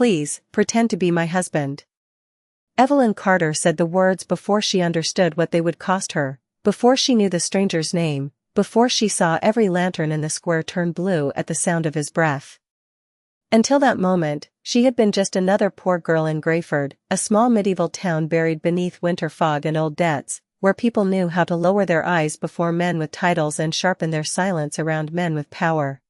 Please, pretend to be my husband." Evelyn Carter said the words before she understood what they would cost her, before she knew the stranger's name, before she saw every lantern in the square turn blue at the sound of his breath. Until that moment, she had been just another poor girl in Greyford, a small medieval town buried beneath winter fog and old debts, where people knew how to lower their eyes before men with titles and sharpen their silence around men with power.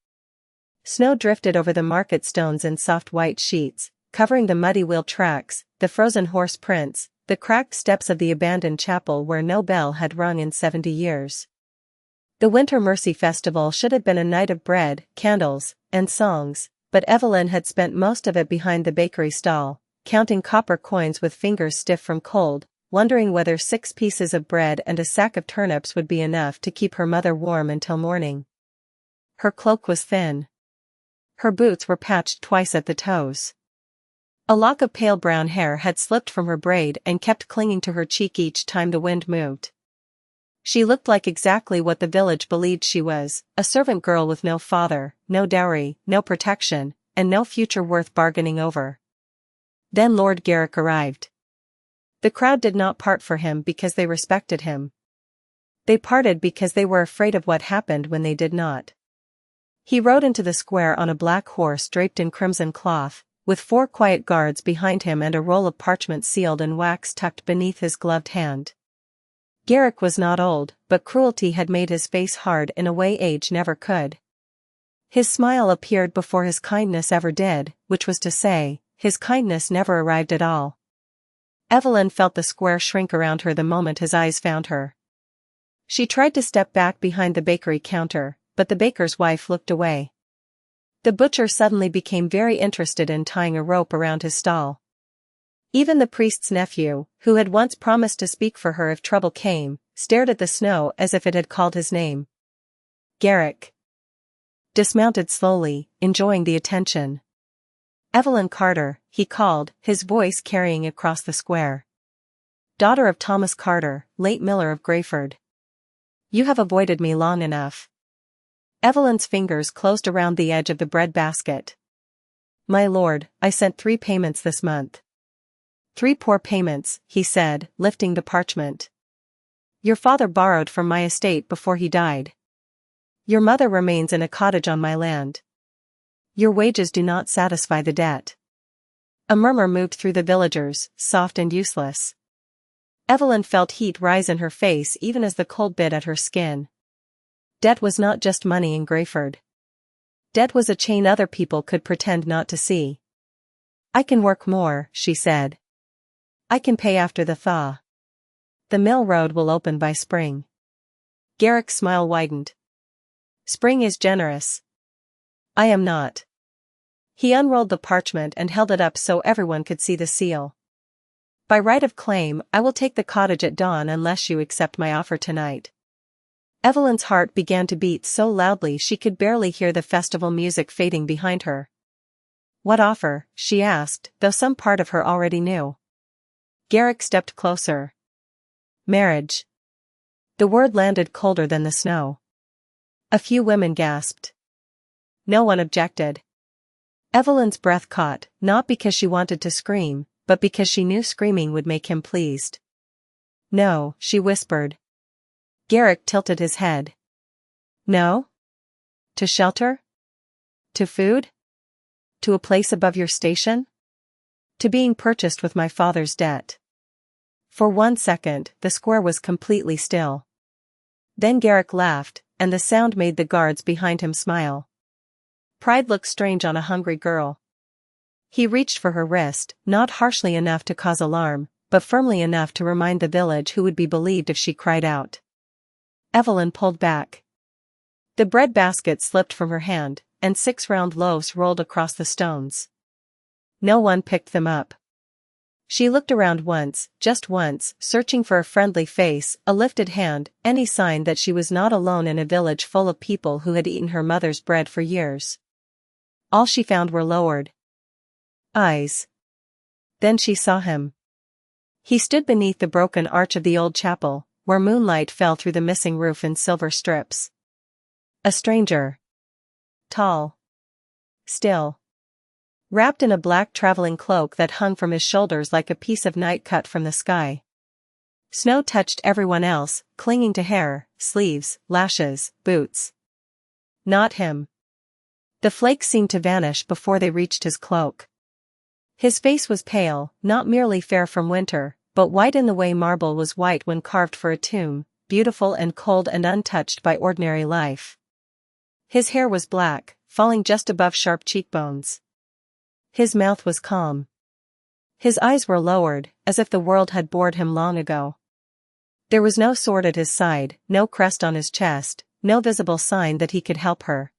Snow drifted over the market stones in soft white sheets, covering the muddy wheel tracks, the frozen horse prints, the cracked steps of the abandoned chapel where no bell had rung in 70 years. The Winter Mercy Festival should have been a night of bread, candles, and songs, but Evelyn had spent most of it behind the bakery stall, counting copper coins with fingers stiff from cold, wondering whether 6 pieces of bread and a sack of turnips would be enough to keep her mother warm until morning. Her cloak was thin. Her boots were patched twice at the toes. A lock of pale brown hair had slipped from her braid and kept clinging to her cheek each time the wind moved. She looked like exactly what the village believed she was, a servant girl with no father, no dowry, no protection, and no future worth bargaining over. Then Lord Garrick arrived. The crowd did not part for him because they respected him. They parted because they were afraid of what happened when they did not. He rode into the square on a black horse draped in crimson cloth, with 4 quiet guards behind him and a roll of parchment sealed in wax tucked beneath his gloved hand. Garrick was not old, but cruelty had made his face hard in a way age never could. His smile appeared before his kindness ever did, which was to say, his kindness never arrived at all. Evelyn felt the square shrink around her the moment his eyes found her. She tried to step back behind the bakery counter, but the baker's wife looked away. The butcher suddenly became very interested in tying a rope around his stall. Even the priest's nephew, who had once promised to speak for her if trouble came, stared at the snow as if it had called his name. Garrick dismounted slowly, enjoying the attention. "Evelyn Carter," he called, his voice carrying across the square. "Daughter of Thomas Carter, late miller of Greyford. You have avoided me long enough." Evelyn's fingers closed around the edge of the bread basket. "My lord, I sent 3 payments this month." "3 poor payments," he said, lifting the parchment. "Your father borrowed from my estate before he died. Your mother remains in a cottage on my land. Your wages do not satisfy the debt." A murmur moved through the villagers, soft and useless. Evelyn felt heat rise in her face even as the cold bit at her skin. Debt was not just money in Greyford. Debt was a chain other people could pretend not to see. "I can work more," she said. "I can pay after the thaw. The mill road will open by spring." Garrick's smile widened. "Spring is generous. I am not." He unrolled the parchment and held it up so everyone could see the seal. "By right of claim, I will take the cottage at dawn unless you accept my offer tonight." Evelyn's heart began to beat so loudly she could barely hear the festival music fading behind her. "What offer?" she asked, though some part of her already knew. Garrick stepped closer. "Marriage." The word landed colder than the snow. A few women gasped. No one objected. Evelyn's breath caught, not because she wanted to scream, but because she knew screaming would make him pleased. "No," she whispered. Garrick tilted his head. "No? To shelter? To food? To a place above your station? To being purchased with my father's debt." For 1 second, the square was completely still. Then Garrick laughed, and the sound made the guards behind him smile. Pride looks strange on a hungry girl. He reached for her wrist, not harshly enough to cause alarm, but firmly enough to remind the village who would be believed if she cried out. Evelyn pulled back. The bread basket slipped from her hand, and 6 round loaves rolled across the stones. No one picked them up. She looked around once, just once, searching for a friendly face, a lifted hand, any sign that she was not alone in a village full of people who had eaten her mother's bread for years. All she found were lowered eyes. Then she saw him. He stood beneath the broken arch of the old chapel, where moonlight fell through the missing roof in silver strips. A stranger. Tall. Still. wrapped in a black traveling cloak that hung from his shoulders like a piece of night cut from the sky. Snow touched everyone else, clinging to hair, sleeves, lashes, boots. Not him. The flakes seemed to vanish before they reached his cloak. His face was pale, not merely fair from winter, but white in the way marble was white when carved for a tomb, beautiful and cold and untouched by ordinary life. His hair was black, falling just above sharp cheekbones. His mouth was calm. His eyes were lowered, as if the world had bored him long ago. There was no sword at his side, no crest on his chest, no visible sign that he could help her.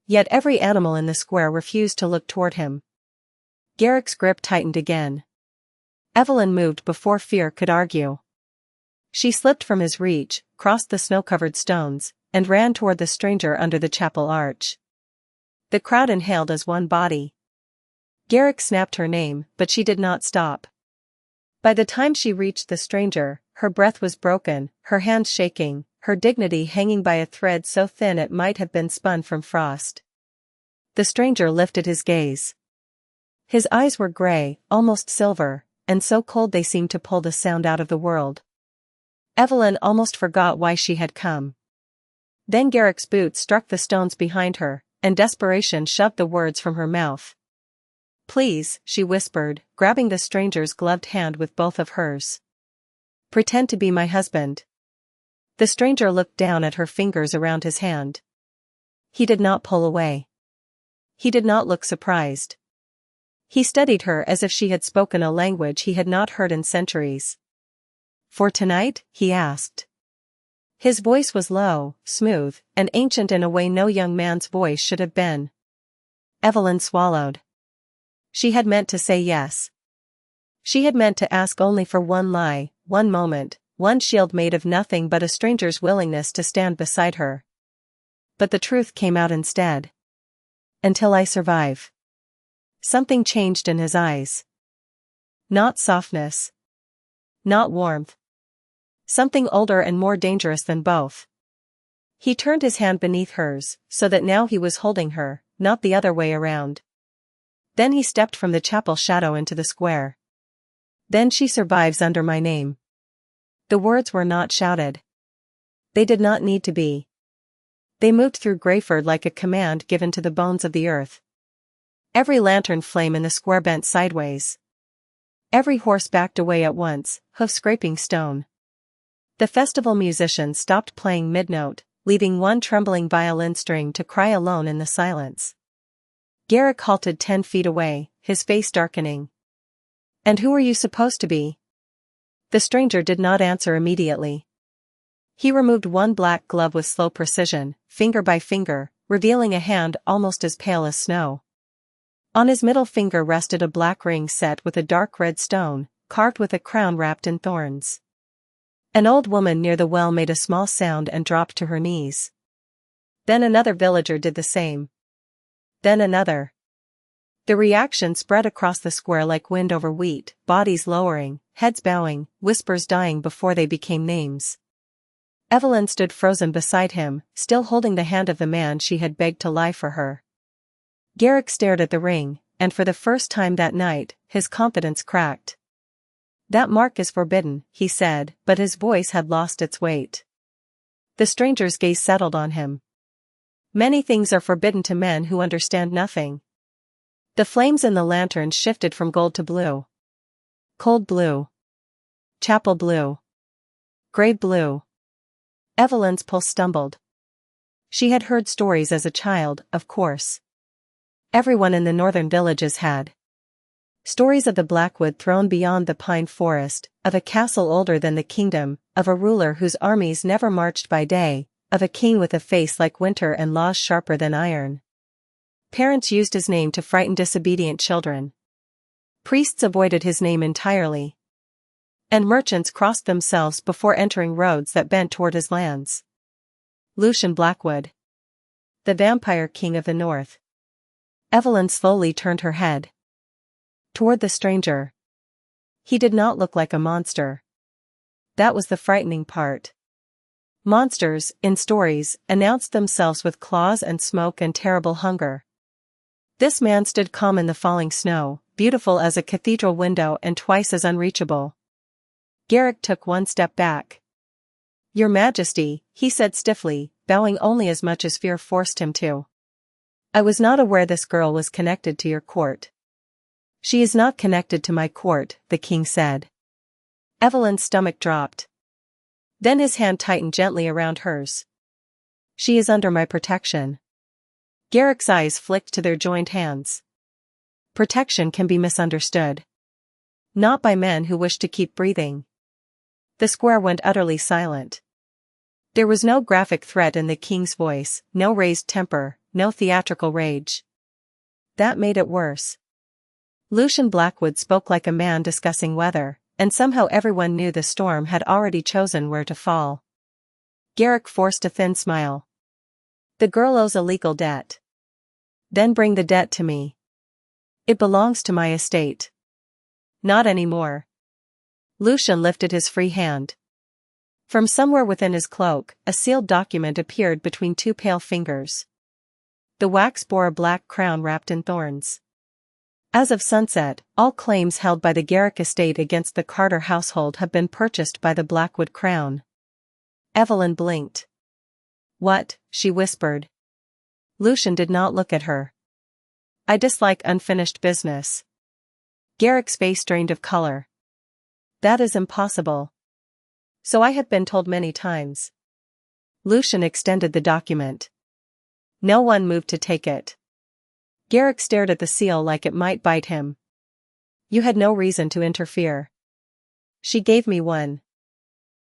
Yet every animal in the square refused to look toward him. Garrick's grip tightened again. Evelyn moved before fear could argue. She slipped from his reach, crossed the snow-covered stones, and ran toward the stranger under the chapel arch. The crowd inhaled as one body. Garrick snapped her name, but she did not stop. By the time she reached the stranger, her breath was broken, her hands shaking, her dignity hanging by a thread so thin it might have been spun from frost. The stranger lifted his gaze. His eyes were gray, almost silver, and so cold they seemed to pull the sound out of the world. Evelyn almost forgot why she had come. Then Garrick's boots struck the stones behind her, and desperation shoved the words from her mouth. "Please," she whispered, grabbing the stranger's gloved hand with both of hers. "Pretend to be my husband." The stranger looked down at her fingers around his hand. He did not pull away. He did not look surprised. He studied her as if she had spoken a language he had not heard in centuries. "For tonight?" he asked. His voice was low, smooth, and ancient in a way no young man's voice should have been. Evelyn swallowed. She had meant to say yes. She had meant to ask only for one lie, one moment, one shield made of nothing but a stranger's willingness to stand beside her. But the truth came out instead. "Until I survive." Something changed in his eyes. Not softness. Not warmth. Something older and more dangerous than both. He turned his hand beneath hers, so that now he was holding her, not the other way around. Then he stepped from the chapel shadow into the square. "Then she survives under my name." The words were not shouted. They did not need to be. They moved through Greyford like a command given to the bones of the earth. Every lantern flame in the square bent sideways. Every horse backed away at once, hoof scraping stone. The festival musicians stopped playing mid-note, leaving one trembling violin string to cry alone in the silence. Garrick halted 10 feet away, his face darkening. "And who are you supposed to be?" The stranger did not answer immediately. He removed one black glove with slow precision, finger by finger, revealing a hand almost as pale as snow. On his middle finger rested a black ring set with a dark red stone, carved with a crown wrapped in thorns. An old woman near the well made a small sound and dropped to her knees. Then another villager did the same. Then another. The reaction spread across the square like wind over wheat, bodies lowering, heads bowing, whispers dying before they became names. Evelyn stood frozen beside him, still holding the hand of the man she had begged to lie for her. Garrick stared at the ring, and for the first time that night, his confidence cracked. "That mark is forbidden," he said, but his voice had lost its weight. The stranger's gaze settled on him. "Many things are forbidden to men who understand nothing." The flames in the lanterns shifted from gold to blue. Cold blue. Chapel blue. Gray blue. Evelyn's pulse stumbled. She had heard stories as a child, of course. Everyone in the northern villages had. Stories of the Blackwood throne beyond the pine forest, of a castle older than the kingdom, of a ruler whose armies never marched by day, of a king with a face like winter and laws sharper than iron. Parents used his name to frighten disobedient children. Priests avoided his name entirely. And merchants crossed themselves before entering roads that bent toward his lands. Lucien Blackwood. The vampire king of the north. Evelyn slowly turned her head toward the stranger. He did not look like a monster. That was the frightening part. Monsters, in stories, announced themselves with claws and smoke and terrible hunger. This man stood calm in the falling snow, beautiful as a cathedral window and twice as unreachable. Garrick took one step back. "Your Majesty," he said stiffly, bowing only as much as fear forced him to. "I was not aware this girl was connected to your court." "She is not connected to my court," the king said. Evelyn's stomach dropped. Then his hand tightened gently around hers. "She is under my protection." Garrick's eyes flicked to their joined hands. Protection can be misunderstood. Not by men who wish to keep breathing. The square went utterly silent. There was no graphic threat in the king's voice, no raised temper, no theatrical rage. That made it worse. Lucien Blackwood spoke like a man discussing weather, and somehow everyone knew the storm had already chosen where to fall. Garrick forced a thin smile. "The girl owes a legal debt." "Then bring the debt to me." "It belongs to my estate." "Not anymore." Lucien lifted his free hand. From somewhere within his cloak, a sealed document appeared between two pale fingers. The wax bore a black crown wrapped in thorns. As of sunset, all claims held by the Garrick estate against the Carter household have been purchased by the Blackwood crown. Evelyn blinked. "What?" she whispered. Lucien did not look at her. "I dislike unfinished business." Garrick's face drained of color. "That is impossible." "So I have been told many times." Lucien extended the document. No one moved to take it. Garrick stared at the seal like it might bite him. "You had no reason to interfere." "She gave me one."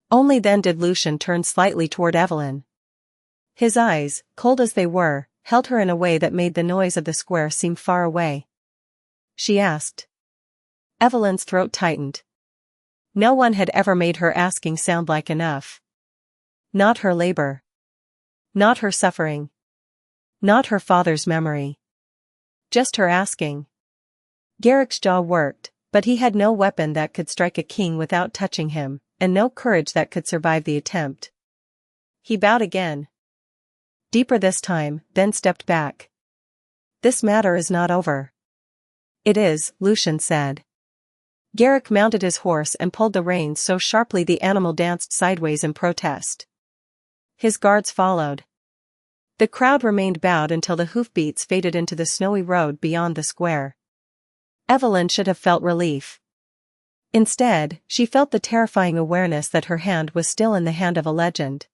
Only then did Lucien turn slightly toward Evelyn. His eyes, cold as they were, held her in a way that made the noise of the square seem far away. She asked. Evelyn's throat tightened. No one had ever made her asking sound like enough. Not her labor. Not her suffering. Not her father's memory. Just her asking. Garrick's jaw worked, but he had no weapon that could strike a king without touching him, and no courage that could survive the attempt. He bowed again. Deeper this time, then stepped back. "This matter is not over." "It is," Lucien said. Garrick mounted his horse and pulled the reins so sharply the animal danced sideways in protest. His guards followed. The crowd remained bowed until the hoofbeats faded into the snowy road beyond the square. Evelyn should have felt relief. Instead, she felt the terrifying awareness that her hand was still in the hand of a legend.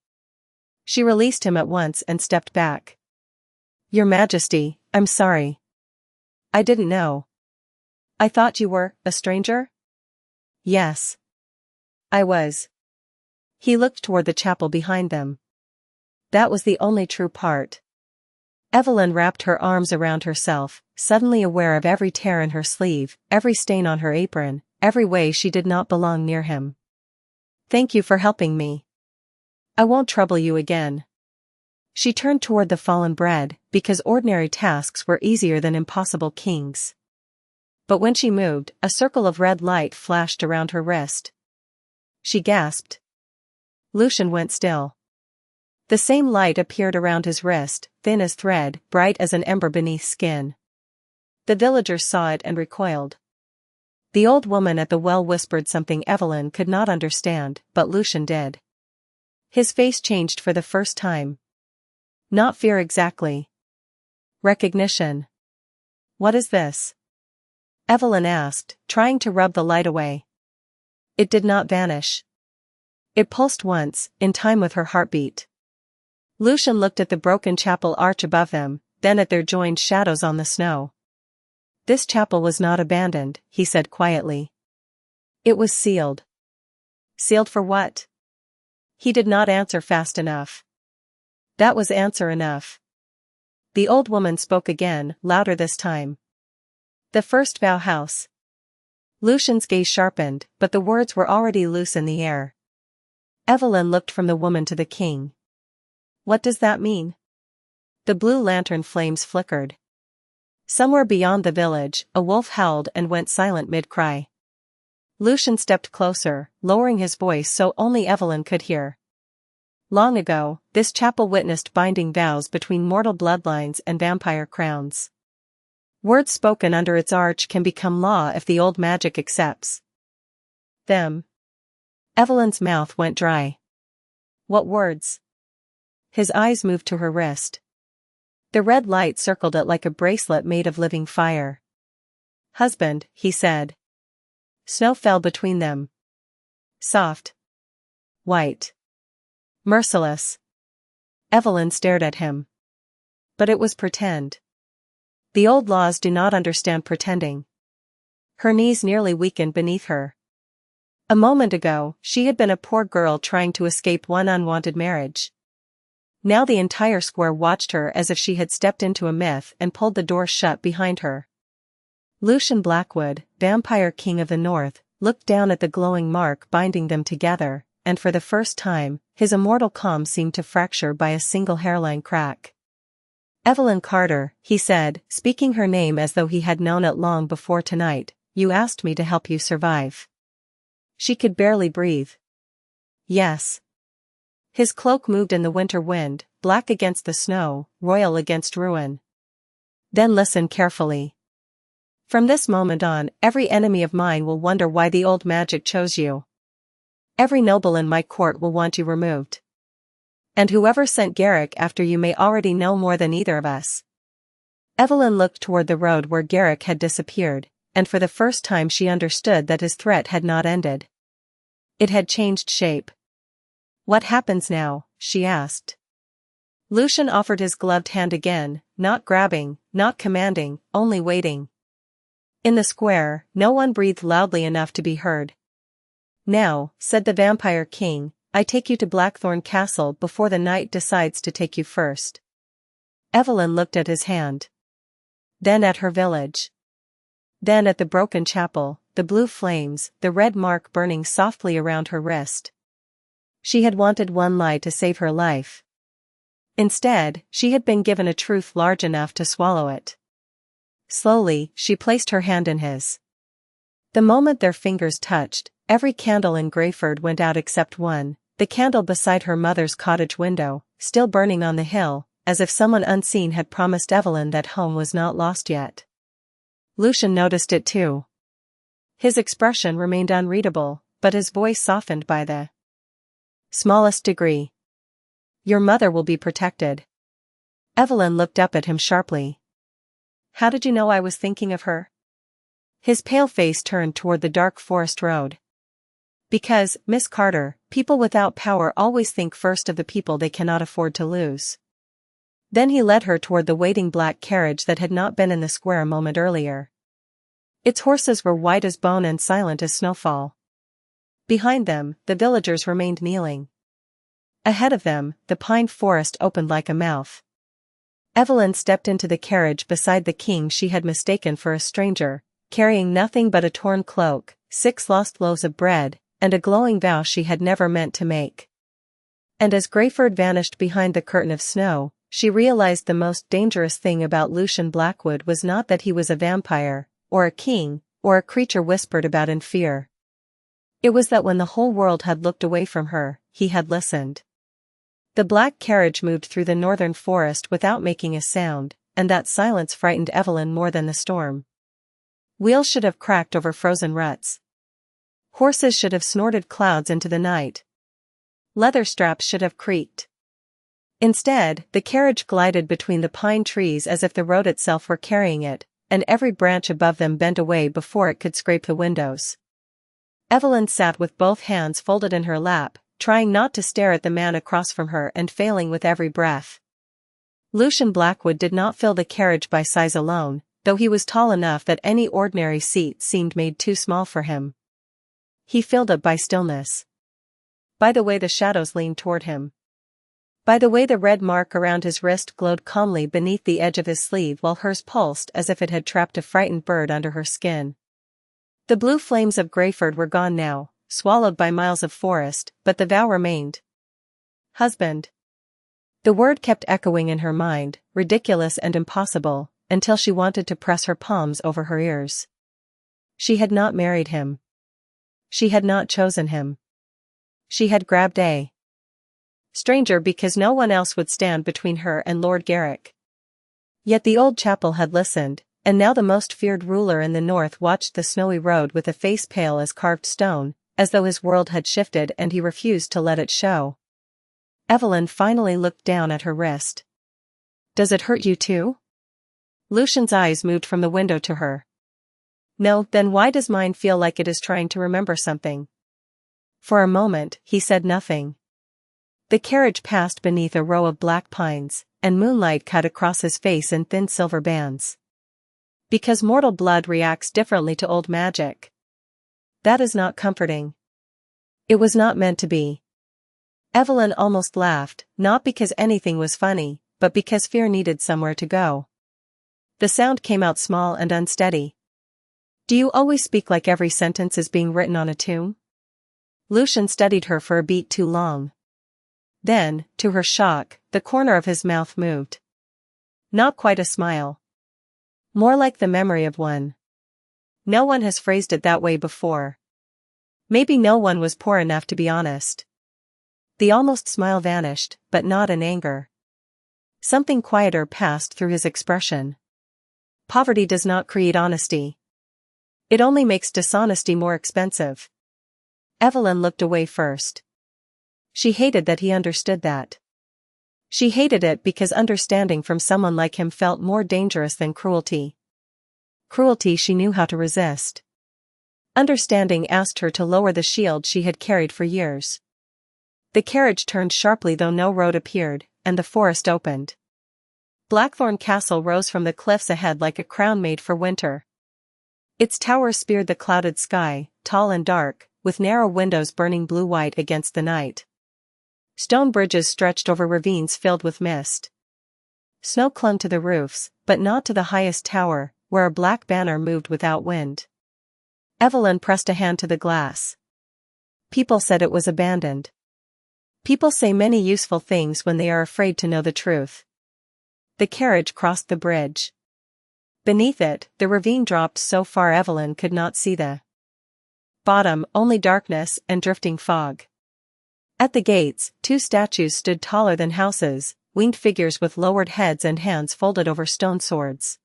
She released him at once and stepped back. "Your Majesty, I'm sorry. I didn't know. I thought you were a stranger?" "Yes. I was." He looked toward the chapel behind them. That was the only true part. Evelyn wrapped her arms around herself, suddenly aware of every tear in her sleeve, every stain on her apron, every way she did not belong near him. "Thank you for helping me. I won't trouble you again." She turned toward the fallen bread, because ordinary tasks were easier than impossible kings. But when she moved, a circle of red light flashed around her wrist. She gasped. Lucien went still. The same light appeared around his wrist, thin as thread, bright as an ember beneath skin. The villagers saw it and recoiled. The old woman at the well whispered something Evelyn could not understand, but Lucien did. His face changed for the first time. Not fear exactly. Recognition. "What is this?" Evelyn asked, trying to rub the light away. It did not vanish. It pulsed once, in time with her heartbeat. Lucien looked at the broken chapel arch above them, then at their joined shadows on the snow. "This chapel was not abandoned," he said quietly. "It was sealed." "Sealed for what?" He did not answer fast enough. That was answer enough. The old woman spoke again, louder this time. "The first vow house." Lucien's gaze sharpened, but the words were already loose in the air. Evelyn looked from the woman to the king. "What does that mean?" The blue lantern flames flickered. Somewhere beyond the village, a wolf howled and went silent mid-cry. Lucien stepped closer, lowering his voice so only Evelyn could hear. "Long ago, this chapel witnessed binding vows between mortal bloodlines and vampire crowns. Words spoken under its arch can become law if the old magic accepts them. Evelyn's mouth went dry. What words? His eyes moved to her wrist. The red light circled it like a bracelet made of living fire. Husband, he said. Snow fell between them. Soft. White. Merciless. Evelyn stared at him. But it was pretend. The old laws do not understand pretending. Her knees nearly weakened beneath her. A moment ago, she had been a poor girl trying to escape one unwanted marriage. Now the entire square watched her as if she had stepped into a myth and pulled the door shut behind her. Lucien Blackwood, Vampire King of the North, looked down at the glowing mark binding them together, and for the first time, his immortal calm seemed to fracture by a single hairline crack. Evelyn Carter, he said, speaking her name as though he had known it long before tonight, you asked me to help you survive. She could barely breathe. Yes. His cloak moved in the winter wind, black against the snow, royal against ruin. Then listen carefully. From this moment on, every enemy of mine will wonder why the old magic chose you. Every noble in my court will want you removed. And whoever sent Garrick after you may already know more than either of us. Evelyn looked toward the road where Garrick had disappeared, and for the first time she understood that his threat had not ended. It had changed shape. What happens now? She asked. Lucien offered his gloved hand again, not grabbing, not commanding, only waiting. In the square, no one breathed loudly enough to be heard. Now, said the Vampire King, I take you to Blackthorne Castle before the night decides to take you first. Evelyn looked at his hand. Then at her village. Then at the broken chapel, the blue flames, the red mark burning softly around her wrist. She had wanted one lie to save her life. Instead, she had been given a truth large enough to swallow it. Slowly, she placed her hand in his. The moment their fingers touched, every candle in Greyford went out except one, the candle beside her mother's cottage window, still burning on the hill, as if someone unseen had promised Evelyn that home was not lost yet. Lucien noticed it too. His expression remained unreadable, but his voice softened by the smallest degree. Your mother will be protected. Evelyn looked up at him sharply. How did you know I was thinking of her? His pale face turned toward the dark forest road. Because, Miss Carter, people without power always think first of the people they cannot afford to lose. Then he led her toward the waiting black carriage that had not been in the square a moment earlier. Its horses were white as bone and silent as snowfall. Behind them, the villagers remained kneeling. Ahead of them, the pine forest opened like a mouth. Evelyn stepped into the carriage beside the king she had mistaken for a stranger, carrying nothing but a torn cloak, 6 lost loaves of bread, and a glowing vow she had never meant to make. And as Greyford vanished behind the curtain of snow, she realized the most dangerous thing about Lucien Blackwood was not that he was a vampire, or a king, or a creature whispered about in fear. It was that when the whole world had looked away from her, he had listened. The black carriage moved through the northern forest without making a sound, and that silence frightened Evelyn more than the storm. Wheels should have cracked over frozen ruts. Horses should have snorted clouds into the night. Leather straps should have creaked. Instead, the carriage glided between the pine trees as if the road itself were carrying it, and every branch above them bent away before it could scrape the windows. Evelyn sat with both hands folded in her lap, trying not to stare at the man across from her and failing with every breath. Lucien Blackwood did not fill the carriage by size alone, though he was tall enough that any ordinary seat seemed made too small for him. He filled it by stillness. By the way the shadows leaned toward him. By the way the red mark around his wrist glowed calmly beneath the edge of his sleeve while hers pulsed as if it had trapped a frightened bird under her skin. The blue flames of Greyford were gone now, swallowed by miles of forest, but the vow remained. Husband. The word kept echoing in her mind, ridiculous and impossible, until she wanted to press her palms over her ears. She had not married him. She had not chosen him. She had grabbed a stranger because no one else would stand between her and Lord Garrick. Yet the old chapel had listened, and now the most feared ruler in the north watched the snowy road with a face pale as carved stone, as though his world had shifted and he refused to let it show. Evelyn finally looked down at her wrist. "Does it hurt you too?" Lucien's eyes moved from the window to her. "No, then why does mine feel like it is trying to remember something?" For a moment, he said nothing. The carriage passed beneath a row of black pines, and moonlight cut across his face in thin silver bands. "Because mortal blood reacts differently to old magic. That is not comforting." "It was not meant to be." Evelyn almost laughed, not because anything was funny, but because fear needed somewhere to go. The sound came out small and unsteady. "Do you always speak like every sentence is being written on a tomb?" Lucien studied her for a beat too long. Then, to her shock, the corner of his mouth moved. Not quite a smile. More like the memory of one. No one has phrased it that way before. Maybe no one was poor enough to be honest. The almost smile vanished, but not in anger. Something quieter passed through his expression. Poverty does not create honesty. It only makes dishonesty more expensive. Evelyn looked away first. She hated that he understood that. She hated it because understanding from someone like him felt more dangerous than cruelty. Cruelty she knew how to resist. Understanding asked her to lower the shield she had carried for years. The carriage turned sharply though no road appeared, and the forest opened. Blackthorne Castle rose from the cliffs ahead like a crown made for winter. Its towers speared the clouded sky, tall and dark, with narrow windows burning blue-white against the night. Stone bridges stretched over ravines filled with mist. Snow clung to the roofs, but not to the highest tower, where a black banner moved without wind. Evelyn pressed a hand to the glass. People said it was abandoned. People say many useful things when they are afraid to know the truth. The carriage crossed the bridge. Beneath it, the ravine dropped so far Evelyn could not see the bottom, only darkness and drifting fog. At the gates, two statues stood taller than houses, winged figures with lowered heads and hands folded over stone swords.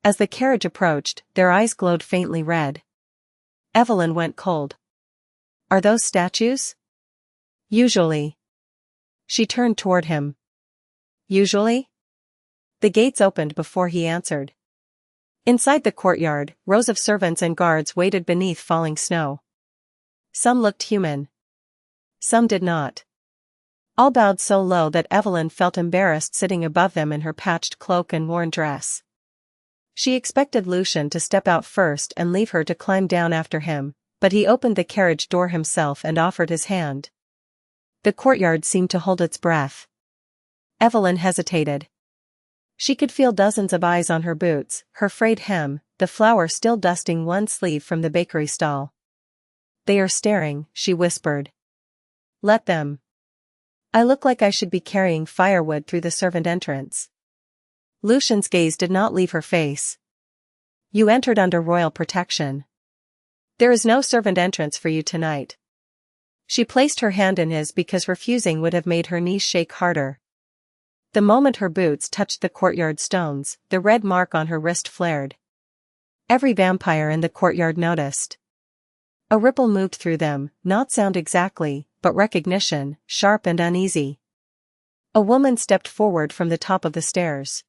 As the carriage approached, their eyes glowed faintly red. Evelyn went cold. "Are those statues?" "Usually." She turned toward him. "Usually?" The gates opened before he answered. Inside the courtyard, rows of servants and guards waited beneath falling snow. Some looked human. Some did not. All bowed so low that Evelyn felt embarrassed sitting above them in her patched cloak and worn dress. She expected Lucien to step out first and leave her to climb down after him, but he opened the carriage door himself and offered his hand. The courtyard seemed to hold its breath. Evelyn hesitated. She could feel dozens of eyes on her boots, her frayed hem, the flour still dusting one sleeve from the bakery stall. "They are staring," she whispered. "Let them. I look like I should be carrying firewood through the servant entrance." Lucien's gaze did not leave her face. "You entered under royal protection. There is no servant entrance for you tonight." She placed her hand in his because refusing would have made her knees shake harder. The moment her boots touched the courtyard stones, the red mark on her wrist flared. Every vampire in the courtyard noticed. A ripple moved through them, not sound exactly, but recognition, sharp and uneasy. A woman stepped forward from the top of the stairs.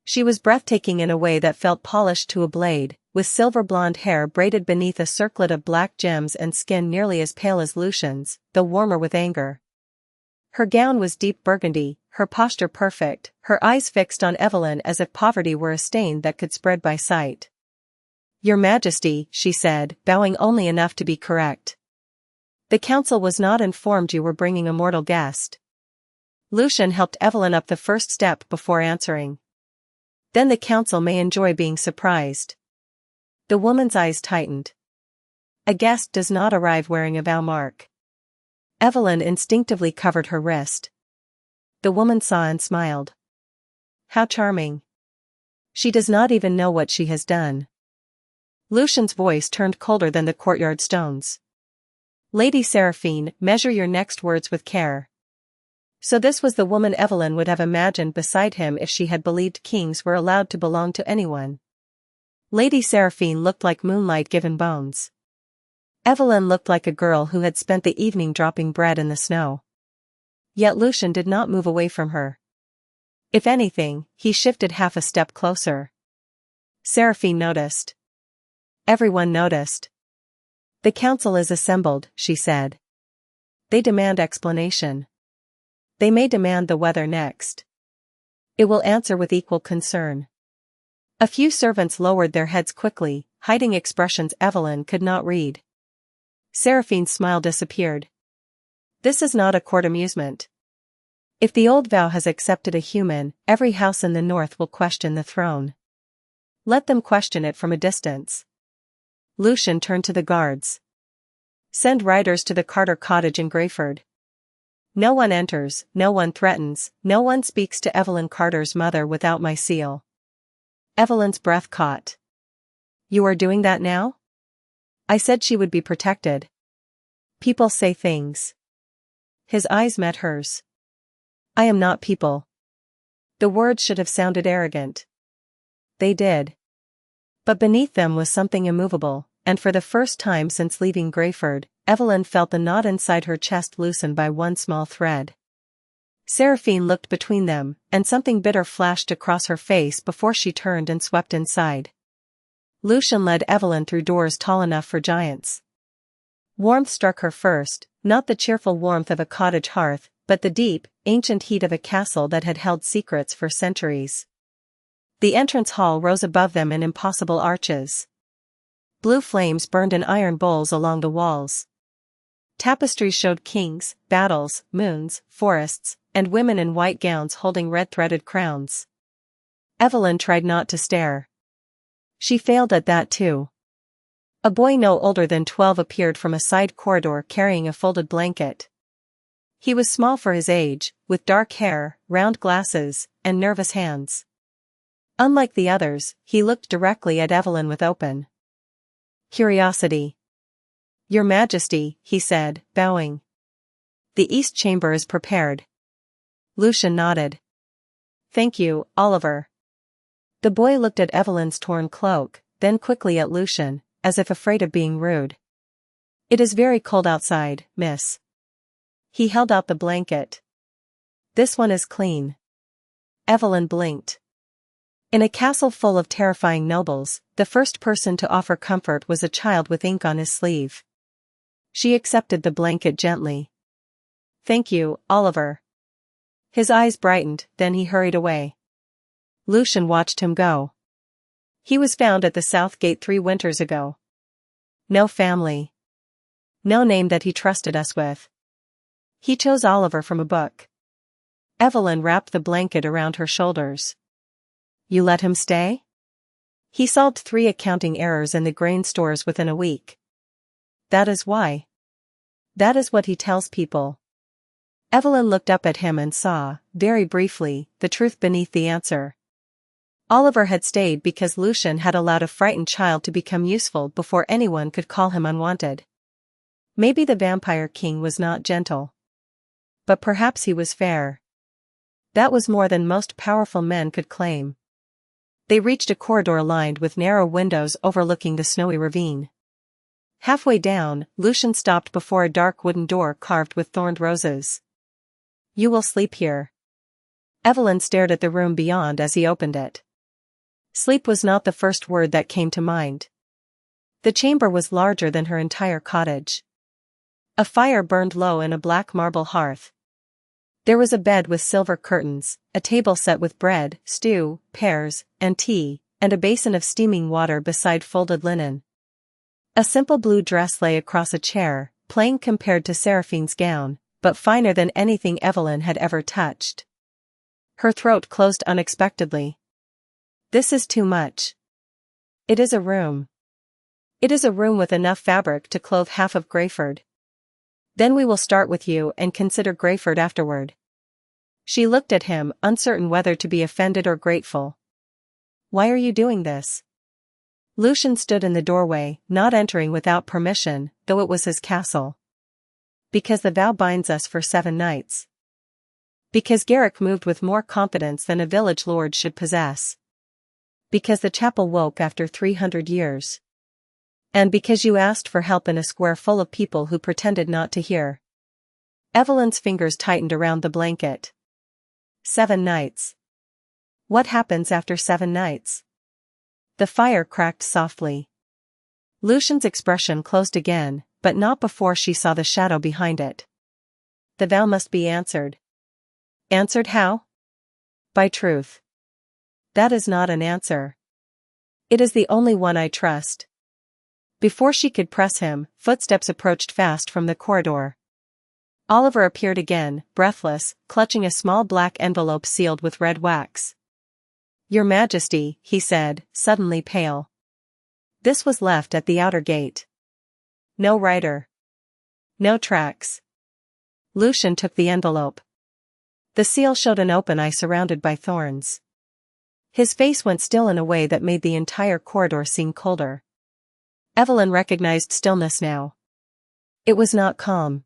She was breathtaking in a way that felt polished to a blade, with silver blonde hair braided beneath a circlet of black gems and skin nearly as pale as Lucien's, though warmer with anger. Her gown was deep burgundy, her posture perfect, her eyes fixed on Evelyn as if poverty were a stain that could spread by sight. "Your Majesty," she said, bowing only enough to be correct. "The council was not informed you were bringing a mortal guest." Lucien helped Evelyn up the first step before answering. "Then the council may enjoy being surprised." The woman's eyes tightened. "A guest does not arrive wearing a vow mark." Evelyn instinctively covered her wrist. The woman saw and smiled. "How charming. She does not even know what she has done." Lucien's voice turned colder than the courtyard stones. "Lady Seraphine, measure your next words with care." So this was the woman Evelyn would have imagined beside him if she had believed kings were allowed to belong to anyone. Lady Seraphine looked like moonlight given bones. Evelyn looked like a girl who had spent the evening dropping bread in the snow. Yet Lucien did not move away from her. If anything, he shifted half a step closer. Seraphine noticed. Everyone noticed. "The council is assembled," she said. "They demand explanation. They may demand the weather next. It will answer with equal concern." A few servants lowered their heads quickly, hiding expressions Evelyn could not read. Seraphine's smile disappeared. "This is not a court amusement. If the old vow has accepted a human, every house in the north will question the throne. Let them question it from a distance." Lucien turned to the guards. "Send riders to the Carter cottage in Greyford. No one enters, no one threatens, no one speaks to Evelyn Carter's mother without my seal." Evelyn's breath caught. "You are doing that now?" "I said she would be protected. People say things." His eyes met hers. "I am not people." The words should have sounded arrogant. They did. But beneath them was something immovable, and for the first time since leaving Greyford, Evelyn felt the knot inside her chest loosen by one small thread. Seraphine looked between them, and something bitter flashed across her face before she turned and swept inside. Lucien led Evelyn through doors tall enough for giants. Warmth struck her first, not the cheerful warmth of a cottage hearth, but the deep, ancient heat of a castle that had held secrets for centuries. The entrance hall rose above them in impossible arches. Blue flames burned in iron bowls along the walls. Tapestries showed kings, battles, moons, forests, and women in white gowns holding red-threaded crowns. Evelyn tried not to stare. She failed at that too. A boy no older than 12 appeared from a side corridor carrying a folded blanket. He was small for his age, with dark hair, round glasses, and nervous hands. Unlike the others, he looked directly at Evelyn with open curiosity. "Your Majesty," he said, bowing. "The East Chamber is prepared." Lucien nodded. "Thank you, Oliver." The boy looked at Evelyn's torn cloak, then quickly at Lucien, as if afraid of being rude. "It is very cold outside, miss." He held out the blanket. "This one is clean." Evelyn blinked. In a castle full of terrifying nobles, the first person to offer comfort was a child with ink on his sleeve. She accepted the blanket gently. "Thank you, Oliver." His eyes brightened, then he hurried away. Lucien watched him go. He was found at the South Gate 3 winters ago. No family. No name that he trusted us with. He chose Oliver from a book. Evelyn wrapped the blanket around her shoulders. "You let him stay?" "He solved 3 accounting errors in the grain stores within a week." "That is why." "That is what he tells people." Evelyn looked up at him and saw, very briefly, the truth beneath the answer. Oliver had stayed because Lucien had allowed a frightened child to become useful before anyone could call him unwanted. Maybe the Vampire King was not gentle. But perhaps he was fair. That was more than most powerful men could claim. They reached a corridor lined with narrow windows overlooking the snowy ravine. Halfway down, Lucien stopped before a dark wooden door carved with thorned roses. "You will sleep here." Evelyn stared at the room beyond as he opened it. Sleep was not the first word that came to mind. The chamber was larger than her entire cottage. A fire burned low in a black marble hearth. There was a bed with silver curtains, a table set with bread, stew, pears, and tea, and a basin of steaming water beside folded linen. A simple blue dress lay across a chair, plain compared to Seraphine's gown, but finer than anything Evelyn had ever touched. Her throat closed unexpectedly. "This is too much." "It is a room. It is a room with enough fabric to clothe half of Greyford. Then we will start with you and consider Greyford afterward." She looked at him, uncertain whether to be offended or grateful. "Why are you doing this?" Lucien stood in the doorway, not entering without permission, though it was his castle. "Because the vow binds us for 7 nights. Because Garrick moved with more confidence than a village lord should possess. Because the chapel woke after 300 years. And because you asked for help in a square full of people who pretended not to hear. Evelyn's fingers tightened around the blanket. 7 nights. What happens after 7 nights? The fire cracked softly. Lucien's expression closed again, but not before she saw the shadow behind it. The vow must be answered. Answered how? By truth. That is not an answer. It is the only one I trust. Before she could press him, footsteps approached fast from the corridor. Oliver appeared again, breathless, clutching a small black envelope sealed with red wax. Your Majesty, he said, suddenly pale. This was left at the outer gate. No writer. No tracks. Lucien took the envelope. The seal showed an open eye surrounded by thorns. His face went still in a way that made the entire corridor seem colder. Evelyn recognized stillness now. It was not calm.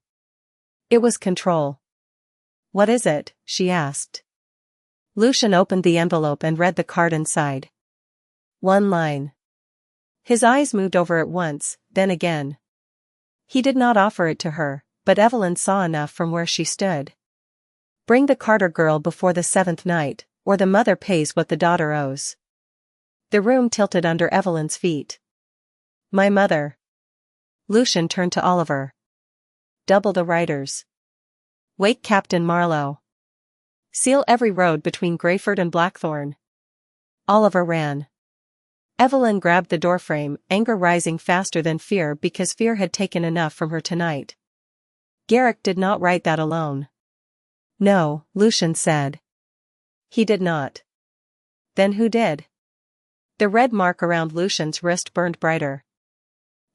It was control. What is it? She asked. Lucien opened the envelope and read the card inside. 1 line. His eyes moved over it once, then again. He did not offer it to her, but Evelyn saw enough from where she stood. Bring the Carter girl before the 7th night, or the mother pays what the daughter owes. The room tilted under Evelyn's feet. My mother. Lucien turned to Oliver. Double the riders. Wake Captain Marlowe. Seal every road between Greyford and Blackthorne. Oliver ran. Evelyn grabbed the doorframe, anger rising faster than fear because fear had taken enough from her tonight. Garrick did not write that alone. No, Lucien said. He did not. Then who did? The red mark around Lucien's wrist burned brighter.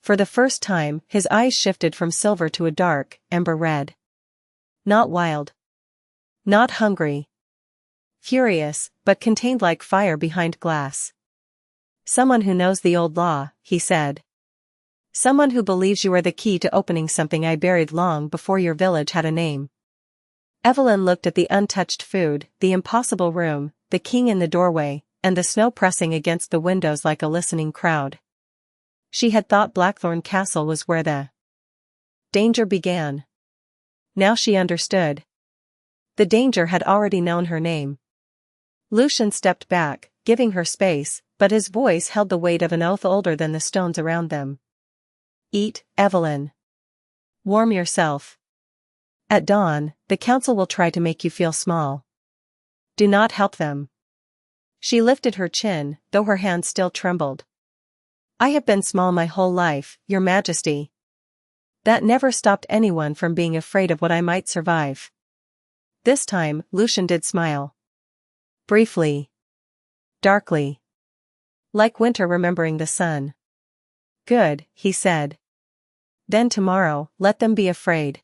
For the first time, his eyes shifted from silver to a dark, ember red. Not wild. Not hungry. Furious, but contained like fire behind glass. Someone who knows the old law, he said. Someone who believes you are the key to opening something I buried long before your village had a name. Evelyn looked at the untouched food, the impossible room, the king in the doorway, and the snow pressing against the windows like a listening crowd. She had thought Blackthorne Castle was where the danger began. Now she understood. The danger had already known her name. Lucien stepped back, giving her space, but his voice held the weight of an oath older than the stones around them. Eat, Evelyn. Warm yourself. At dawn, the council will try to make you feel small. Do not help them. She lifted her chin, though her hands still trembled. I have been small my whole life, Your Majesty. That never stopped anyone from being afraid of what I might survive. This time, Lucien did smile. Briefly. Darkly. Like winter remembering the sun. Good, he said. Then tomorrow, let them be afraid.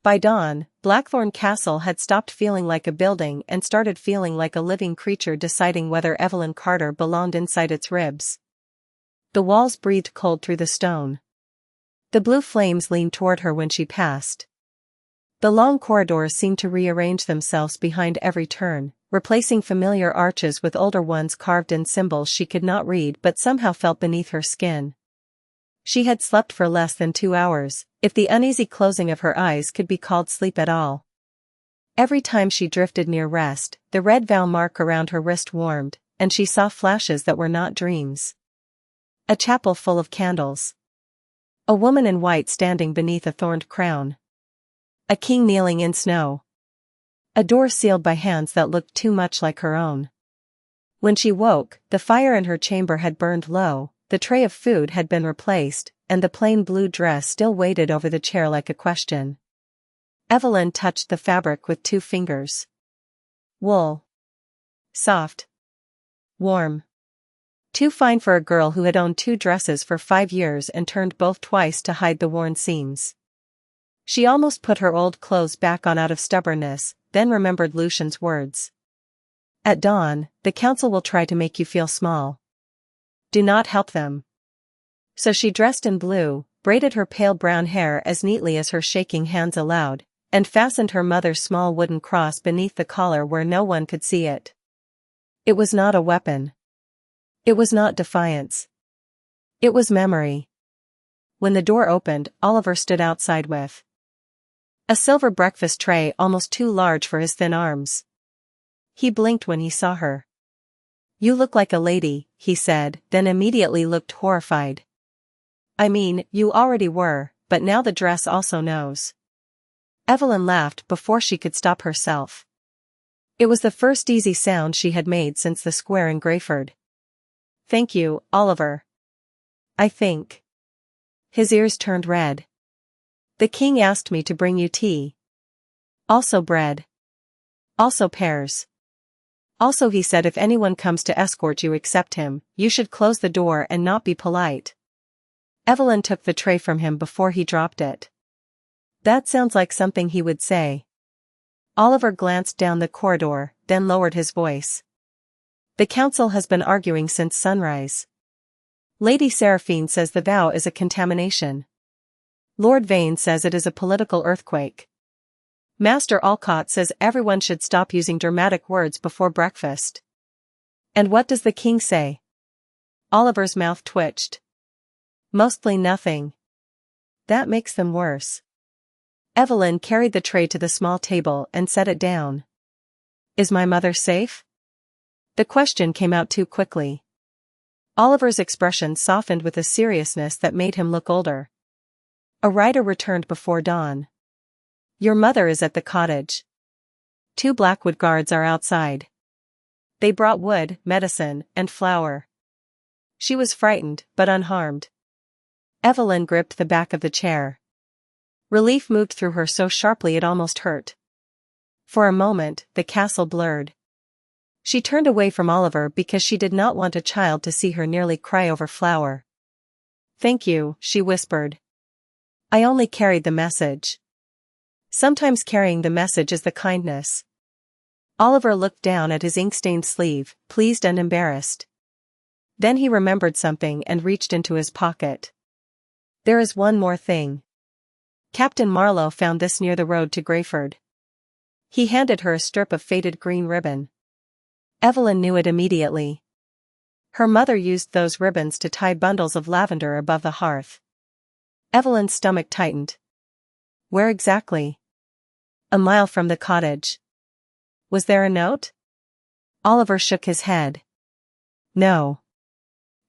By dawn, Blackthorne Castle had stopped feeling like a building and started feeling like a living creature deciding whether Evelyn Carter belonged inside its ribs. The walls breathed cold through the stone. The blue flames leaned toward her when she passed. The long corridors seemed to rearrange themselves behind every turn, replacing familiar arches with older ones carved in symbols she could not read but somehow felt beneath her skin. She had slept for less than 2 hours, if the uneasy closing of her eyes could be called sleep at all. Every time she drifted near rest, the red vow mark around her wrist warmed, and she saw flashes that were not dreams. A chapel full of candles. A woman in white standing beneath a thorned crown. A king kneeling in snow. A door sealed by hands that looked too much like her own. When she woke, the fire in her chamber had burned low, the tray of food had been replaced, and the plain blue dress still waited over the chair like a question. Evelyn touched the fabric with 2 fingers. Wool. Soft. Warm. Too fine for a girl who had owned 2 dresses for 5 years and turned both twice to hide the worn seams. She almost put her old clothes back on out of stubbornness, then remembered Lucien's words. At dawn, the council will try to make you feel small. Do not help them. So she dressed in blue, braided her pale brown hair as neatly as her shaking hands allowed, and fastened her mother's small wooden cross beneath the collar where no one could see it. It was not a weapon. It was not defiance. It was memory. When the door opened, Oliver stood outside with a silver breakfast tray almost too large for his thin arms. He blinked when he saw her. "You look like a lady," he said, then immediately looked horrified. "I mean, you already were, but now the dress also knows." Evelyn laughed before she could stop herself. It was the first easy sound she had made since the square in Greyford. "Thank you, Oliver. I think." His ears turned red. "The king asked me to bring you tea. Also bread. Also pears. Also he said if anyone comes to escort you except him, you should close the door and not be polite." Evelyn took the tray from him before he dropped it. "That sounds like something he would say." Oliver glanced down the corridor, then lowered his voice. "The council has been arguing since sunrise. Lady Seraphine says the vow is a contamination. Lord Vane says it is a political earthquake. Master Alcott says everyone should stop using dramatic words before breakfast. And what does the king say?" Oliver's mouth twitched. "Mostly nothing. That makes them worse." Evelyn carried the tray to the small table and set it down. "Is my mother safe?" The question came out too quickly. Oliver's expression softened with a seriousness that made him look older. "A rider returned before dawn. Your mother is at the cottage. 2 Blackwood guards are outside. They brought wood, medicine, and flour. She was frightened, but unharmed." Evelyn gripped the back of the chair. Relief moved through her so sharply it almost hurt. For a moment, the castle blurred. She turned away from Oliver because she did not want a child to see her nearly cry over flour. "Thank you," she whispered. "I only carried the message." Sometimes carrying the message is the kindness. Oliver looked down at his ink-stained sleeve, pleased and embarrassed. Then he remembered something and reached into his pocket. "There is one more thing. Captain Marlowe found this near the road to Greyford." He handed her a strip of faded green ribbon. Evelyn knew it immediately. Her mother used those ribbons to tie bundles of lavender above the hearth. Evelyn's stomach tightened. "Where exactly?" "A mile from the cottage." "Was there a note?" Oliver shook his head. "No.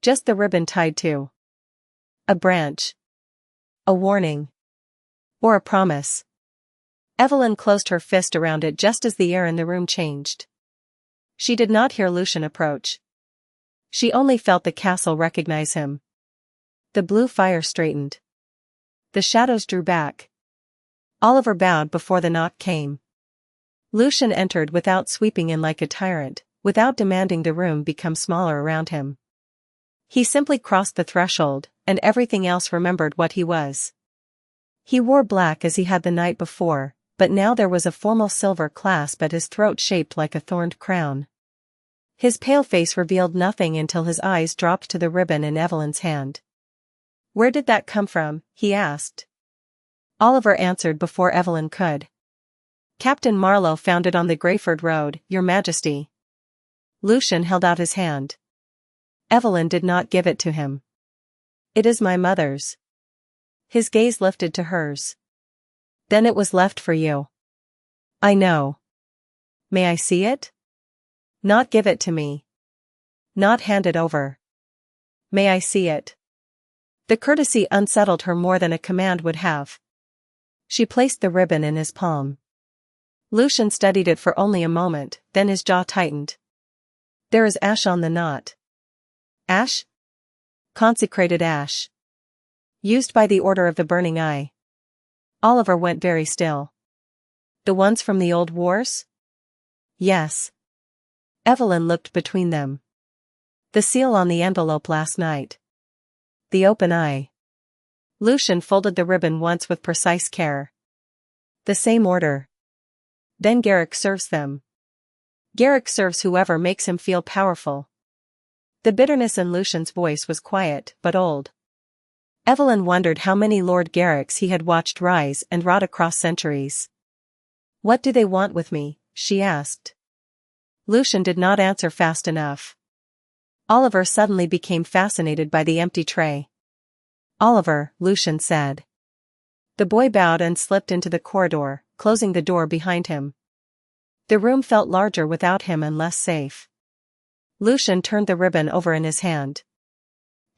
Just the ribbon tied to a branch. A warning. Or a promise." Evelyn closed her fist around it just as the air in the room changed. She did not hear Lucien approach. She only felt the castle recognize him. The blue fire straightened. The shadows drew back. Oliver bowed before the knock came. Lucien entered without sweeping in like a tyrant, without demanding the room become smaller around him. He simply crossed the threshold, and everything else remembered what he was. He wore black as he had the night before, but now there was a formal silver clasp at his throat shaped like a thorned crown. His pale face revealed nothing until his eyes dropped to the ribbon in Evelyn's hand. "Where did that come from?" he asked. Oliver answered before Evelyn could. "Captain Marlowe found it on the Greyford Road, Your Majesty." Lucien held out his hand. Evelyn did not give it to him. "It is my mother's." His gaze lifted to hers. "Then it was left for you." "I know. May I see it?" "Not give it to me. Not hand it over. May I see it?" The courtesy unsettled her more than a command would have. She placed the ribbon in his palm. Lucien studied it for only a moment, then his jaw tightened. "There is ash on the knot." "Ash?" "Consecrated ash. Used by the Order of the Burning Eye." Oliver went very still. "The ones from the old wars?" "Yes." Evelyn looked between them. "The seal on the envelope last night. The open eye." Lucien folded the ribbon once with precise care. "The same order. Then Garrick serves them. Garrick serves whoever makes him feel powerful." The bitterness in Lucien's voice was quiet, but old. Evelyn wondered how many Lord Garricks he had watched rise and rot across centuries. What do they want with me? She asked. Lucien did not answer fast enough. Oliver suddenly became fascinated by the empty tray. Oliver, Lucien said. The boy bowed and slipped into the corridor, closing the door behind him. The room felt larger without him and less safe. Lucien turned the ribbon over in his hand.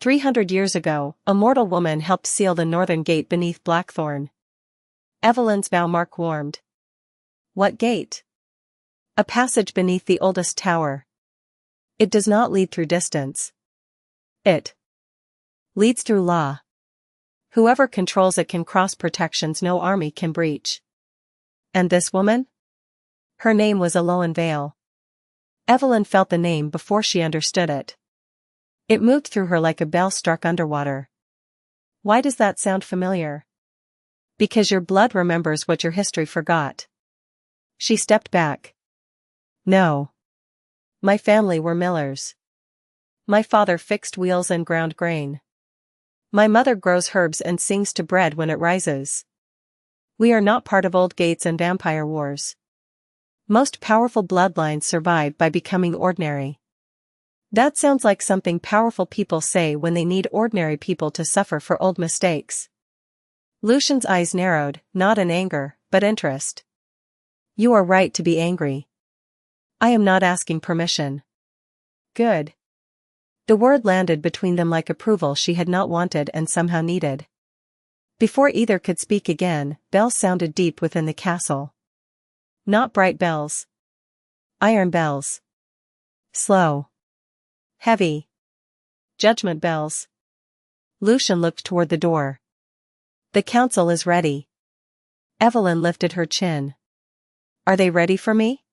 300 years ago, a mortal woman helped seal the northern gate beneath Blackthorne. Evelyn's bow mark warmed. What gate? A passage beneath the oldest tower. It does not lead through distance. It leads through law. Whoever controls it can cross protections no army can breach. And this woman? Her name was Aloan Vale. Evelyn felt the name before she understood it. It moved through her like a bell struck underwater. Why does that sound familiar? Because your blood remembers what your history forgot. She stepped back. No. My family were millers. My father fixed wheels and ground grain. My mother grows herbs and sings to bread when it rises. We are not part of old gates and vampire wars. Most powerful bloodlines survive by becoming ordinary. That sounds like something powerful people say when they need ordinary people to suffer for old mistakes. Lucien's eyes narrowed, not in anger, but interest. You are right to be angry. I am not asking permission. Good. The word landed between them like approval she had not wanted and somehow needed. Before either could speak again, bells sounded deep within the castle. Not bright bells. Iron bells. Slow. Heavy. Judgment bells. Lucien looked toward the door. The council is ready. Evelyn lifted her chin. Are they ready for me?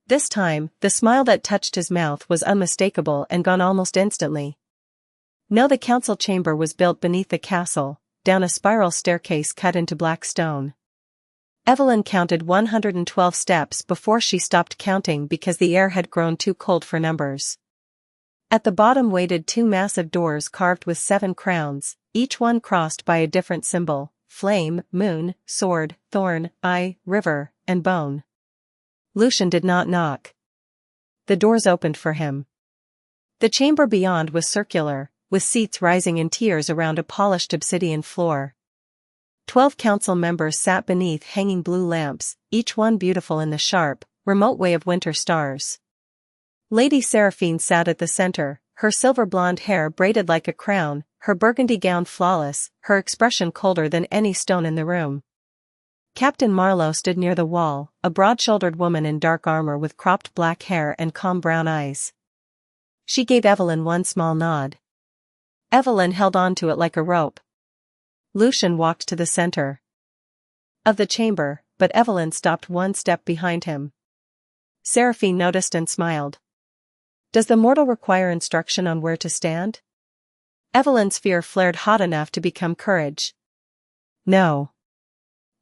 This time, the smile that touched his mouth was unmistakable and gone almost instantly. No, the council chamber was built beneath the castle, down a spiral staircase cut into black stone. Evelyn counted 112 steps before she stopped counting because the air had grown too cold for numbers. At the bottom waited 2 massive doors carved with 7 crowns, each one crossed by a different symbol: flame, moon, sword, thorn, eye, river, and bone. Lucien did not knock. The doors opened for him. The chamber beyond was circular, with seats rising in tiers around a polished obsidian floor. 12 council members sat beneath hanging blue lamps, each one beautiful in the sharp, remote way of winter stars. Lady Seraphine sat at the center, her silver blonde hair braided like a crown, her burgundy gown flawless, her expression colder than any stone in the room. Captain Marlowe stood near the wall, a broad-shouldered woman in dark armor with cropped black hair and calm brown eyes. She gave Evelyn one small nod. Evelyn held on to it like a rope. Lucien walked to the center of the chamber, but Evelyn stopped one step behind him. Seraphine noticed and smiled. Does the mortal require instruction on where to stand? Evelyn's fear flared hot enough to become courage. No.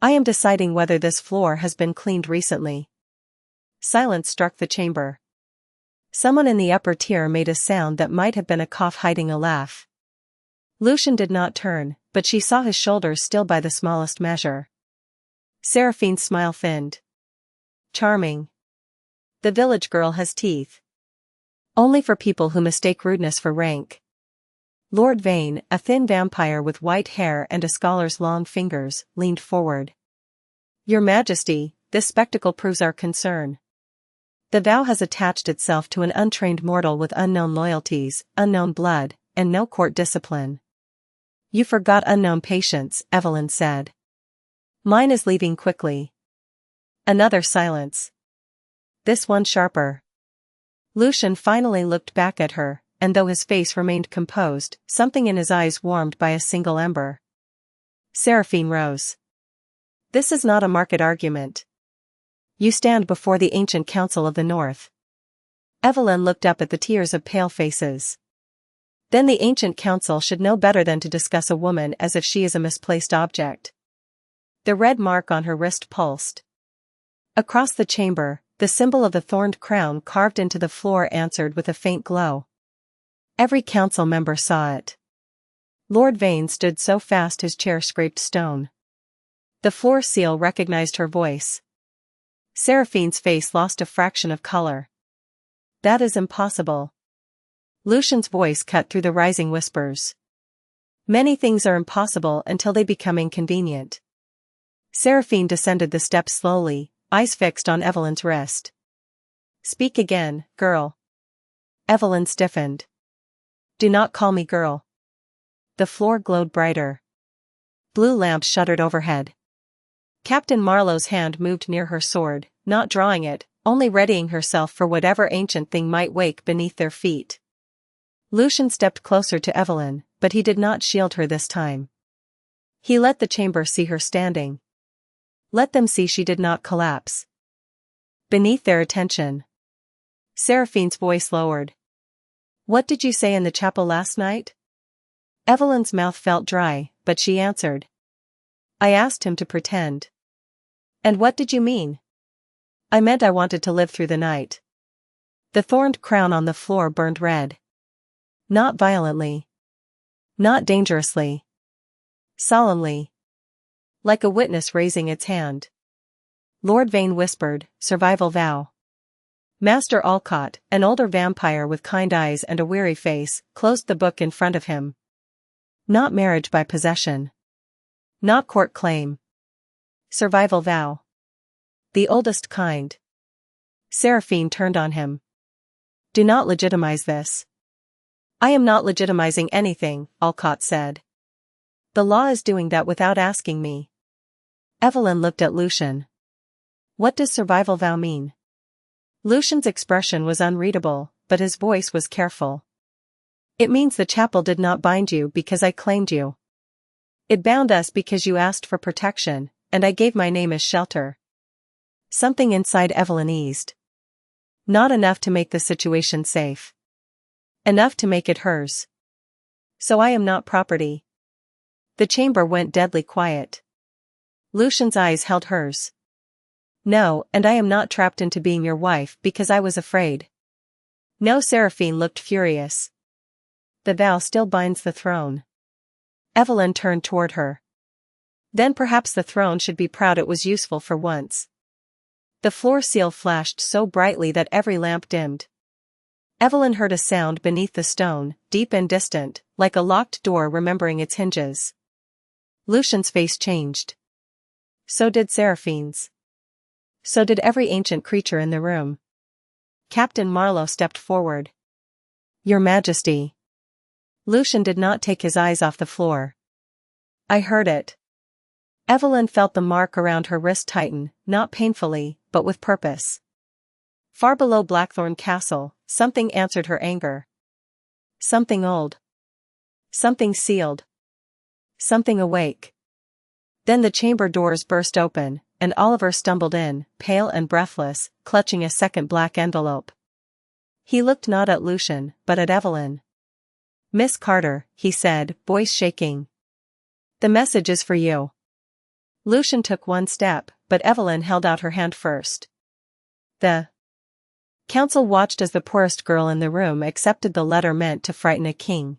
I am deciding whether this floor has been cleaned recently. Silence struck the chamber. Someone in the upper tier made a sound that might have been a cough hiding a laugh. Lucien did not turn, but she saw his shoulders still by the smallest measure. Seraphine's smile thinned. Charming. The village girl has teeth. Only for people who mistake rudeness for rank. Lord Vane, a thin vampire with white hair and a scholar's long fingers, leaned forward. Your Majesty, this spectacle proves our concern. The vow has attached itself to an untrained mortal with unknown loyalties, unknown blood, and no court discipline. You forgot unknown patience, Evelyn said. Mine is leaving quickly. Another silence. This one sharper. Lucien finally looked back at her, and though his face remained composed, something in his eyes warmed by a single ember. Seraphine rose. This is not a market argument. You stand before the ancient council of the north. Evelyn looked up at the tiers of pale faces. Then the ancient council should know better than to discuss a woman as if she is a misplaced object. The red mark on her wrist pulsed. Across the chamber, the symbol of the thorned crown carved into the floor answered with a faint glow. Every council member saw it. Lord Vane stood so fast his chair scraped stone. The floor seal recognized her voice. Seraphine's face lost a fraction of color. That is impossible. Lucien's voice cut through the rising whispers. Many things are impossible until they become inconvenient. Seraphine descended the steps slowly, eyes fixed on Evelyn's wrist. Speak again, girl. Evelyn stiffened. Do not call me girl. The floor glowed brighter. Blue lamps shuddered overhead. Captain Marlowe's hand moved near her sword, not drawing it, only readying herself for whatever ancient thing might wake beneath their feet. Lucien stepped closer to Evelyn, but he did not shield her this time. He let the chamber see her standing. Let them see she did not collapse. Beneath their attention. Seraphine's voice lowered. What did you say in the chapel last night? Evelyn's mouth felt dry, but she answered. I asked him to pretend. And what did you mean? I meant I wanted to live through the night. The thorned crown on the floor burned red. Not violently. Not dangerously. Solemnly. Like a witness raising its hand. Lord Vane whispered, survival vow. Master Alcott, an older vampire with kind eyes and a weary face, closed the book in front of him. Not marriage by possession. Not court claim. Survival vow. The oldest kind. Seraphine turned on him. Do not legitimize this. I am not legitimizing anything, Alcott said. The law is doing that without asking me. Evelyn looked at Lucien. What does survival vow mean? Lucien's expression was unreadable, but his voice was careful. It means the chapel did not bind you because I claimed you. It bound us because you asked for protection, and I gave my name as shelter. Something inside Evelyn eased. Not enough to make the situation safe. Enough to make it hers. So I am not property. The chamber went deadly quiet. Lucien's eyes held hers. No, and I am not trapped into being your wife because I was afraid. No, Seraphine looked furious. The vow still binds the throne. Evelyn turned toward her. Then perhaps the throne should be proud it was useful for once. The floor seal flashed so brightly that every lamp dimmed. Evelyn heard a sound beneath the stone, deep and distant, like a locked door remembering its hinges. Lucien's face changed. So did Seraphine's. So did every ancient creature in the room. Captain Marlowe stepped forward. Your Majesty. Lucien did not take his eyes off the floor. I heard it. Evelyn felt the mark around her wrist tighten, not painfully, but with purpose. Far below Blackthorne Castle, something answered her anger. Something old. Something sealed. Something awake. Then the chamber doors burst open, and Oliver stumbled in, pale and breathless, clutching a second black envelope. He looked not at Lucien, but at Evelyn. Miss Carter, he said, voice shaking. The message is for you. Lucien took one step, but Evelyn held out her hand first. The council watched as the poorest girl in the room accepted the letter meant to frighten a king.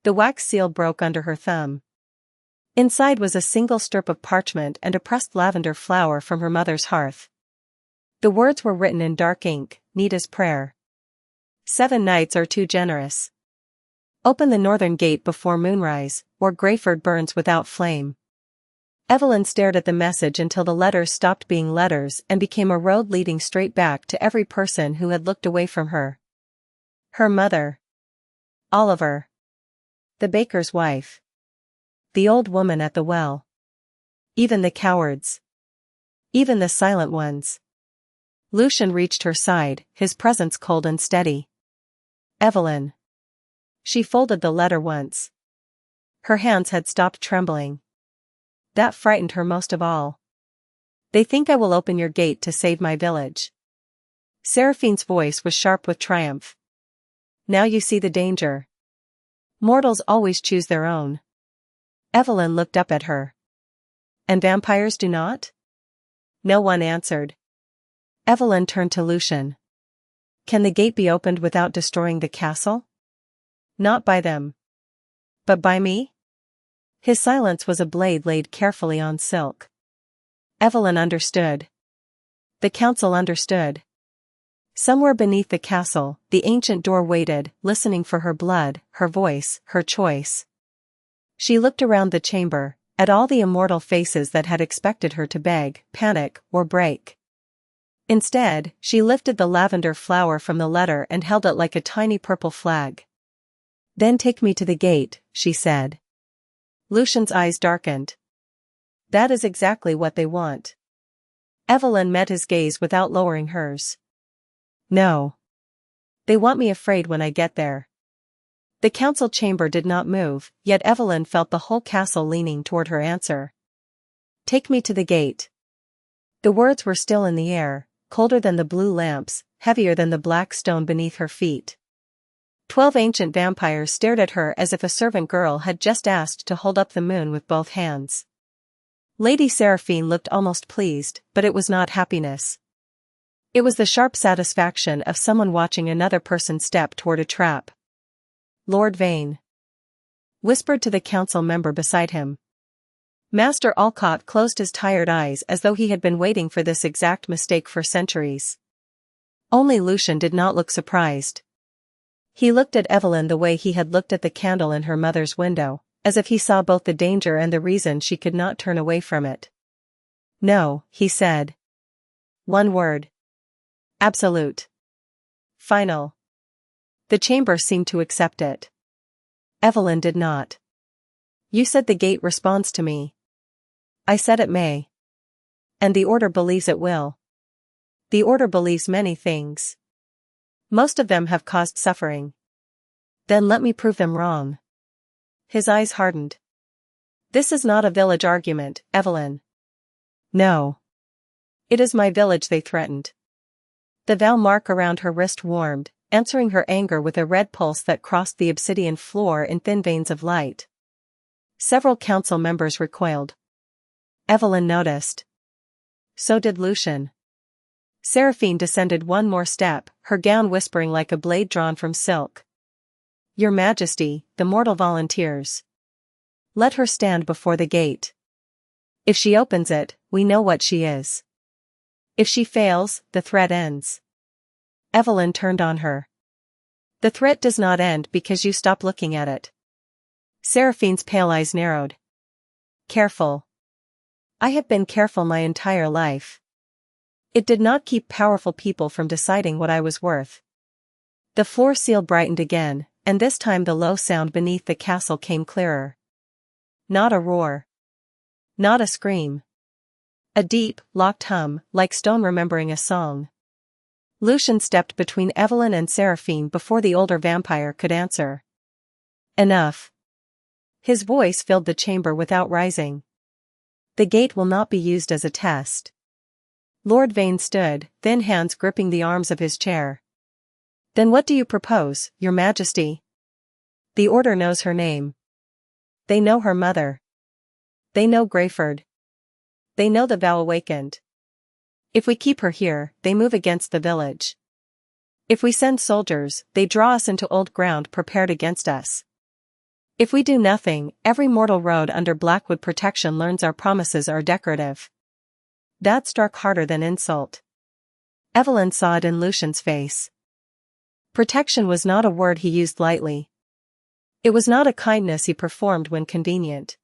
The wax seal broke under her thumb. Inside was a single strip of parchment and a pressed lavender flower from her mother's hearth. The words were written in dark ink, neat as prayer. 7 nights are too generous. Open the northern gate before moonrise, or Greyford burns without flame. Evelyn stared at the message until the letters stopped being letters and became a road leading straight back to every person who had looked away from her. Her mother. Oliver. The baker's wife. The old woman at the well. Even the cowards. Even the silent ones. Lucien reached her side, his presence cold and steady. Evelyn. She folded the letter once. Her hands had stopped trembling. That frightened her most of all. They think I will open your gate to save my village. Seraphine's voice was sharp with triumph. Now you see the danger. Mortals always choose their own. Evelyn looked up at her. And vampires do not? No one answered. Evelyn turned to Lucien. Can the gate be opened without destroying the castle? Not by them. But by me? His silence was a blade laid carefully on silk. Evelyn understood. The council understood. Somewhere beneath the castle, the ancient door waited, listening for her blood, her voice, her choice. She looked around the chamber, at all the immortal faces that had expected her to beg, panic, or break. Instead, she lifted the lavender flower from the letter and held it like a tiny purple flag. "Then take me to the gate," she said. Lucien's eyes darkened. "That is exactly what they want." Evelyn met his gaze without lowering hers. "No. They want me afraid when I get there." The council chamber did not move, yet Evelyn felt the whole castle leaning toward her answer. "Take me to the gate." The words were still in the air, colder than the blue lamps, heavier than the black stone beneath her feet. 12 ancient vampires stared at her as if a servant girl had just asked to hold up the moon with both hands. Lady Seraphine looked almost pleased, but it was not happiness. It was the sharp satisfaction of someone watching another person step toward a trap. "Lord Vane," whispered to the council member beside him. Master Alcott closed his tired eyes as though he had been waiting for this exact mistake for centuries. Only Lucien did not look surprised. He looked at Evelyn the way he had looked at the candle in her mother's window, as if he saw both the danger and the reason she could not turn away from it. "No," he said. "One word. Absolute. Final." The chamber seemed to accept it. Evelyn did not. "You said the gate responds to me." "I said it may. And the order believes it will." "The order believes many things. Most of them have caused suffering." "Then let me prove them wrong." His eyes hardened. "This is not a village argument, Evelyn." "No. It is my village they threatened." The vow mark around her wrist warmed, answering her anger with a red pulse that crossed the obsidian floor in thin veins of light. Several council members recoiled. Evelyn noticed. So did Lucien. Seraphine descended one more step, her gown whispering like a blade drawn from silk. "Your Majesty, the mortal volunteers. Let her stand before the gate. If she opens it, we know what she is. If she fails, the threat ends." Evelyn turned on her. "The threat does not end because you stop looking at it." Seraphine's pale eyes narrowed. "Careful. I have been careful my entire life. It did not keep powerful people from deciding what I was worth." The floor seal brightened again, and this time the low sound beneath the castle came clearer. Not a roar. Not a scream. A deep, locked hum, like stone remembering a song. Lucien stepped between Evelyn and Seraphine before the older vampire could answer. "Enough." His voice filled the chamber without rising. "The gate will not be used as a test." Lord Vane stood, thin hands gripping the arms of his chair. "Then what do you propose, Your Majesty?" "The Order knows her name. They know her mother. They know Greyford. They know the vow awakened. If we keep her here, they move against the village. If we send soldiers, they draw us into old ground prepared against us. If we do nothing, every mortal road under Blackwood protection learns our promises are decorative." That struck harder than insult. Evelyn saw it in Lucien's face. Protection was not a word he used lightly. It was not a kindness he performed when convenient.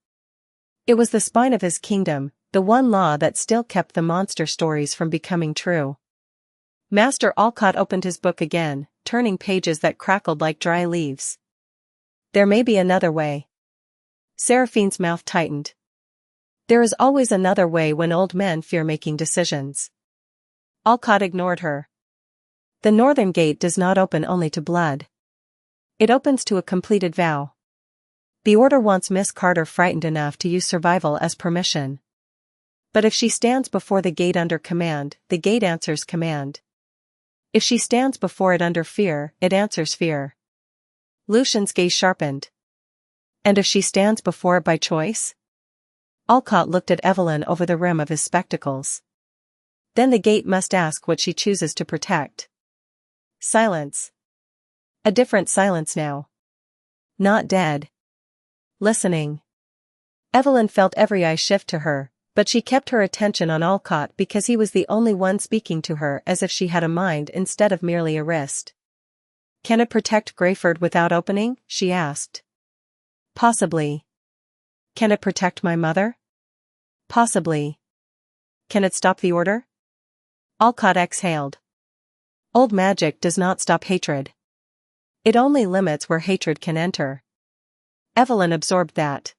It was the spine of his kingdom, the one law that still kept the monster stories from becoming true. Master Alcott opened his book again, turning pages that crackled like dry leaves. "There may be another way." Seraphine's mouth tightened. There is always another way when old men fear making decisions. Alcott ignored her. "The northern gate does not open only to blood. It opens to a completed vow. The Order wants Miss Carter frightened enough to use survival as permission. But if she stands before the gate under command, the gate answers command. If she stands before it under fear, it answers fear." Lucien's gaze sharpened. "And if she stands before it by choice?" Alcott looked at Evelyn over the rim of his spectacles. "Then the gate must ask what she chooses to protect." Silence. A different silence now. Not dead. Listening. Evelyn felt every eye shift to her, But she kept her attention on Alcott because he was the only one speaking to her as if she had a mind instead of merely a wrist. "Can it protect Greyford without opening?" she asked. "Possibly." "Can it protect my mother?" "Possibly." "Can it stop the order?" Alcott exhaled. "Old magic does not stop hatred. It only limits where hatred can enter." Evelyn absorbed that.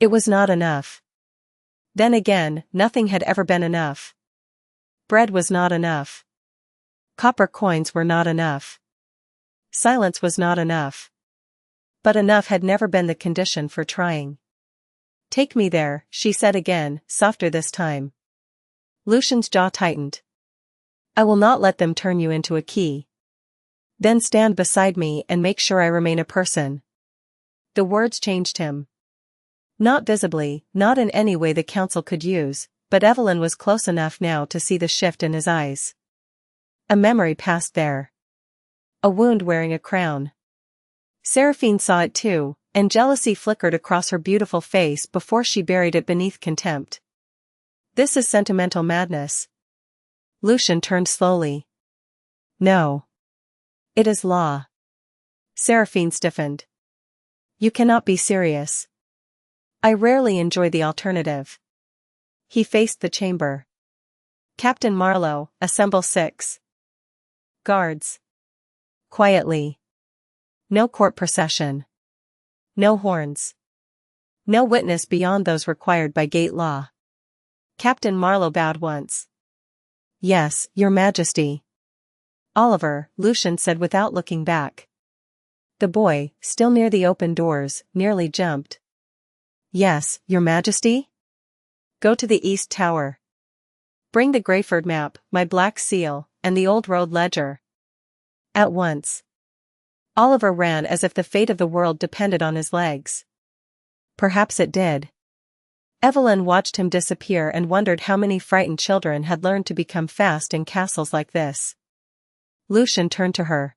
It was not enough. Then again, nothing had ever been enough. Bread was not enough. Copper coins were not enough. Silence was not enough. But enough had never been the condition for trying. "Take me there," she said again, softer this time. Lucien's jaw tightened. "I will not let them turn you into a key. Then stand beside me and make sure I remain a person." The words changed him. Not visibly, not in any way the council could use, but Evelyn was close enough now to see the shift in his eyes. A memory passed there. A wound wearing a crown. Seraphine saw it too, and jealousy flickered across her beautiful face before she buried it beneath contempt. "This is sentimental madness." Lucien turned slowly. "No. It is law." Seraphine stiffened. "You cannot be serious." "I rarely enjoy the alternative." He faced the chamber. "Captain Marlowe, assemble 6 guards. Quietly. No court procession. No horns. No witness beyond those required by gate law." Captain Marlowe bowed once. "Yes, Your Majesty." "Oliver," Lucien said without looking back. The boy, still near the open doors, nearly jumped. "Yes, Your Majesty?" "Go to the East Tower. Bring the Greyford map, my black seal, and the old road ledger. At once." Oliver ran as if the fate of the world depended on his legs. Perhaps it did. Evelyn watched him disappear and wondered how many frightened children had learned to become fast in castles like this. Lucien turned to her.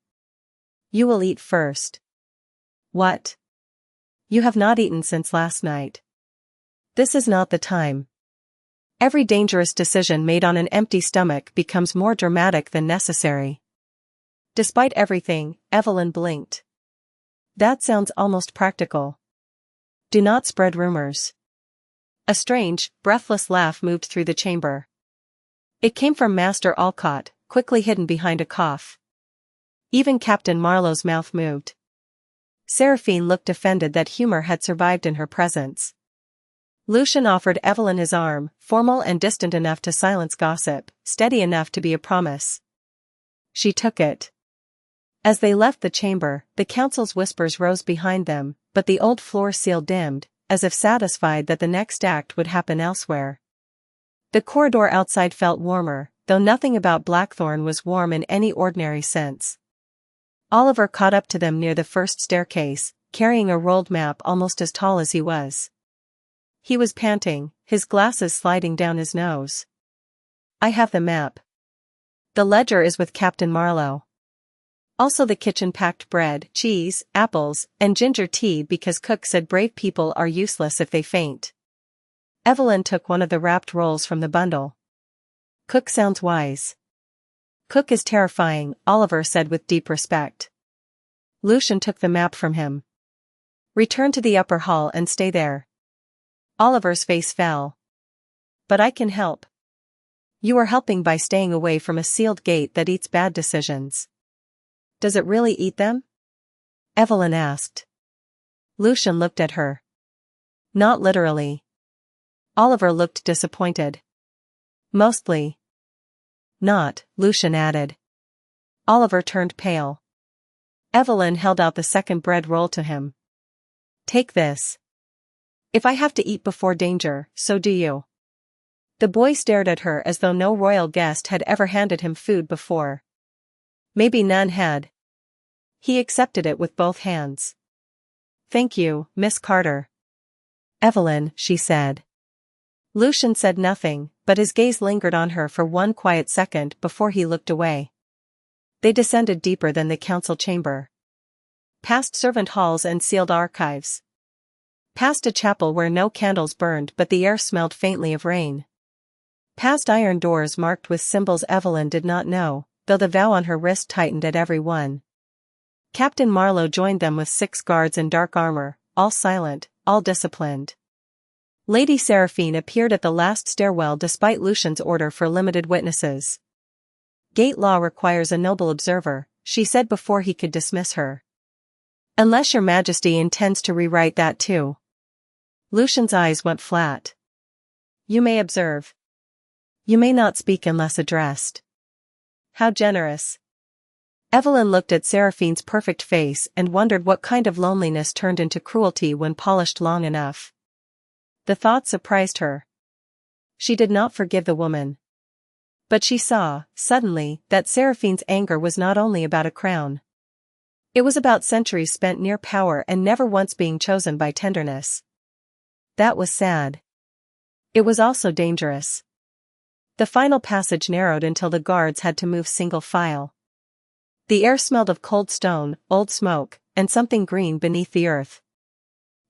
"You will eat first." "What?" "You have not eaten since last night. This is not the time." Every dangerous decision made on an empty stomach becomes more dramatic than necessary. Despite everything, Evelyn blinked. "That sounds almost practical." "Do not spread rumors." A strange, breathless laugh moved through the chamber. It came from Master Alcott, quickly hidden behind a cough. Even Captain Marlowe's mouth moved. Seraphine looked offended that humor had survived in her presence. Lucien offered Evelyn his arm, formal and distant enough to silence gossip, steady enough to be a promise. She took it. As they left the chamber, the council's whispers rose behind them, but the old floor seal dimmed, as if satisfied that the next act would happen elsewhere. The corridor outside felt warmer, though nothing about Blackthorne was warm in any ordinary sense. Oliver caught up to them near the first staircase, carrying a rolled map almost as tall as he was. He was panting, his glasses sliding down his nose. "I have the map. The ledger is with Captain Marlowe. Also the kitchen packed bread, cheese, apples, and ginger tea because Cook said brave people are useless if they faint." Evelyn took one of the wrapped rolls from the bundle. "Cook sounds wise." "Cook is terrifying," Oliver said with deep respect. Lucien took the map from him. "Return to the upper hall and stay there." Oliver's face fell. "But I can help." "You are helping by staying away from a sealed gate that eats bad decisions." "Does it really eat them?" Evelyn asked. Lucien looked at her. "Not literally." Oliver looked disappointed. "Mostly." "Not," Lucien added. Oliver turned pale. Evelyn held out the second bread roll to him. "Take this. If I have to eat before danger, so do you." The boy stared at her as though no royal guest had ever handed him food before. Maybe none had. He accepted it with both hands. "Thank you, Miss Carter." "Evelyn," she said. Lucien said nothing, but his gaze lingered on her for one quiet second before he looked away. They descended deeper than the council chamber. Past servant halls and sealed archives. Past a chapel where no candles burned but the air smelled faintly of rain. Past iron doors marked with symbols Evelyn did not know, though the vow on her wrist tightened at every one. Captain Marlowe joined them with 6 guards in dark armor, all silent, all disciplined. Lady Seraphine appeared at the last stairwell despite Lucien's order for limited witnesses. Gate law requires a noble observer, she said before he could dismiss her. Unless your majesty intends to rewrite that too. Lucien's eyes went flat. You may observe. You may not speak unless addressed. How generous. Evelyn looked at Seraphine's perfect face and wondered what kind of loneliness turned into cruelty when polished long enough. The thought surprised her. She did not forgive the woman. But she saw, suddenly, that Seraphine's anger was not only about a crown. It was about centuries spent near power and never once being chosen by tenderness. That was sad. It was also dangerous. The final passage narrowed until the guards had to move single file. The air smelled of cold stone, old smoke, and something green beneath the earth.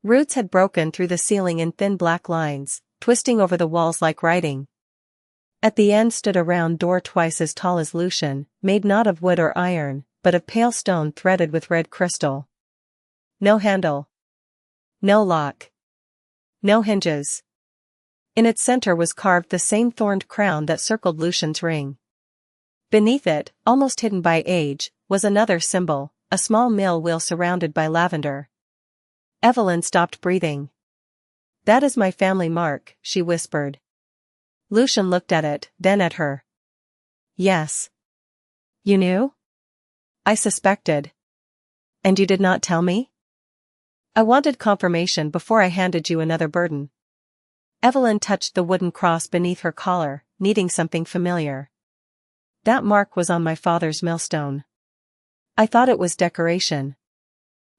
Roots had broken through the ceiling in thin black lines, twisting over the walls like writing. At the end stood a round door twice as tall as Lucien, made not of wood or iron, but of pale stone threaded with red crystal. No handle. No lock. No hinges. In its center was carved the same thorned crown that circled Lucien's ring. Beneath it, almost hidden by age, was another symbol, a small mill wheel surrounded by lavender. Evelyn stopped breathing. That is my family mark, she whispered. Lucien looked at it, then at her. Yes. You knew? I suspected. And you did not tell me? I wanted confirmation before I handed you another burden. Evelyn touched the wooden cross beneath her collar, needing something familiar. That mark was on my father's millstone. I thought it was decoration.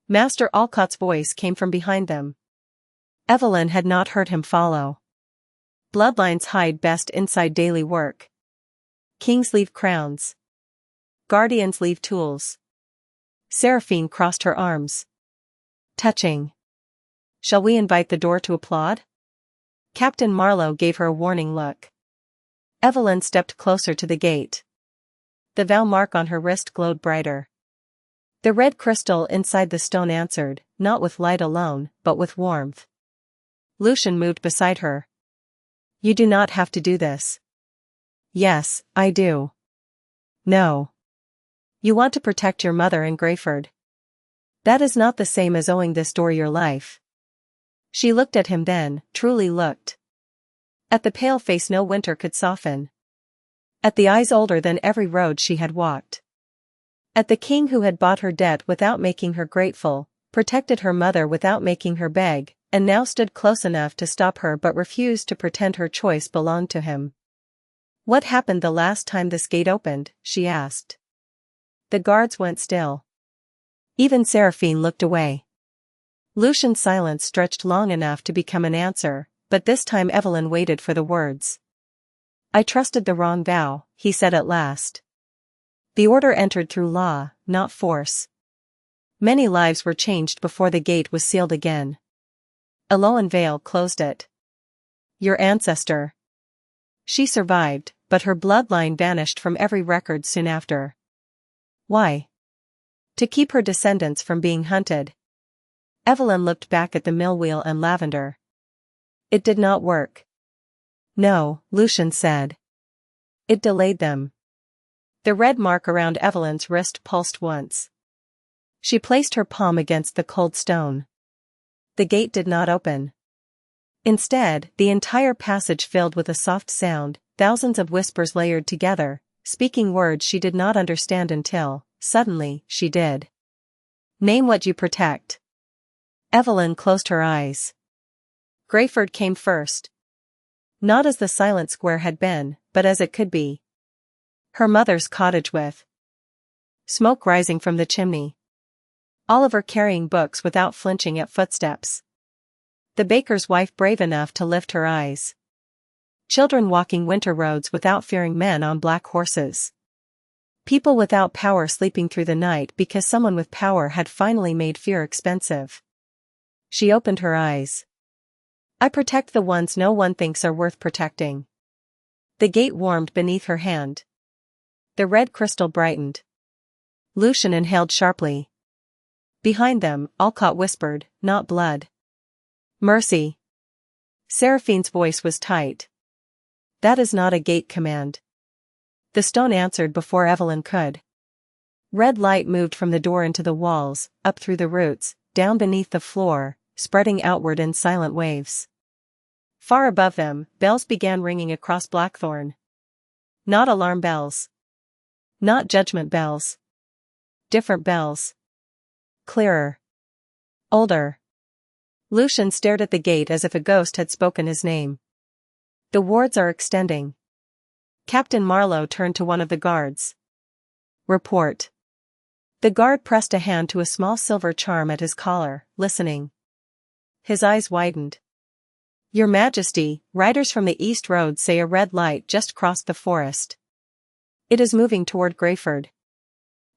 Master Alcott's voice came from behind them. Evelyn had not heard him follow. Bloodlines hide best inside daily work. Kings leave crowns. Guardians leave tools. Seraphine crossed her arms. Touching. Shall we invite the door to applaud? Captain Marlowe gave her a warning look. Evelyn stepped closer to the gate. The vow mark on her wrist glowed brighter. The red crystal inside the stone answered, not with light alone, but with warmth. Lucien moved beside her. You do not have to do this. Yes, I do. No. You want to protect your mother in Greyford. That is not the same as owing this door your life. She looked at him then, truly looked. At the pale face no winter could soften. At the eyes older than every road she had walked. At the king who had bought her debt without making her grateful, protected her mother without making her beg, and now stood close enough to stop her but refused to pretend her choice belonged to him. What happened the last time this gate opened? She asked. The guards went still. Even Seraphine looked away. Lucien's silence stretched long enough to become an answer, but this time Evelyn waited for the words. I trusted the wrong vow, he said at last. The order entered through law, not force. Many lives were changed before the gate was sealed again. Eloan Vale closed it. Your ancestor. She survived, but her bloodline vanished from every record soon after. Why? To keep her descendants from being hunted. Evelyn looked back at the mill wheel and lavender. It did not work. No, Lucien said. It delayed them. The red mark around Evelyn's wrist pulsed once. She placed her palm against the cold stone. The gate did not open. Instead, the entire passage filled with a soft sound, thousands of whispers layered together, speaking words she did not understand until, suddenly, she did. Name what you protect. Evelyn closed her eyes. Greyford came first. Not as the silent square had been, but as it could be. Her mother's cottage with smoke rising from the chimney. Oliver carrying books without flinching at footsteps. The baker's wife brave enough to lift her eyes. Children walking winter roads without fearing men on black horses. People without power sleeping through the night because someone with power had finally made fear expensive. She opened her eyes. I protect the ones no one thinks are worth protecting. The gate warmed beneath her hand. The red crystal brightened. Lucien inhaled sharply. Behind them, Alcott whispered, not blood. Mercy. Seraphine's voice was tight. That is not a gate command. The stone answered before Evelyn could. Red light moved from the door into the walls, up through the roots, down beneath the floor, spreading outward in silent waves. Far above them, bells began ringing across Blackthorne. Not alarm bells. Not judgment bells. Different bells. Clearer. Older. Lucien stared at the gate as if a ghost had spoken his name. The wards are extending. Captain Marlowe turned to one of the guards. Report. The guard pressed a hand to a small silver charm at his collar, listening. His eyes widened. Your Majesty, riders from the east road say a red light just crossed the forest. It is moving toward Greyford.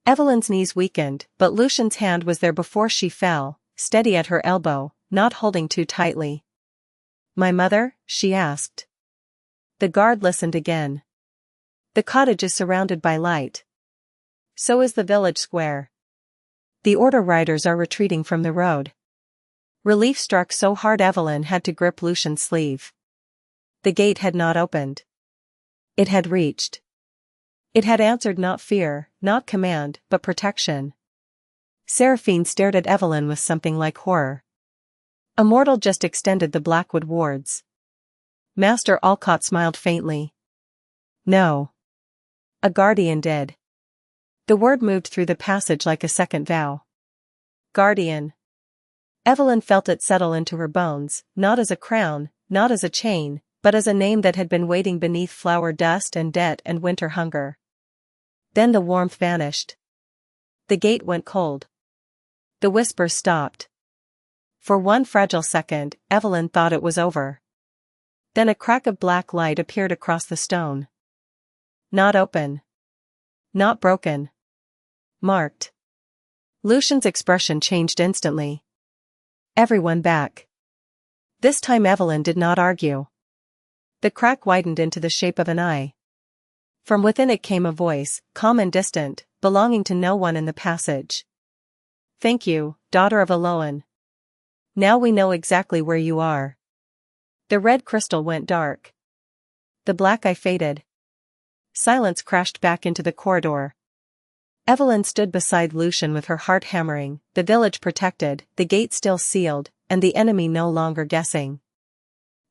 Evelyn's knees weakened, but Lucien's hand was there before she fell, steady at her elbow, not holding too tightly. My mother? She asked. The guard listened again. The cottage is surrounded by light. So is the village square. The order riders are retreating from the road. Relief struck so hard Evelyn had to grip Lucien's sleeve. The gate had not opened. It had reached. It had answered not fear, not command, but protection. Seraphine stared at Evelyn with something like horror. A mortal just extended the Blackwood wards. Master Alcott smiled faintly. No. A guardian did. The word moved through the passage like a second vow. Guardian. Evelyn felt it settle into her bones, not as a crown, not as a chain, but as a name that had been waiting beneath flower dust and debt and winter hunger. Then the warmth vanished. The gate went cold. The whispers stopped. For one fragile second, Evelyn thought it was over. Then a crack of black light appeared across the stone. Not open. Not broken. Marked. Lucien's expression changed instantly. Everyone back. This time Evelyn did not argue. The crack widened into the shape of an eye. From within it came a voice, calm and distant, belonging to no one in the passage. Thank you, daughter of Eloan. Now we know exactly where you are. The red crystal went dark. The black eye faded. Silence crashed back into the corridor. Evelyn stood beside Lucien with her heart hammering, the village protected, the gate still sealed, and the enemy no longer guessing.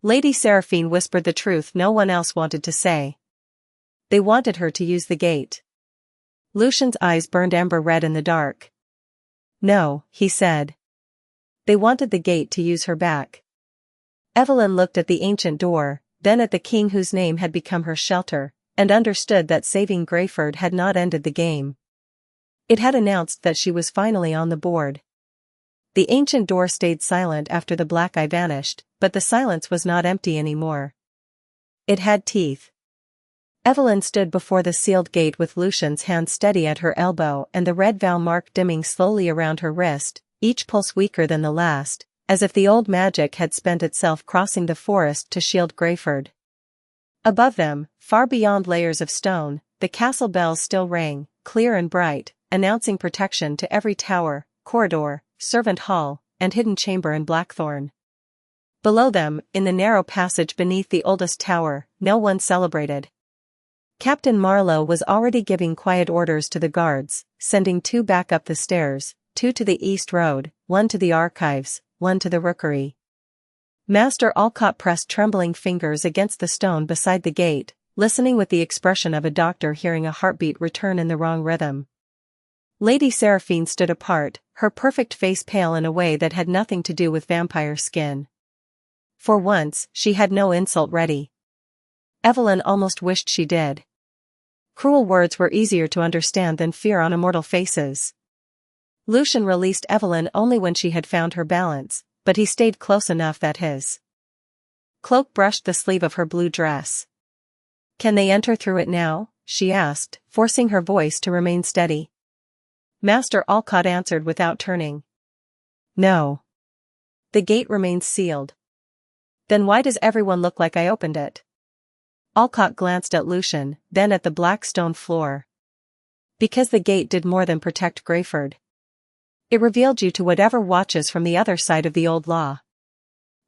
Lady Seraphine whispered the truth no one else wanted to say. They wanted her to use the gate. Lucien's eyes burned amber red in the dark. No, he said. They wanted the gate to use her back. Evelyn looked at the ancient door, then at the king whose name had become her shelter, and understood that saving Greyford had not ended the game. It had announced that she was finally on the board. The ancient door stayed silent after the black eye vanished, but the silence was not empty anymore. It had teeth. Evelyn stood before the sealed gate with Lucien's hand steady at her elbow and the red vow mark dimming slowly around her wrist, each pulse weaker than the last, as if the old magic had spent itself crossing the forest to shield Greyford. Above them, far beyond layers of stone, the castle bells still rang, clear and bright, announcing protection to every tower, corridor, servant hall, and hidden chamber in Blackthorne. Below them, in the narrow passage beneath the oldest tower, no one celebrated. Captain Marlowe was already giving quiet orders to the guards, sending 2 back up the stairs, 2 to the east road, 1 to the archives, 1 to the rookery. Master Alcott pressed trembling fingers against the stone beside the gate, listening with the expression of a doctor hearing a heartbeat return in the wrong rhythm. Lady Seraphine stood apart, her perfect face pale in a way that had nothing to do with vampire skin. For once, she had no insult ready. Evelyn almost wished she did. Cruel words were easier to understand than fear on immortal faces. Lucien released Evelyn only when she had found her balance, but he stayed close enough that his cloak brushed the sleeve of her blue dress. Can they enter through it now? She asked, forcing her voice to remain steady. Master Alcott answered without turning. No. The gate remains sealed. Then why does everyone look like I opened it? Alcott glanced at Lucien, then at the black stone floor. Because the gate did more than protect Greyford. It revealed you to whatever watches from the other side of the old law.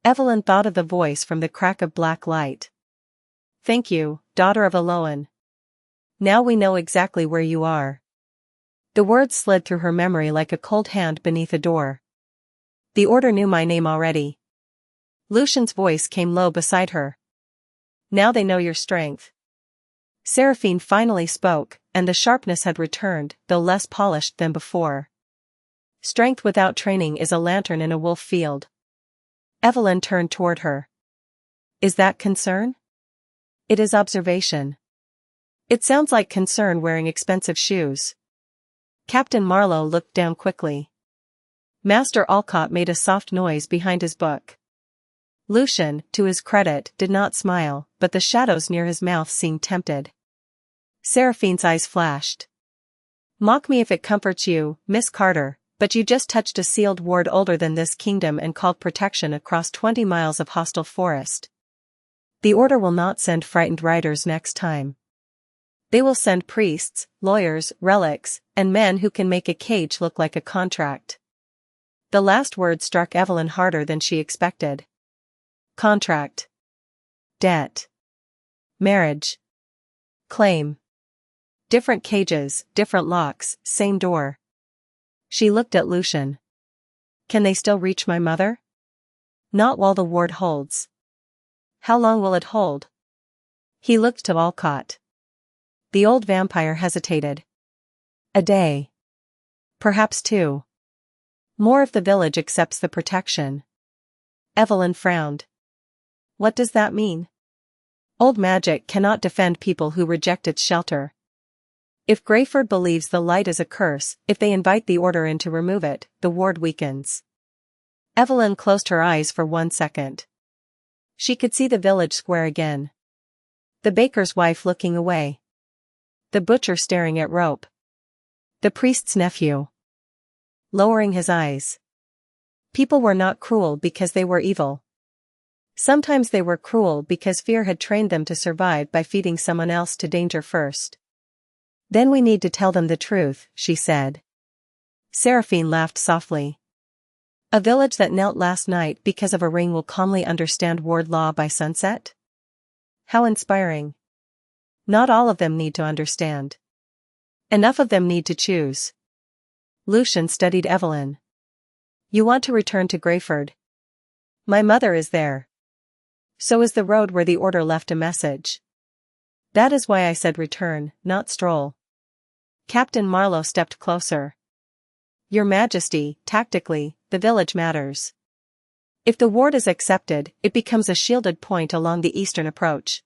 Evelyn thought of the voice from the crack of black light. Thank you, daughter of Eloan. Now we know exactly where you are. The words slid through her memory like a cold hand beneath a door. The order knew my name already. Lucien's voice came low beside her. Now they know your strength. Seraphine finally spoke, and the sharpness had returned, though less polished than before. Strength without training is a lantern in a wolf field. Evelyn turned toward her. Is that concern? It is observation. It sounds like concern wearing expensive shoes. Captain Marlowe looked down quickly. Master Alcott made a soft noise behind his book. Lucien, to his credit, did not smile, but the shadows near his mouth seemed tempted. Seraphine's eyes flashed. Mock me if it comforts you, Miss Carter, but you just touched a sealed ward older than this kingdom and called protection across 20 miles of hostile forest. The order will not send frightened riders next time. They will send priests, lawyers, relics, and men who can make a cage look like a contract. The last word struck Evelyn harder than she expected. Contract. Debt. Marriage. Claim. Different cages, different locks, same door. She looked at Lucien. Can they still reach my mother? Not while the ward holds. How long will it hold? He looked to Alcott. The old vampire hesitated. A day. Perhaps 2. More if the village accepts the protection. Evelyn frowned. What does that mean? Old magic cannot defend people who reject its shelter. If Greyford believes the light is a curse, if they invite the order in to remove it, the ward weakens. Evelyn closed her eyes for 1 second. She could see the village square again. The baker's wife looking away. The butcher staring at rope. The priest's nephew. Lowering his eyes. People were not cruel because they were evil. Sometimes they were cruel because fear had trained them to survive by feeding someone else to danger first. Then we need to tell them the truth, she said. Seraphine laughed softly. A village that knelt last night because of a ring will calmly understand ward law by sunset? How inspiring. Not all of them need to understand. Enough of them need to choose. Lucien studied Evelyn. You want to return to Greyford? My mother is there. So is the road where the order left a message. That is why I said return, not stroll. Captain Marlowe stepped closer. Your Majesty, tactically, the village matters. If the ward is accepted, it becomes a shielded point along the eastern approach.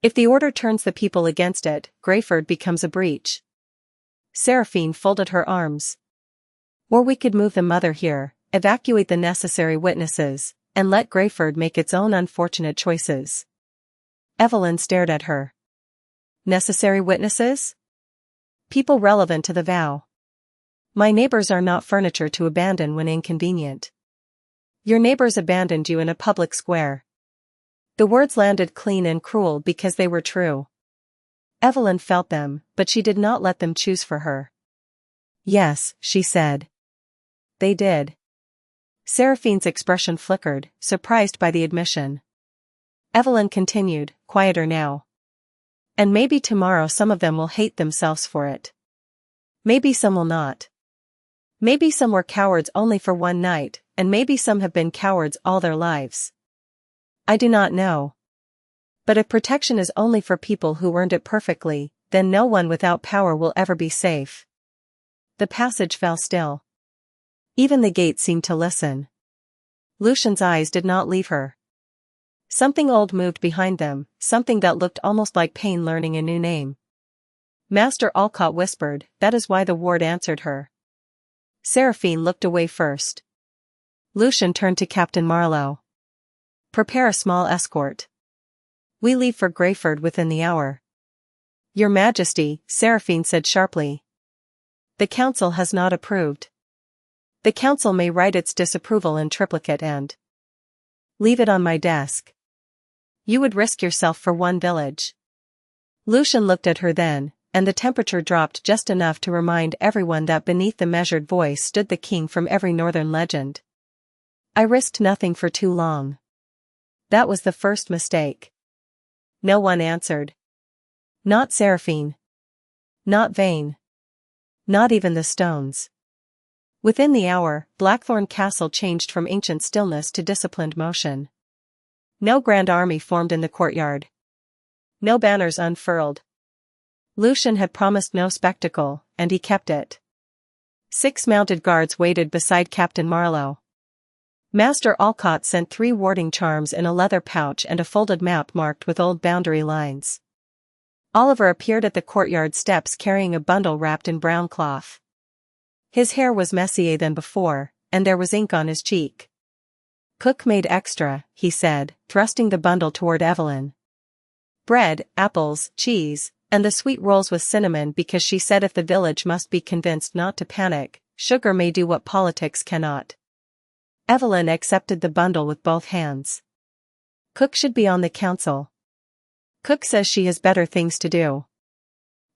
If the order turns the people against it, Greyford becomes a breach. Seraphine folded her arms. Or we could move the mother here, evacuate the necessary witnesses, and let Greyford make its own unfortunate choices. Evelyn stared at her. Necessary witnesses? People relevant to the vow. My neighbors are not furniture to abandon when inconvenient. Your neighbors abandoned you in a public square. The words landed clean and cruel because they were true. Evelyn felt them, but she did not let them choose for her. Yes, she said. They did. Seraphine's expression flickered, surprised by the admission. Evelyn continued, quieter now. And maybe tomorrow some of them will hate themselves for it. Maybe some will not. Maybe some were cowards only for one night, and maybe some have been cowards all their lives. I do not know. But if protection is only for people who earned it perfectly, then no one without power will ever be safe. The passage fell still. Even the gate seemed to listen. Lucien's eyes did not leave her. Something old moved behind them, something that looked almost like pain learning a new name. Master Alcott whispered, that is why the ward answered her. Seraphine looked away first. Lucien turned to Captain Marlowe. Prepare a small escort. We leave for Greyford within the hour. Your Majesty, Seraphine said sharply. The council has not approved. The council may write its disapproval in triplicate and leave it on my desk. You would risk yourself for one village. Lucien looked at her then, and the temperature dropped just enough to remind everyone that beneath the measured voice stood the king from every northern legend. I risked nothing for too long. That was the first mistake. No one answered. Not Seraphine. Not Vane. Not even the stones. Within the hour, Blackthorne Castle changed from ancient stillness to disciplined motion. No grand army formed in the courtyard. No banners unfurled. Lucien had promised no spectacle, and he kept it. 6 mounted guards waited beside Captain Marlowe. Master Alcott sent 3 warding charms in a leather pouch and a folded map marked with old boundary lines. Oliver appeared at the courtyard steps carrying a bundle wrapped in brown cloth. His hair was messier than before, and there was ink on his cheek. Cook made extra, he said, thrusting the bundle toward Evelyn. Bread, apples, cheese, and the sweet rolls with cinnamon because she said if the village must be convinced not to panic, sugar may do what politics cannot. Evelyn accepted the bundle with both hands. Cook should be on the council. Cook says she has better things to do.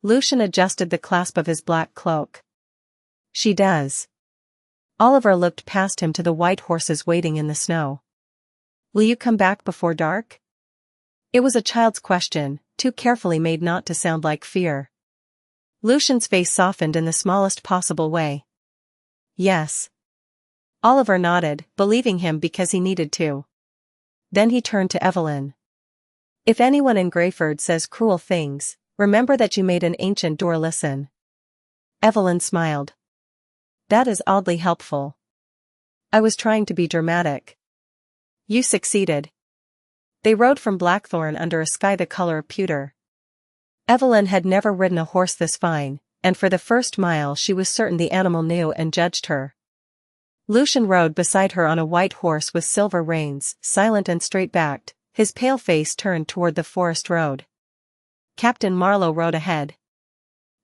Lucien adjusted the clasp of his black cloak. She does. Oliver looked past him to the white horses waiting in the snow. Will you come back before dark? It was a child's question, too carefully made not to sound like fear. Lucien's face softened in the smallest possible way. Yes. Oliver nodded, believing him because he needed to. Then he turned to Evelyn. If anyone in Greyford says cruel things, remember that you made an ancient door listen. Evelyn smiled. That is oddly helpful. I was trying to be dramatic. You succeeded. They rode from Blackthorne under a sky the color of pewter. Evelyn had never ridden a horse this fine, and for the first mile she was certain the animal knew and judged her. Lucien rode beside her on a white horse with silver reins, silent and straight-backed, his pale face turned toward the forest road. Captain Marlowe rode ahead.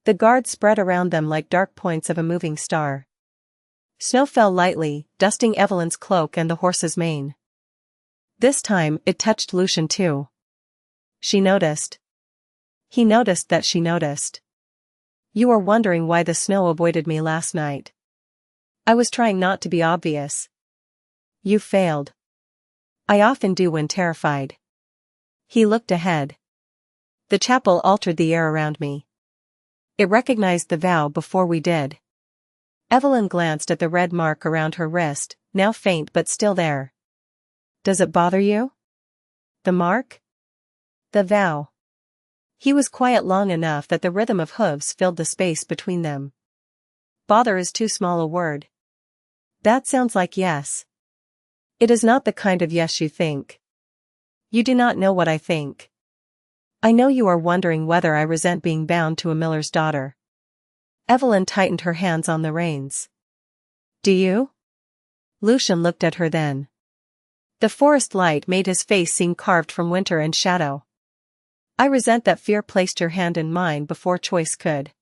The guards spread around them like dark points of a moving star. Snow fell lightly, dusting Evelyn's cloak and the horse's mane. This time, it touched Lucien too. She noticed. He noticed that she noticed. You are wondering why the snow avoided me last night. I was trying not to be obvious. You failed. I often do when terrified. He looked ahead. The chapel altered the air around me. It recognized the vow before we did. Evelyn glanced at the red mark around her wrist, now faint but still there. Does it bother you? The mark? The vow. He was quiet long enough that the rhythm of hooves filled the space between them. Bother is too small a word. That sounds like yes. It is not the kind of yes you think. You do not know what I think. I know you are wondering whether I resent being bound to a miller's daughter. Evelyn tightened her hands on the reins. Do you? Lucien looked at her then. The forest light made his face seem carved from winter and shadow. I resent that fear placed your hand in mine before choice could.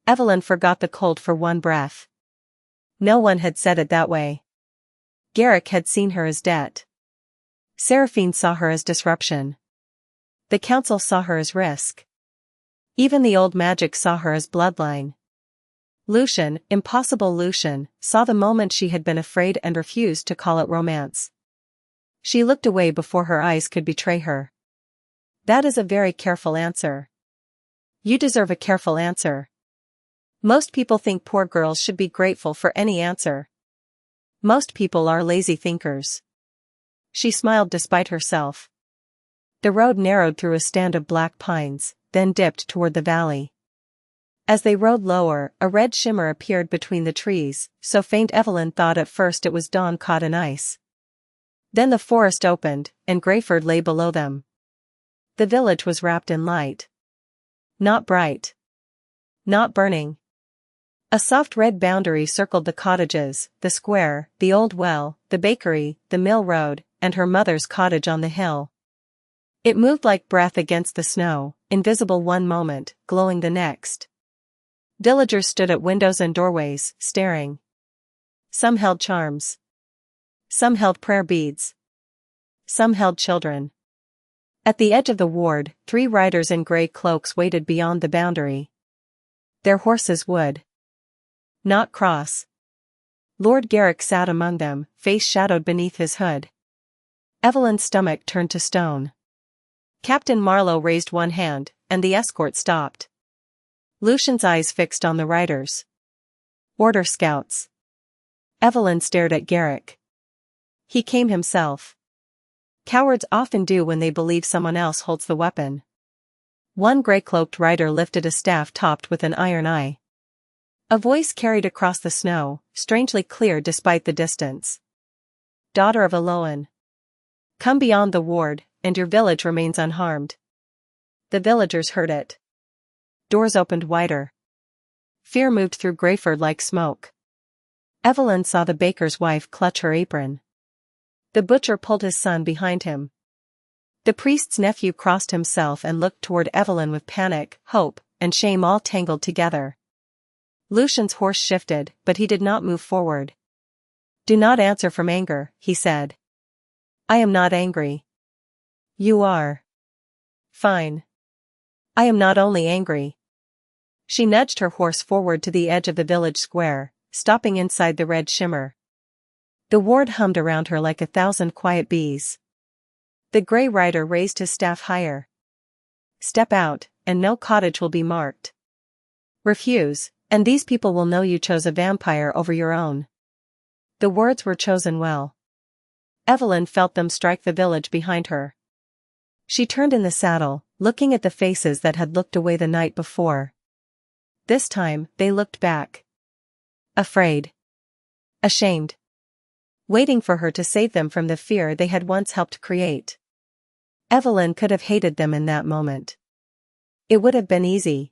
Evelyn forgot the cold for one breath. No one had said it that way. Garrick had seen her as debt. Seraphine saw her as disruption. The council saw her as risk. Even the old magic saw her as bloodline. Lucien, impossible Lucien, saw the moment she had been afraid and refused to call it romance. She looked away before her eyes could betray her. That is a very careful answer. You deserve a careful answer. Most people think poor girls should be grateful for any answer. Most people are lazy thinkers. She smiled despite herself. The road narrowed through a stand of black pines, then dipped toward the valley. As they rode lower, a red shimmer appeared between the trees, so faint Evelyn thought at first it was dawn caught in ice. Then the forest opened, and Greyford lay below them. The village was wrapped in light. Not bright. Not burning. A soft red boundary circled the cottages, the square, the old well, the bakery, the mill road, and her mother's cottage on the hill. It moved like breath against the snow, invisible one moment, glowing the next. Villagers stood at windows and doorways, staring. Some held charms. Some held prayer beads. Some held children. At the edge of the ward, 3 riders in grey cloaks waited beyond the boundary. Their horses would not cross. Lord Garrick sat among them, face shadowed beneath his hood. Evelyn's stomach turned to stone. Captain Marlowe raised one hand, and the escort stopped. Lucien's eyes fixed on the riders. Order scouts. Evelyn stared at Garrick. He came himself. Cowards often do when they believe someone else holds the weapon. One grey-cloaked rider lifted a staff topped with an iron eye. A voice carried across the snow, strangely clear despite the distance. Daughter of Eloan. Come beyond the ward, and your village remains unharmed. The villagers heard it. Doors opened wider. Fear moved through Greyford like smoke. Evelyn saw the baker's wife clutch her apron. The butcher pulled his son behind him. The priest's nephew crossed himself and looked toward Evelyn with panic, hope, and shame all tangled together. Lucien's horse shifted, but he did not move forward. Do not answer from anger, he said. I am not angry. You are. Fine. I am not only angry. She nudged her horse forward to the edge of the village square, stopping inside the red shimmer. The ward hummed around her like 1,000 quiet bees. The grey rider raised his staff higher. Step out, and no cottage will be marked. Refuse, and these people will know you chose a vampire over your own. The words were chosen well. Evelyn felt them strike the village behind her. She turned in the saddle, looking at the faces that had looked away the night before. This time, they looked back. Afraid. Ashamed. Waiting for her to save them from the fear they had once helped create. Evelyn could have hated them in that moment. It would have been easy.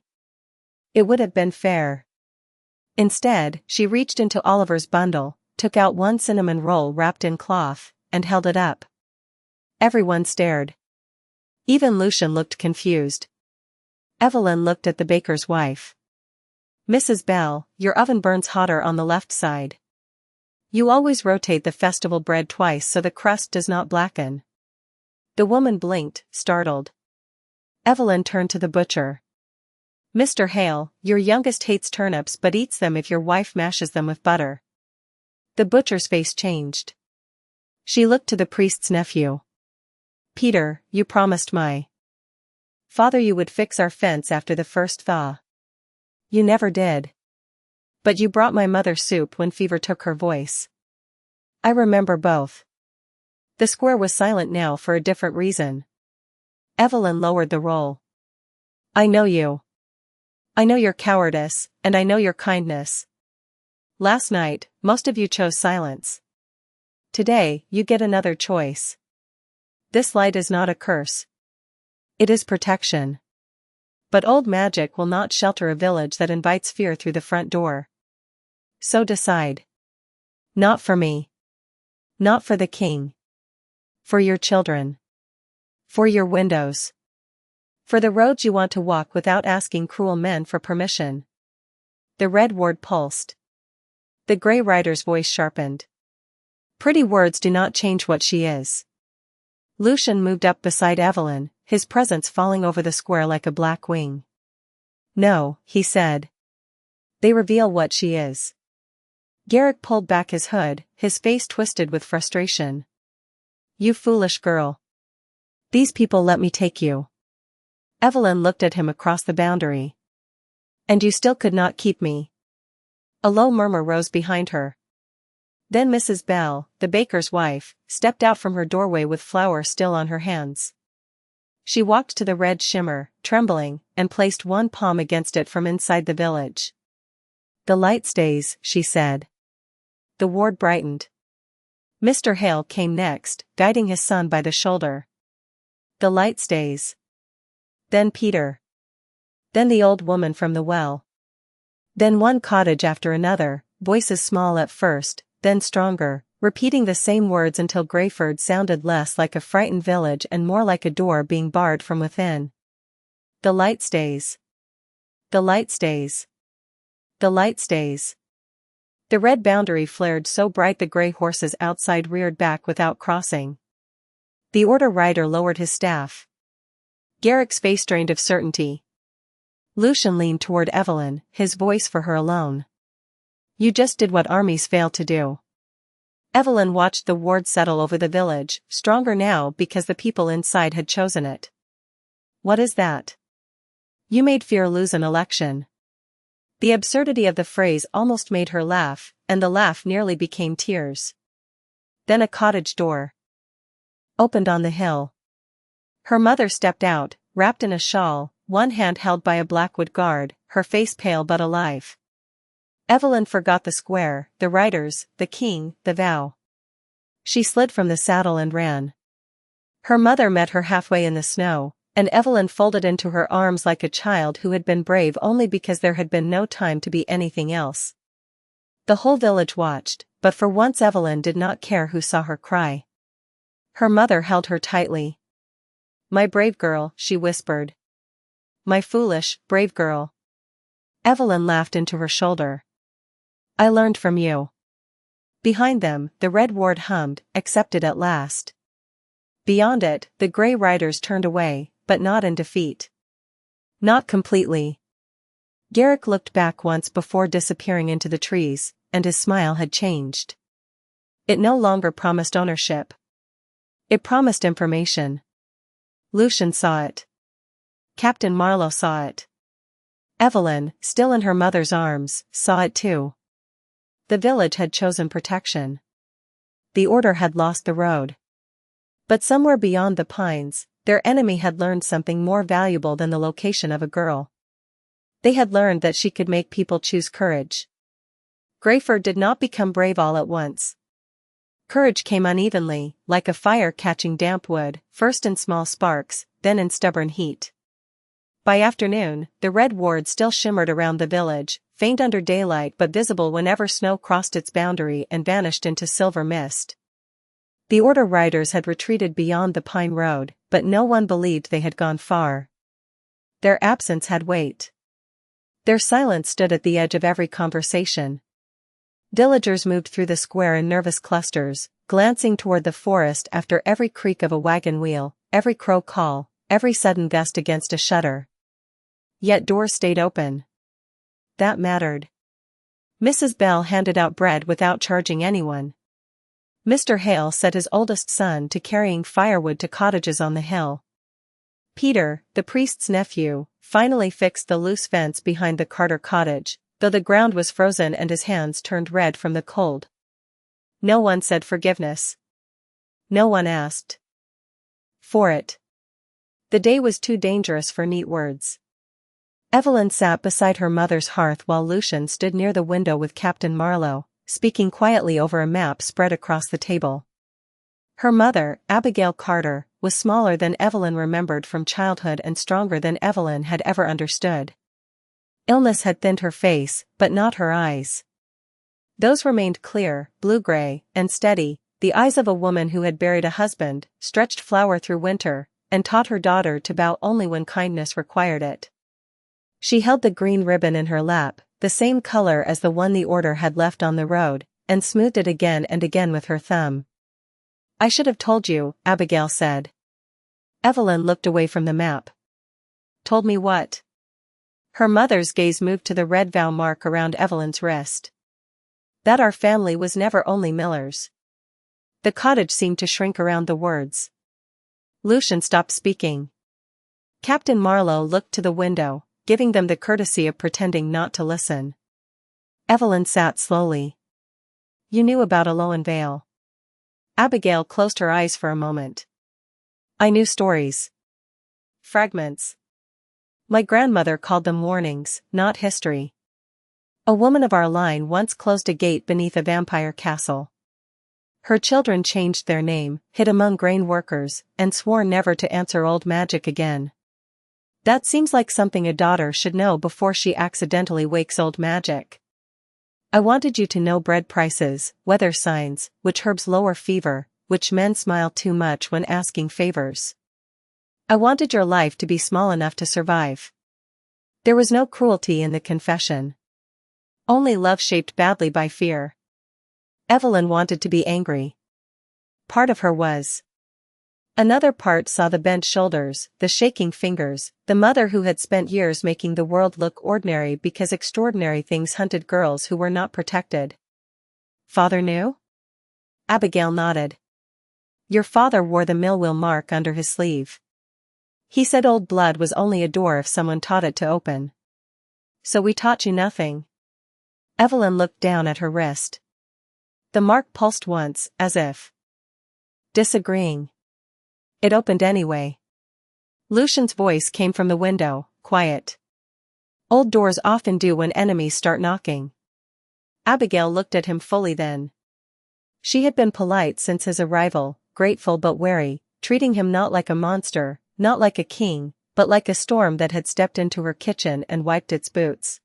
It would have been fair. Instead, she reached into Oliver's bundle, took out one cinnamon roll wrapped in cloth, and held it up. Everyone stared. Even Lucien looked confused. Evelyn looked at the baker's wife. Mrs. Bell, your oven burns hotter on the left side. You always rotate the festival bread twice so the crust does not blacken. The woman blinked, startled. Evelyn turned to the butcher. Mr. Hale, your youngest hates turnips but eats them if your wife mashes them with butter. The butcher's face changed. She looked to the priest's nephew. Peter, you promised my father you would fix our fence after the first thaw. You never did. But you brought my mother soup when fever took her voice. I remember both. The square was silent now for a different reason. Evelyn lowered the roll. I know you. I know your cowardice, and I know your kindness. Last night, most of you chose silence. Today, you get another choice. This light is not a curse. It is protection. But old magic will not shelter a village that invites fear through the front door. So decide. Not for me. Not for the king. For your children. For your windows. For the roads you want to walk without asking cruel men for permission. The red ward pulsed. The grey rider's voice sharpened. Pretty words do not change what she is. Lucien moved up beside Evelyn, his presence falling over the square like a black wing. No, he said. They reveal what she is. Garrick pulled back his hood, his face twisted with frustration. You foolish girl. These people let me take you. Evelyn looked at him across the boundary. And you still could not keep me. A low murmur rose behind her. Then Mrs. Bell, the baker's wife, stepped out from her doorway with flour still on her hands. She walked to the red shimmer, trembling, and placed one palm against it from inside the village. The light stays, she said. The ward brightened. Mr. Hale came next, guiding his son by the shoulder. The light stays. Then Peter. Then the old woman from the well. Then one cottage after another, voices small at first, then stronger, repeating the same words until Greyford sounded less like a frightened village and more like a door being barred from within. The light stays. The light stays. The light stays. The red boundary flared so bright the gray horses outside reared back without crossing. The order rider lowered his staff. Garrick's face drained of certainty. Lucien leaned toward Evelyn, his voice for her alone. You just did what armies fail to do. Evelyn watched the ward settle over the village, stronger now because the people inside had chosen it. What is that? You made fear lose an election. The absurdity of the phrase almost made her laugh, and the laugh nearly became tears. Then a cottage door opened on the hill. Her mother stepped out, wrapped in a shawl, one hand held by a Blackwood guard, her face pale but alive. Evelyn forgot the square, the riders, the king, the vow. She slid from the saddle and ran. Her mother met her halfway in the snow, and Evelyn folded into her arms like a child who had been brave only because there had been no time to be anything else. The whole village watched, but for once Evelyn did not care who saw her cry. Her mother held her tightly. My brave girl, she whispered. My foolish, brave girl. Evelyn laughed into her shoulder. I learned from you. Behind them, the red ward hummed, accepted at last. Beyond it, the grey riders turned away, but not in defeat. Not completely. Garrick looked back once before disappearing into the trees, and his smile had changed. It no longer promised ownership. It promised information. Lucien saw it. Captain Marlowe saw it. Evelyn, still in her mother's arms, saw it too. The village had chosen protection. The order had lost the road. But somewhere beyond the pines, their enemy had learned something more valuable than the location of a girl. They had learned that she could make people choose courage. Greyford did not become brave all at once. Courage came unevenly, like a fire catching damp wood, first in small sparks, then in stubborn heat. By afternoon, the red ward still shimmered around the village, faint under daylight but visible whenever snow crossed its boundary and vanished into silver mist. The order riders had retreated beyond the pine road, but no one believed they had gone far. Their absence had weight. Their silence stood at the edge of every conversation. Villagers moved through the square in nervous clusters, glancing toward the forest after every creak of a wagon wheel, every crow call, every sudden gust against a shutter. Yet doors stayed open. That mattered. Mrs. Bell handed out bread without charging anyone. Mr. Hale set his oldest son to carrying firewood to cottages on the hill. Peter, the priest's nephew, finally fixed the loose fence behind the Carter cottage, though the ground was frozen and his hands turned red from the cold. No one said forgiveness. No one asked for it. The day was too dangerous for neat words. Evelyn sat beside her mother's hearth while Lucien stood near the window with Captain Marlowe, speaking quietly over a map spread across the table. Her mother, Abigail Carter, was smaller than Evelyn remembered from childhood and stronger than Evelyn had ever understood. Illness had thinned her face, but not her eyes. Those remained clear, blue-gray, and steady, the eyes of a woman who had buried a husband, stretched flower through winter, and taught her daughter to bow only when kindness required it. She held the green ribbon in her lap, the same color as the one the order had left on the road, and smoothed it again and again with her thumb. I should have told you, Abigail said. Evelyn looked away from the map. Told me what? Her mother's gaze moved to the red vow mark around Evelyn's wrist. That our family was never only millers. The cottage seemed to shrink around the words. Lucien stopped speaking. Captain Marlowe looked to the window, giving them the courtesy of pretending not to listen. Evelyn sat slowly. You knew about Alohan Vale. Abigail closed her eyes for a moment. I knew stories. Fragments. My grandmother called them warnings, not history. A woman of our line once closed a gate beneath a vampire castle. Her children changed their name, hid among grain workers, and swore never to answer old magic again. That seems like something a daughter should know before she accidentally wakes old magic. I wanted you to know bread prices, weather signs, which herbs lower fever, which men smile too much when asking favors. I wanted your life to be small enough to survive. There was no cruelty in the confession. Only love shaped badly by fear. Evelyn wanted to be angry. Part of her was. Another part saw the bent shoulders, the shaking fingers, the mother who had spent years making the world look ordinary because extraordinary things hunted girls who were not protected. Father knew? Abigail nodded. Your father wore the millwheel mark under his sleeve. He said old blood was only a door if someone taught it to open. So we taught you nothing? Evelyn looked down at her wrist. The mark pulsed once, as if disagreeing. It opened anyway. Lucien's voice came from the window, quiet. Old doors often do when enemies start knocking. Abigail looked at him fully then. She had been polite since his arrival, grateful but wary, treating him not like a monster, not like a king, but like a storm that had stepped into her kitchen and wiped its boots.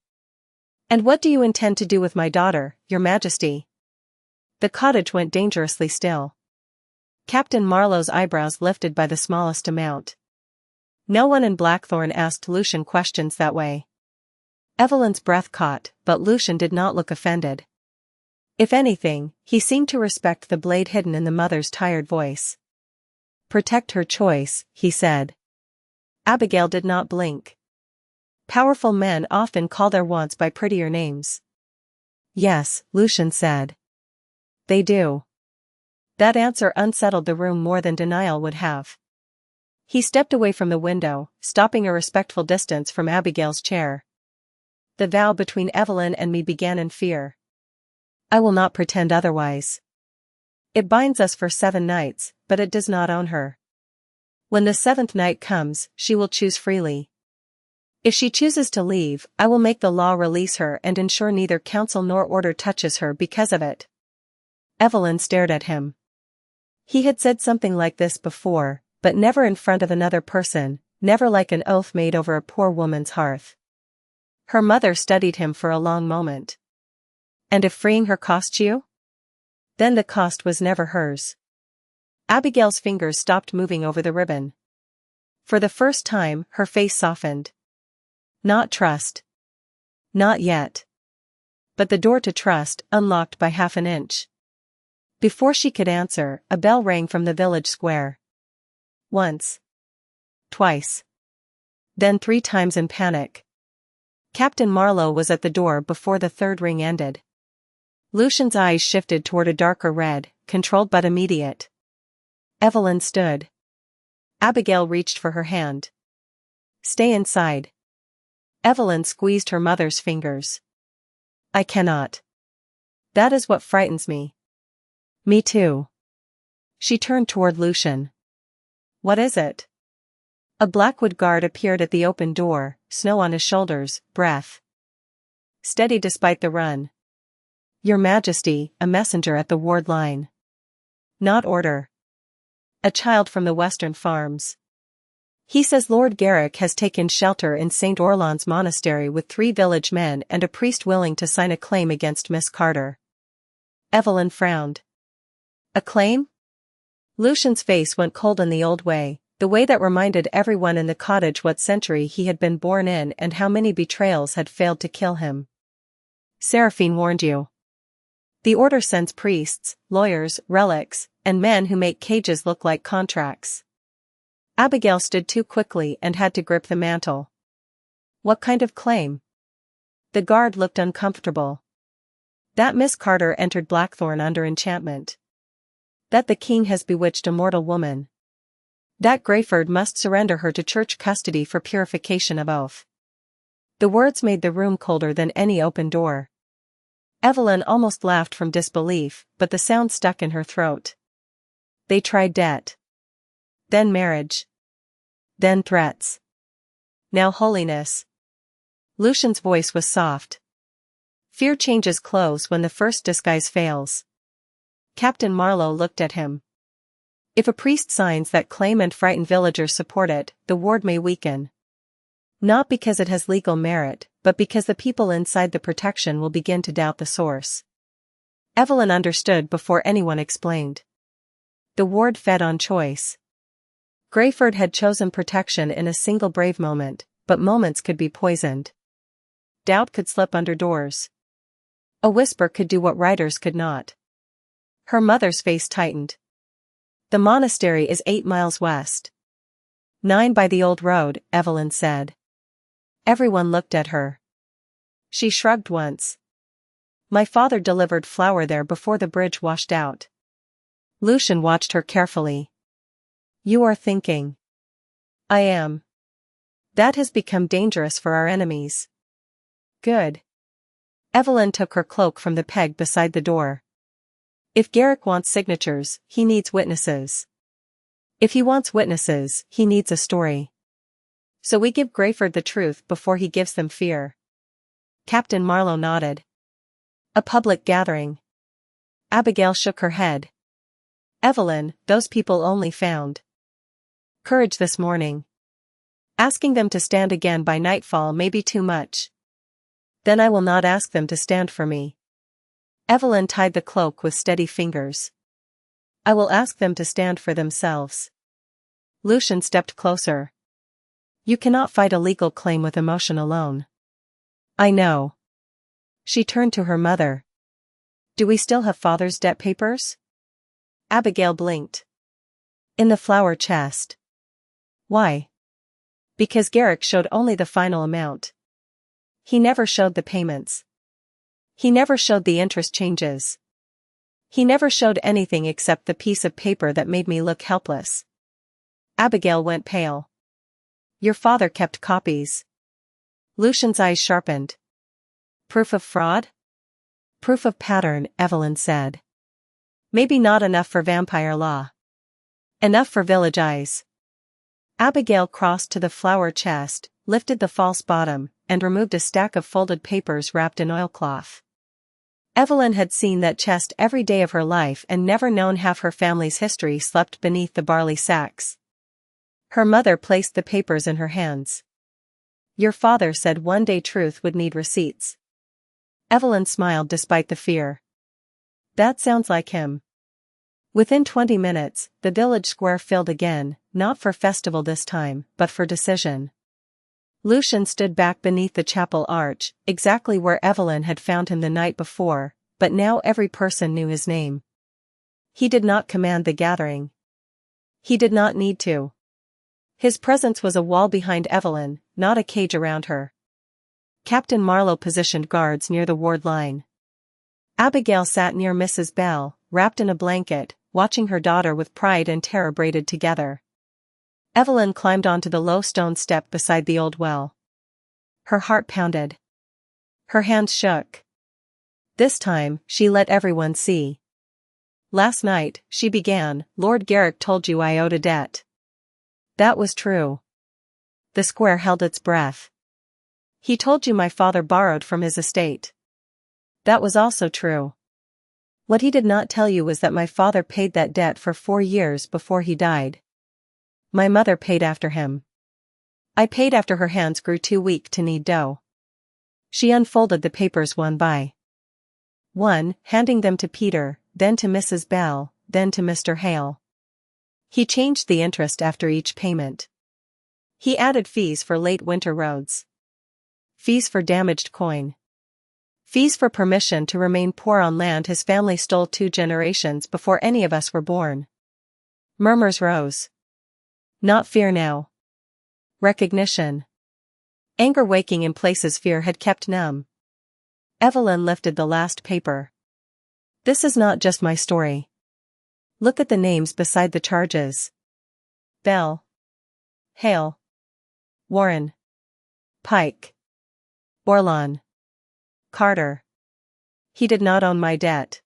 And what do you intend to do with my daughter, your majesty? The cottage went dangerously still. Captain Marlowe's eyebrows lifted by the smallest amount. No one in Blackthorne asked Lucien questions that way. Evelyn's breath caught, but Lucien did not look offended. If anything, he seemed to respect the blade hidden in the mother's tired voice. Protect her choice, he said. Abigail did not blink. Powerful men often call their wants by prettier names. Yes, Lucien said. They do. That answer unsettled the room more than denial would have. He stepped away from the window, stopping a respectful distance from Abigail's chair. The vow between Evelyn and me began in fear. I will not pretend otherwise. It binds us for 7 nights, but it does not own her. When the 7th night comes, she will choose freely. If she chooses to leave, I will make the law release her and ensure neither counsel nor order touches her because of it. Evelyn stared at him. He had said something like this before, but never in front of another person, never like an oath made over a poor woman's hearth. Her mother studied him for a long moment. And if freeing her cost you? Then the cost was never hers. Abigail's fingers stopped moving over the ribbon. For the first time, her face softened. Not trust. Not yet. But the door to trust, unlocked by half an inch. Before she could answer, a bell rang from the village square. Once. Twice. Then 3 times in panic. Captain Marlowe was at the door before the 3rd ring ended. Lucien's eyes shifted toward a darker red, controlled but immediate. Evelyn stood. Abigail reached for her hand. Stay inside. Evelyn squeezed her mother's fingers. I cannot. That is what frightens me. Me too. She turned toward Lucien. What is it? A Blackwood guard appeared at the open door, snow on his shoulders, breath steady despite the run. Your Majesty, a messenger at the ward line. Not order. A child from the western farms. He says Lord Garrick has taken shelter in St. Orlan's monastery with 3 village men and a priest willing to sign a claim against Miss Carter. Evelyn frowned. A claim? Lucien's face went cold in the old way, the way that reminded everyone in the cottage what century he had been born in and how many betrayals had failed to kill him. Seraphine warned you. The order sends priests, lawyers, relics, and men who make cages look like contracts. Abigail stood too quickly and had to grip the mantle. What kind of claim? The guard looked uncomfortable. That Miss Carter entered Blackthorne under enchantment. That the king has bewitched a mortal woman. That Greyford must surrender her to church custody for purification of oath. The words made the room colder than any open door. Evelyn almost laughed from disbelief, but the sound stuck in her throat. They tried debt. Then marriage. Then threats. Now holiness. Lucien's voice was soft. Fear changes clothes when the first disguise fails. Captain Marlowe looked at him. If a priest signs that claim and frightened villagers support it, the ward may weaken. Not because it has legal merit, but because the people inside the protection will begin to doubt the source. Evelyn understood before anyone explained. The ward fed on choice. Greyford had chosen protection in a single brave moment, but moments could be poisoned. Doubt could slip under doors. A whisper could do what writers could not. Her mother's face tightened. The monastery is 8 miles west. 9 by the old road, Evelyn said. Everyone looked at her. She shrugged once. My father delivered flour there before the bridge washed out. Lucien watched her carefully. You are thinking. I am. That has become dangerous for our enemies. Good. Evelyn took her cloak from the peg beside the door. If Garrick wants signatures, he needs witnesses. If he wants witnesses, he needs a story. So we give Greyford the truth before he gives them fear. Captain Marlowe nodded. A public gathering. Abigail shook her head. Evelyn, those people only found courage this morning. Asking them to stand again by nightfall may be too much. Then I will not ask them to stand for me. Evelyn tied the cloak with steady fingers. I will ask them to stand for themselves. Lucien stepped closer. You cannot fight a legal claim with emotion alone. I know. She turned to her mother. Do we still have father's debt papers? Abigail blinked. In the flower chest. Why? Because Garrick showed only the final amount. He never showed the payments. He never showed the interest changes. He never showed anything except the piece of paper that made me look helpless. Abigail went pale. Your father kept copies. Lucien's eyes sharpened. Proof of fraud? Proof of pattern, Evelyn said. Maybe not enough for vampire law. Enough for village eyes. Abigail crossed to the flower chest, lifted the false bottom, and removed a stack of folded papers wrapped in oilcloth. Evelyn had seen that chest every day of her life and never known half her family's history slept beneath the barley sacks. Her mother placed the papers in her hands. Your father said one day truth would need receipts. Evelyn smiled despite the fear. That sounds like him. Within 20 minutes, the village square filled again, not for festival this time, but for decision. Lucien stood back beneath the chapel arch, exactly where Evelyn had found him the night before, but now every person knew his name. He did not command the gathering. He did not need to. His presence was a wall behind Evelyn, not a cage around her. Captain Marlowe positioned guards near the ward line. Abigail sat near Mrs. Bell, wrapped in a blanket, watching her daughter with pride and terror braided together. Evelyn climbed onto the low stone step beside the old well. Her heart pounded. Her hands shook. This time, she let everyone see. Last night, she began, Lord Garrick told you I owed a debt. That was true. The square held its breath. He told you my father borrowed from his estate. That was also true. What he did not tell you was that my father paid that debt for 4 years before he died. My mother paid after him. I paid after her hands grew too weak to knead dough. She unfolded the papers one by one, handing them to Peter, then to Mrs. Bell, then to Mr. Hale. He changed the interest after each payment. He added fees for late winter roads. Fees for damaged coin. Fees for permission to remain poor on land his family stole 2 generations before any of us were born. Murmurs rose. Not fear now. Recognition. Anger waking in places fear had kept numb. Evelyn lifted the last paper. This is not just my story. Look at the names beside the charges. Bell. Hale. Warren. Pike. Orlon. Carter. He did not own my debt.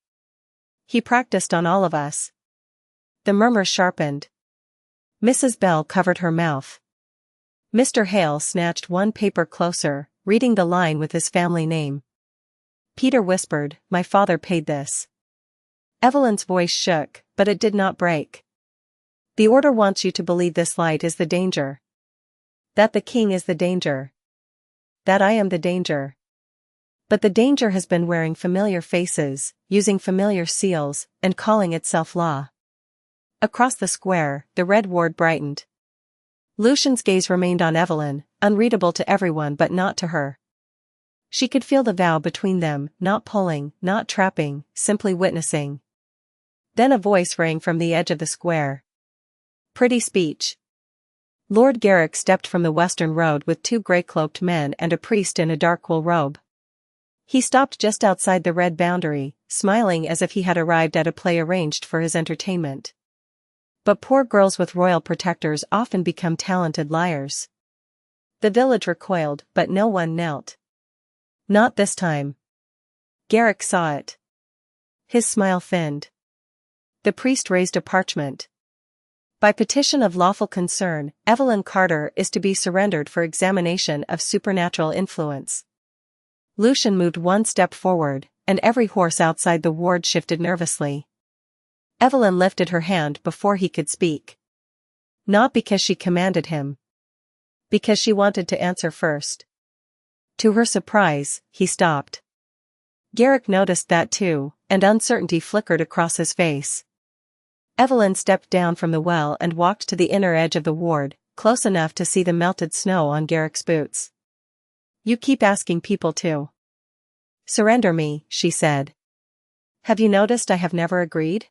He practiced on all of us. The murmur sharpened. Mrs. Bell covered her mouth. Mr. Hale snatched one paper closer, reading the line with his family name. Peter whispered, my father paid this. Evelyn's voice shook, but it did not break. The order wants you to believe this light is the danger. That the king is the danger. That I am the danger. But the danger has been wearing familiar faces, using familiar seals, and calling itself law. Across the square, the red ward brightened. Lucien's gaze remained on Evelyn, unreadable to everyone but not to her. She could feel the vow between them, not pulling, not trapping, simply witnessing. Then a voice rang from the edge of the square. Pretty speech. Lord Garrick stepped from the western road with two grey-cloaked men and a priest in a dark wool robe. He stopped just outside the red boundary, smiling as if he had arrived at a play arranged for his entertainment. But poor girls with royal protectors often become talented liars. The village recoiled, but no one knelt. Not this time. Garrick saw it. His smile thinned. The priest raised a parchment. By petition of lawful concern, Evelyn Carter is to be surrendered for examination of supernatural influence. Lucien moved one step forward, and every horse outside the ward shifted nervously. Evelyn lifted her hand before he could speak. Not because she commanded him. Because she wanted to answer first. To her surprise, he stopped. Garrick noticed that too, and uncertainty flickered across his face. Evelyn stepped down from the well and walked to the inner edge of the ward, close enough to see the melted snow on Garrick's boots. You keep asking people to surrender me, she said. Have you noticed I have never agreed?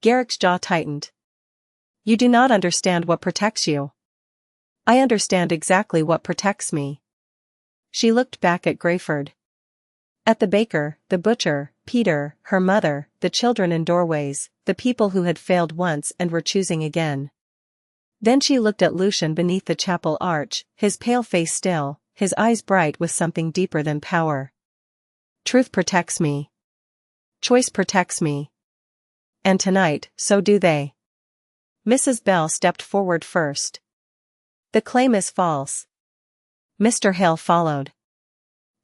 Garrick's jaw tightened. You do not understand what protects you. I understand exactly what protects me. She looked back at Grayford. At the baker, the butcher, Peter, her mother, the children in doorways, the people who had failed once and were choosing again. Then she looked at Lucien beneath the chapel arch, his pale face still, his eyes bright with something deeper than power. Truth protects me. Choice protects me. And tonight, so do they. Mrs. Bell stepped forward first. The claim is false. Mr. Hale followed.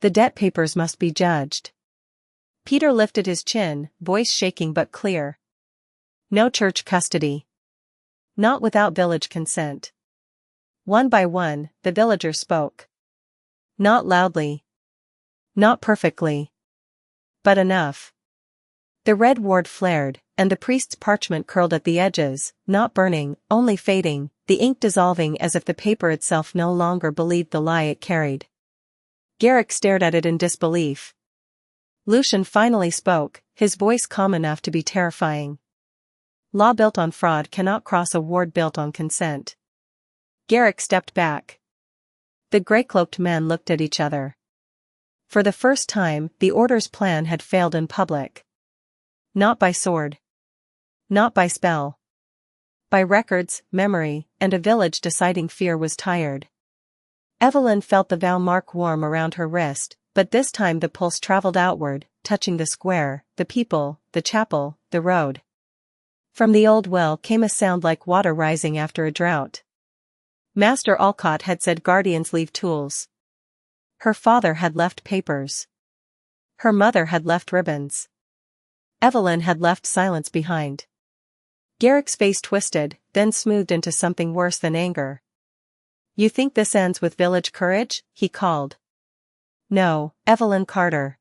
The debt papers must be judged. Peter lifted his chin, voice shaking but clear. No church custody. Not without village consent. One by one, the villagers spoke. Not loudly. Not perfectly. But enough. The red ward flared, and the priest's parchment curled at the edges, not burning, only fading, the ink dissolving as if the paper itself no longer believed the lie it carried. Garrick stared at it in disbelief. Lucien finally spoke, his voice calm enough to be terrifying. Law built on fraud cannot cross a ward built on consent. Garrick stepped back. The grey-cloaked men looked at each other. For the first time, the order's plan had failed in public. Not by sword. Not by spell. By records, memory, and a village deciding fear was tired. Evelyn felt the vow mark warm around her wrist, but this time the pulse traveled outward, touching the square, the people, the chapel, the road. From the old well came a sound like water rising after a drought. Master Alcott had said guardians leave tools. Her father had left papers. Her mother had left ribbons. Evelyn had left silence behind. Garrick's face twisted, then smoothed into something worse than anger. You think this ends with village courage? He called. No, Evelyn Carter.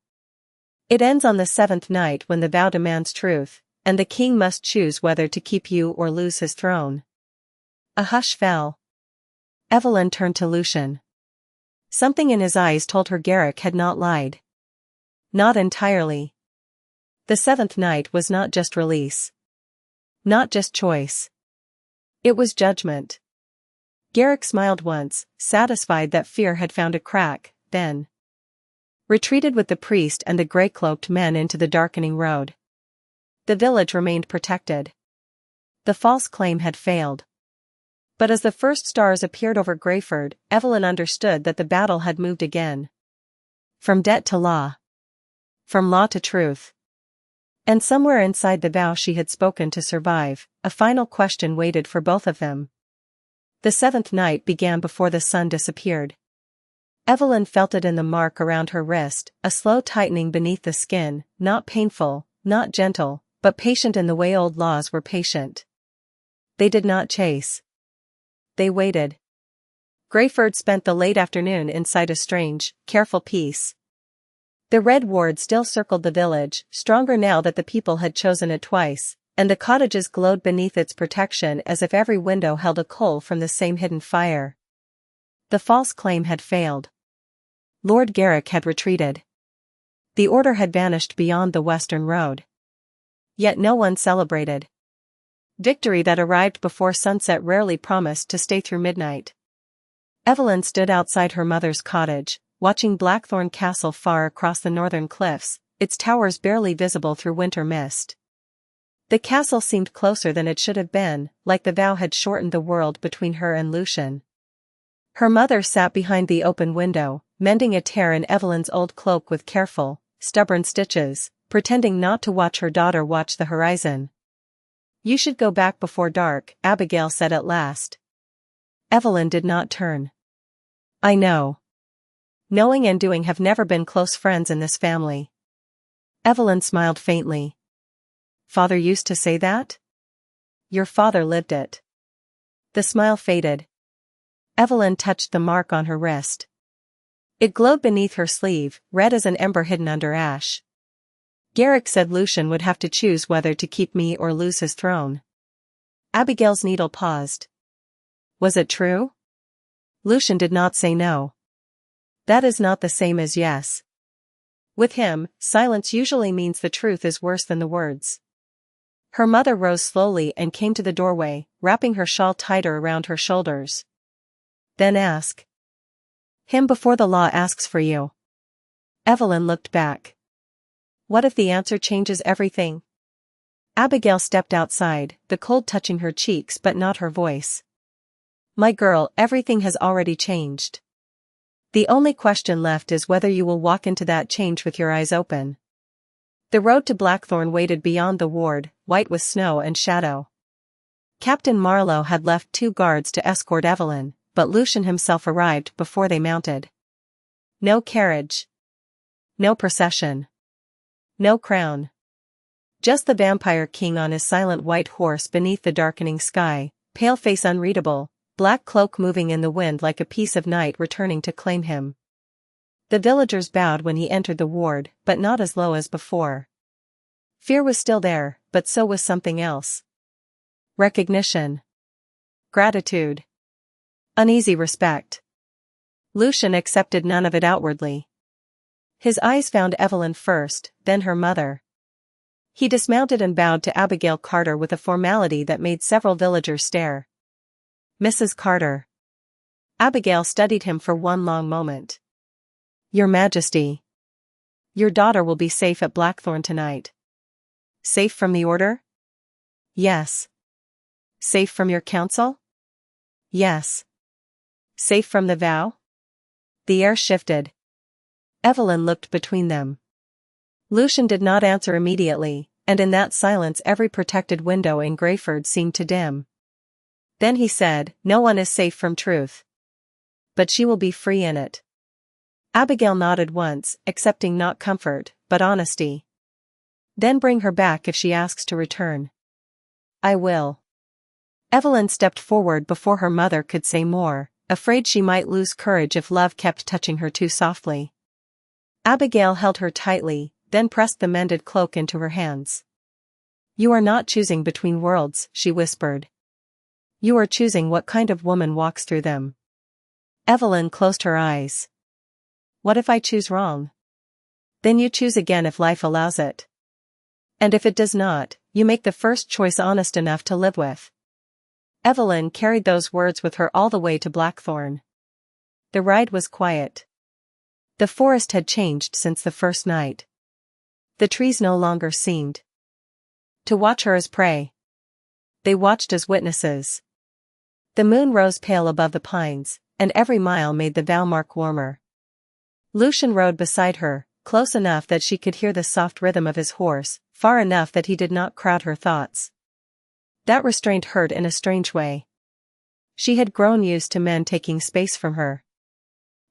It ends on the seventh night when the vow demands truth, and the king must choose whether to keep you or lose his throne. A hush fell. Evelyn turned to Lucien. Something in his eyes told her Garrick had not lied. Not entirely. The seventh night was not just release. Not just choice. It was judgment. Garrick smiled once, satisfied that fear had found a crack, then retreated with the priest and the grey-cloaked men into the darkening road. The village remained protected. The false claim had failed. But as the first stars appeared over Grayford, Evelyn understood that the battle had moved again. From debt to law. From law to truth. And somewhere inside the vow she had spoken to survive, a final question waited for both of them. The seventh night began before the sun disappeared. Evelyn felt it in the mark around her wrist, a slow tightening beneath the skin, not painful, not gentle, but patient in the way old laws were patient. They did not chase. They waited. Grayford spent the late afternoon inside a strange, careful peace. The red ward still circled the village, stronger now that the people had chosen it twice, and the cottages glowed beneath its protection as if every window held a coal from the same hidden fire. The false claim had failed. Lord Garrick had retreated. The order had vanished beyond the western road. Yet no one celebrated. Victory that arrived before sunset rarely promised to stay through midnight. Evelyn stood outside her mother's cottage, watching Blackthorne Castle far across the northern cliffs, its towers barely visible through winter mist. The castle seemed closer than it should have been, like the vow had shortened the world between her and Lucien. Her mother sat behind the open window, mending a tear in Evelyn's old cloak with careful, stubborn stitches, pretending not to watch her daughter watch the horizon. "You should go back before dark," Abigail said at last. Evelyn did not turn. "I know. Knowing and doing have never been close friends in this family." Evelyn smiled faintly. "Father used to say that?" "Your father lived it." The smile faded. Evelyn touched the mark on her wrist. It glowed beneath her sleeve, red as an ember hidden under ash. "Garrick said Lucien would have to choose whether to keep me or lose his throne." Abigail's needle paused. "Was it true?" Lucien did not say no. "That is not the same as yes. With him, silence usually means the truth is worse than the words." Her mother rose slowly and came to the doorway, wrapping her shawl tighter around her shoulders. "Then ask him before the law asks for you." Evelyn looked back. "What if the answer changes everything?" Abigail stepped outside, the cold touching her cheeks but not her voice. "My girl, everything has already changed. The only question left is whether you will walk into that change with your eyes open." The road to Blackthorne waited beyond the ward, white with snow and shadow. Captain Marlowe had left 2 guards to escort Evelyn, but Lucien himself arrived before they mounted. No carriage. No procession. No crown. Just the vampire king on his silent white horse beneath the darkening sky, pale face unreadable, black cloak moving in the wind like a piece of night returning to claim him. The villagers bowed when he entered the ward, but not as low as before. Fear was still there, but so was something else. Recognition. Gratitude. Uneasy respect. Lucien accepted none of it outwardly. His eyes found Evelyn first, then her mother. He dismounted and bowed to Abigail Carter with a formality that made several villagers stare. "Mrs. Carter." Abigail studied him for one long moment. "Your Majesty. Your daughter will be safe at Blackthorne tonight." "Safe from the order?" "Yes." "Safe from your counsel?" "Yes." "Safe from the vow?" The air shifted. Evelyn looked between them. Lucien did not answer immediately, and in that silence every protected window in Greyford seemed to dim. Then he said, "No one is safe from truth. But she will be free in it." Abigail nodded once, accepting not comfort, but honesty. "Then bring her back if she asks to return." "I will." Evelyn stepped forward before her mother could say more, afraid she might lose courage if love kept touching her too softly. Abigail held her tightly, then pressed the mended cloak into her hands. "You are not choosing between worlds," she whispered. "You are choosing what kind of woman walks through them." Evelyn closed her eyes. "What if I choose wrong?" "Then you choose again if life allows it. And if it does not, you make the first choice honest enough to live with." Evelyn carried those words with her all the way to Blackthorne. The ride was quiet. The forest had changed since the first night. The trees no longer seemed to watch her as prey. They watched as witnesses. The moon rose pale above the pines, and every mile made the vow mark warmer. Lucien rode beside her, close enough that she could hear the soft rhythm of his horse, far enough that he did not crowd her thoughts. That restraint hurt in a strange way. She had grown used to men taking space from her.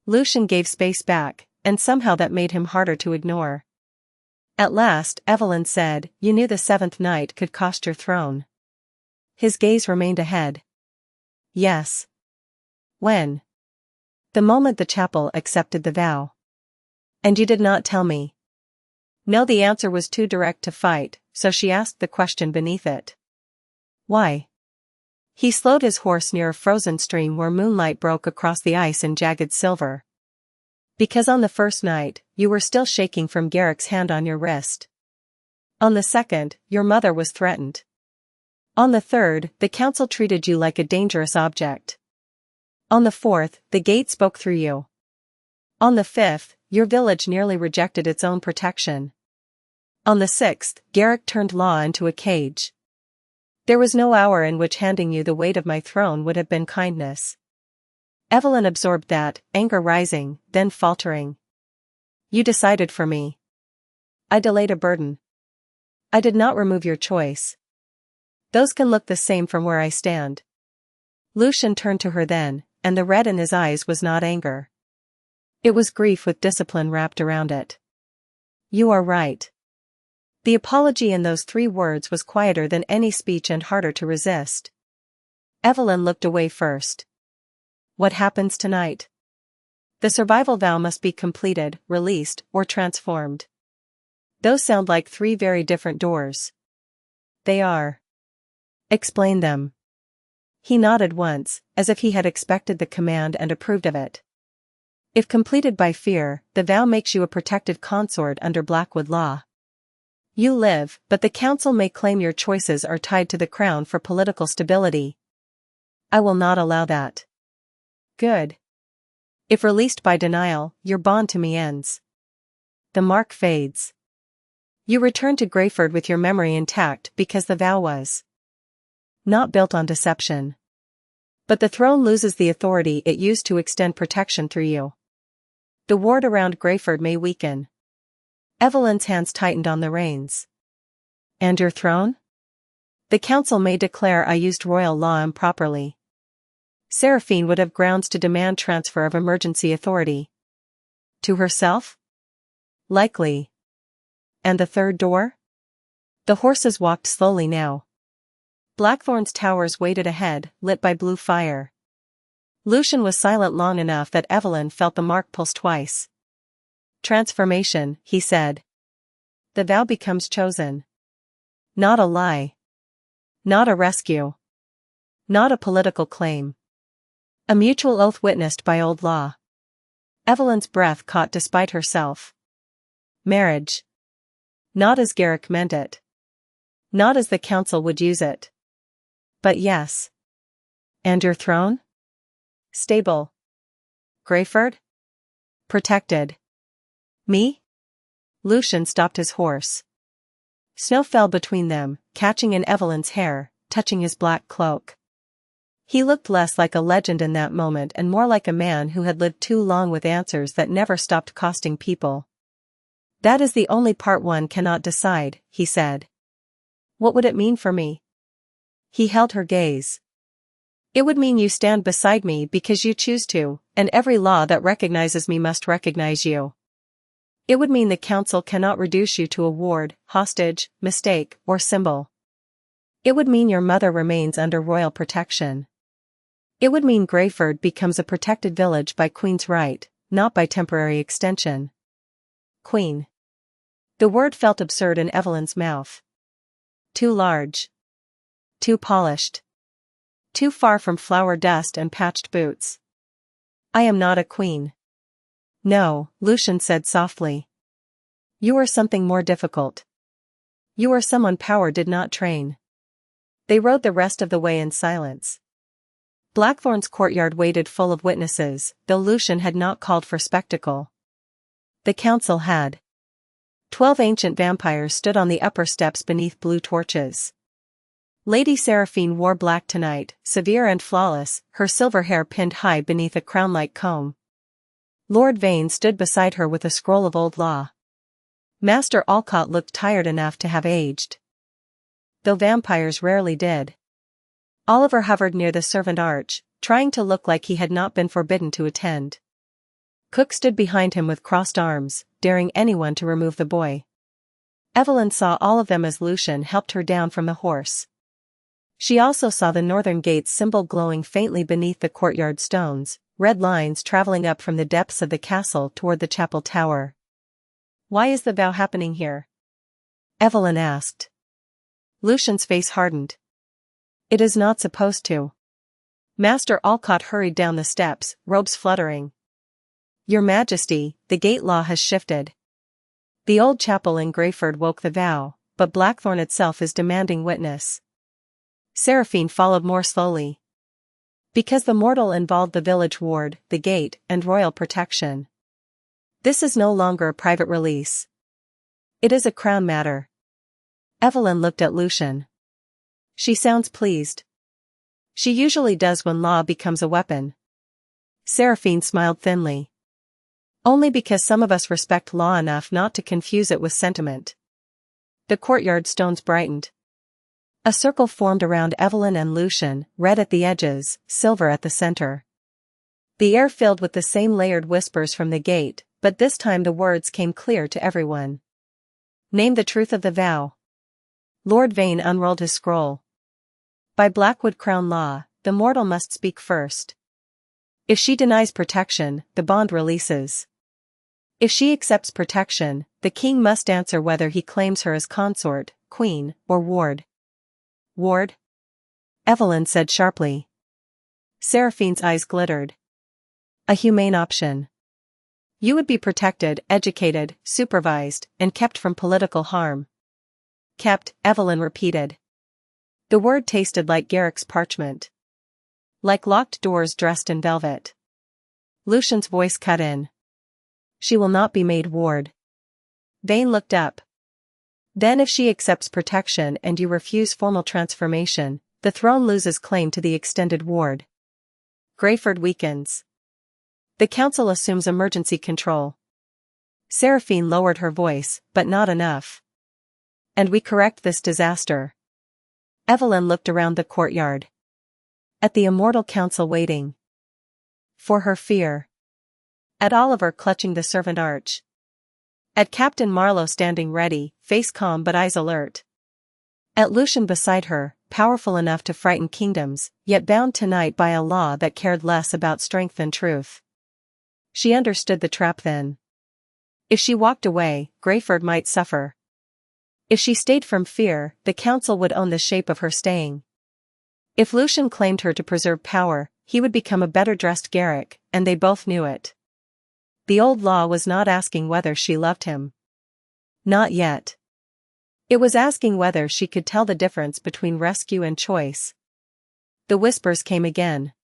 Lucien gave space back, and somehow that made him harder to ignore. At last, Evelyn said, "You knew the 7th night could cost your throne." His gaze remained ahead. "Yes." "When?" "The moment the chapel accepted the vow." "And you did not tell me?" No, the answer was too direct to fight, so she asked the question beneath it. "Why?" He slowed his horse near a frozen stream where moonlight broke across the ice in jagged silver. Because on the first night, you were still shaking from Garrick's hand on your wrist. On the second, your mother was threatened. On the third, the council treated you like a dangerous object. On the fourth, the gate spoke through you. On the fifth, your village nearly rejected its own protection. On the sixth, Garrick turned law into a cage. There was no hour in which handing you the weight of my throne would have been kindness. Evelyn absorbed that, anger rising, then faltering. You decided for me. I delayed a burden. I did not remove your choice. Those can look the same from where I stand. Lucien turned to her then, and the red in his eyes was not anger. It was grief with discipline wrapped around it. You are right. The apology in those 3 words was quieter than any speech and harder to resist. Evelyn looked away first. What happens tonight? The survival vow must be completed, released, or transformed. Those sound like 3 very different doors. They are. Explain them. He nodded once, as if he had expected the command and approved of it. If completed by fear, the vow makes you a protected consort under Blackwood law. You live, but the council may claim your choices are tied to the crown for political stability. I will not allow that. Good. If released by denial, your bond to me ends. The mark fades. You return to Greyford with your memory intact because the vow was not built on deception. But the throne loses the authority it used to extend protection through you. The ward around Greyford may weaken. Evelyn's hands tightened on the reins. And your throne? The council may declare I used royal law improperly. Seraphine would have grounds to demand transfer of emergency authority. To herself? Likely. And the third door? The horses walked slowly now. Blackthorne's towers waited ahead, lit by blue fire. Lucien was silent long enough that Evelyn felt the mark pulse twice. Transformation, he said. The vow becomes chosen. Not a lie. Not a rescue. Not a political claim. A mutual oath witnessed by old law. Evelyn's breath caught despite herself. Marriage. Not as Garrick meant it. Not as the council would use it. But yes. And your throne? Stable. Greyford? Protected. Me? Lucien stopped his horse. Snow fell between them, catching in Evelyn's hair, touching his black cloak. He looked less like a legend in that moment and more like a man who had lived too long with answers that never stopped costing people. That is the only part one cannot decide, he said. What would it mean for me? He held her gaze. It would mean you stand beside me because you choose to, and every law that recognizes me must recognize you. It would mean the council cannot reduce you to a ward, hostage, mistake, or symbol. It would mean your mother remains under royal protection. It would mean Greyford becomes a protected village by Queen's right, not by temporary extension. Queen. The word felt absurd in Evelyn's mouth. Too large. Too polished. Too far from flower dust and patched boots. I am not a queen. No, Lucien said softly. You are something more difficult. You are someone power did not train. They rode the rest of the way in silence. Blackthorne's courtyard waited full of witnesses, though Lucien had not called for spectacle. The council had. 12 ancient vampires stood on the upper steps beneath blue torches. Lady Seraphine wore black tonight, severe and flawless, her silver hair pinned high beneath a crown-like comb. Lord Vane stood beside her with a scroll of old law. Master Alcott looked tired enough to have aged. Though vampires rarely did. Oliver hovered near the servant arch, trying to look like he had not been forbidden to attend. Cook stood behind him with crossed arms, daring anyone to remove the boy. Evelyn saw all of them as Lucien helped her down from the horse. She also saw the northern gate's symbol glowing faintly beneath the courtyard stones, red lines traveling up from the depths of the castle toward the chapel tower. Why is the vow happening here? Evelyn asked. Lucien's face hardened. It is not supposed to. Master Alcott hurried down the steps, robes fluttering. Your Majesty, the gate law has shifted. The old chapel in Greyford woke the vow, but Blackthorne itself is demanding witness. Seraphine followed more slowly. Because the mortal involved the village ward, the gate, and royal protection. This is no longer a private release. It is a crown matter. Evelyn looked at Lucien. She sounds pleased. She usually does when law becomes a weapon. Seraphine smiled thinly. Only because some of us respect law enough not to confuse it with sentiment. The courtyard stones brightened. A circle formed around Evelyn and Lucien, red at the edges, silver at the center. The air filled with the same layered whispers from the gate, but this time the words came clear to everyone. Name the truth of the vow. Lord Vane unrolled his scroll. By Blackwood Crown law, the mortal must speak first. If she denies protection, the bond releases. If she accepts protection, the king must answer whether he claims her as consort, queen, or ward. Ward? Evelyn said sharply. Seraphine's eyes glittered. A humane option. You would be protected, educated, supervised, and kept from political harm. Kept, Evelyn repeated. The word tasted like Garrick's parchment. Like locked doors dressed in velvet. Lucien's voice cut in. She will not be made ward. Vane looked up. Then if she accepts protection and you refuse formal transformation, the throne loses claim to the extended ward. Greyford weakens. The council assumes emergency control. Seraphine lowered her voice, but not enough. And we correct this disaster. Evelyn looked around the courtyard. At the immortal council waiting. For her fear. At Oliver clutching the servant arch. At Captain Marlowe standing ready, face calm but eyes alert. At Lucien beside her, powerful enough to frighten kingdoms, yet bound tonight by a law that cared less about strength than truth. She understood the trap then. If she walked away, Greyford might suffer. If she stayed from fear, the council would own the shape of her staying. If Lucien claimed her to preserve power, he would become a better-dressed Garrick, and they both knew it. The old law was not asking whether she loved him. Not yet. It was asking whether she could tell the difference between rescue and choice. The whispers came again.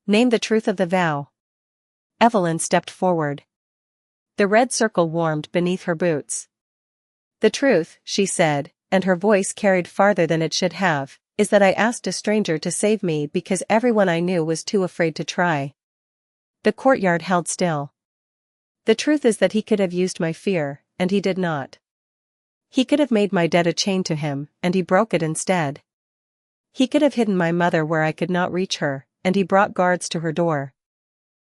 Name the truth of the vow. Evelyn stepped forward. The red circle warmed beneath her boots. The truth, she said, and her voice carried farther than it should have, is that I asked a stranger to save me because everyone I knew was too afraid to try. The courtyard held still. The truth is that he could have used my fear, and he did not. He could have made my debt a chain to him, and he broke it instead. He could have hidden my mother where I could not reach her, and he brought guards to her door.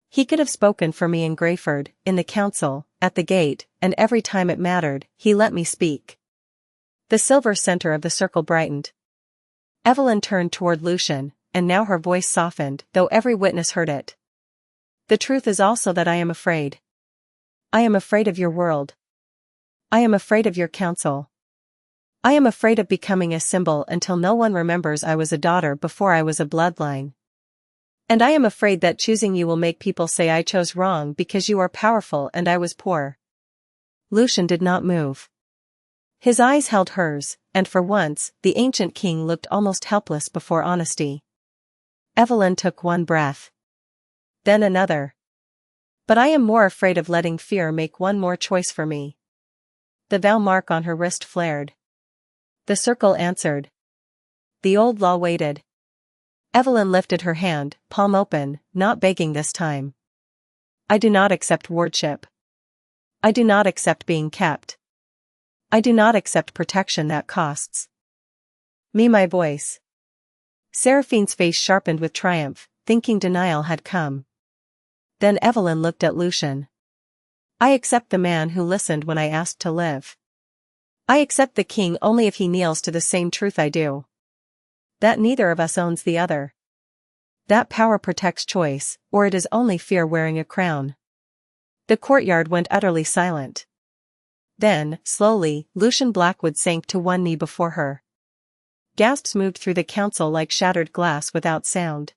He could have spoken for me in Greyford, in the council, at the gate, and every time it mattered, he let me speak. The silver center of the circle brightened. Evelyn turned toward Lucien, and now her voice softened, though every witness heard it. The truth is also that I am afraid. I am afraid of your world. I am afraid of your council. I am afraid of becoming a symbol until no one remembers I was a daughter before I was a bloodline. And I am afraid that choosing you will make people say I chose wrong because you are powerful and I was poor. Lucien did not move. His eyes held hers, and for once, the ancient king looked almost helpless before honesty. Evelyn took one breath. Then another. But I am more afraid of letting fear make one more choice for me. The vow mark on her wrist flared. The circle answered. The old law waited. Evelyn lifted her hand, palm open, not begging this time. I do not accept wardship. I do not accept being kept. I do not accept protection that costs me my voice. Seraphine's face sharpened with triumph, thinking denial had come. Then Evelyn looked at Lucien. I accept the man who listened when I asked to live. I accept the king only if he kneels to the same truth I do. That neither of us owns the other. That power protects choice, or it is only fear wearing a crown. The courtyard went utterly silent. Then, slowly, Lucien Blackwood sank to one knee before her. Gasps moved through the council like shattered glass without sound.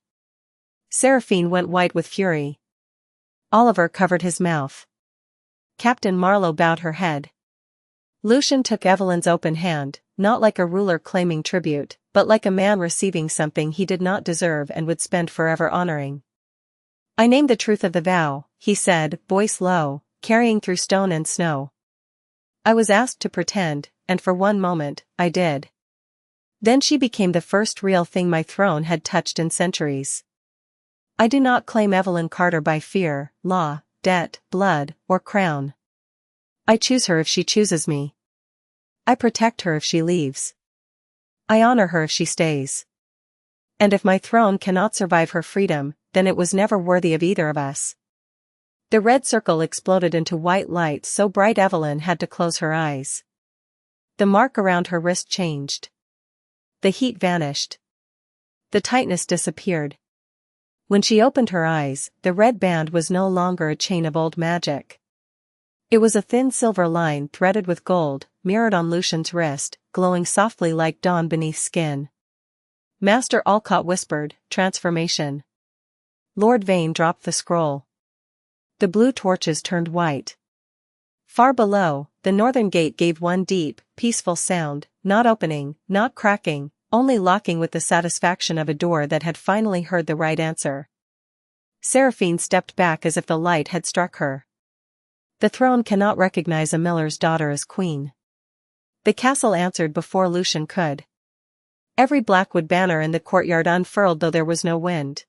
Seraphine went white with fury. Oliver covered his mouth. Captain Marlowe bowed her head. Lucien took Evelyn's open hand, not like a ruler claiming tribute, but like a man receiving something he did not deserve and would spend forever honoring. "I name the truth of the vow," he said, voice low, carrying through stone and snow. "I was asked to pretend, and for one moment, I did. Then she became the first real thing my throne had touched in centuries. I do not claim Evelyn Carter by fear, law, debt, blood, or crown. I choose her if she chooses me. I protect her if she leaves. I honor her if she stays. And if my throne cannot survive her freedom, then it was never worthy of either of us." The red circle exploded into white light so bright Evelyn had to close her eyes. The mark around her wrist changed. The heat vanished. The tightness disappeared. When she opened her eyes, the red band was no longer a chain of old magic. It was a thin silver line threaded with gold, mirrored on Lucien's wrist, glowing softly like dawn beneath skin. Master Alcott whispered, "Transformation." Lord Vane dropped the scroll. The blue torches turned white. Far below, the northern gate gave one deep, peaceful sound, not opening, not cracking, only locking with the satisfaction of a door that had finally heard the right answer. Seraphine stepped back as if the light had struck her. The throne cannot recognize a miller's daughter as queen. The castle answered before Lucien could. Every blackwood banner in the courtyard unfurled though there was no wind.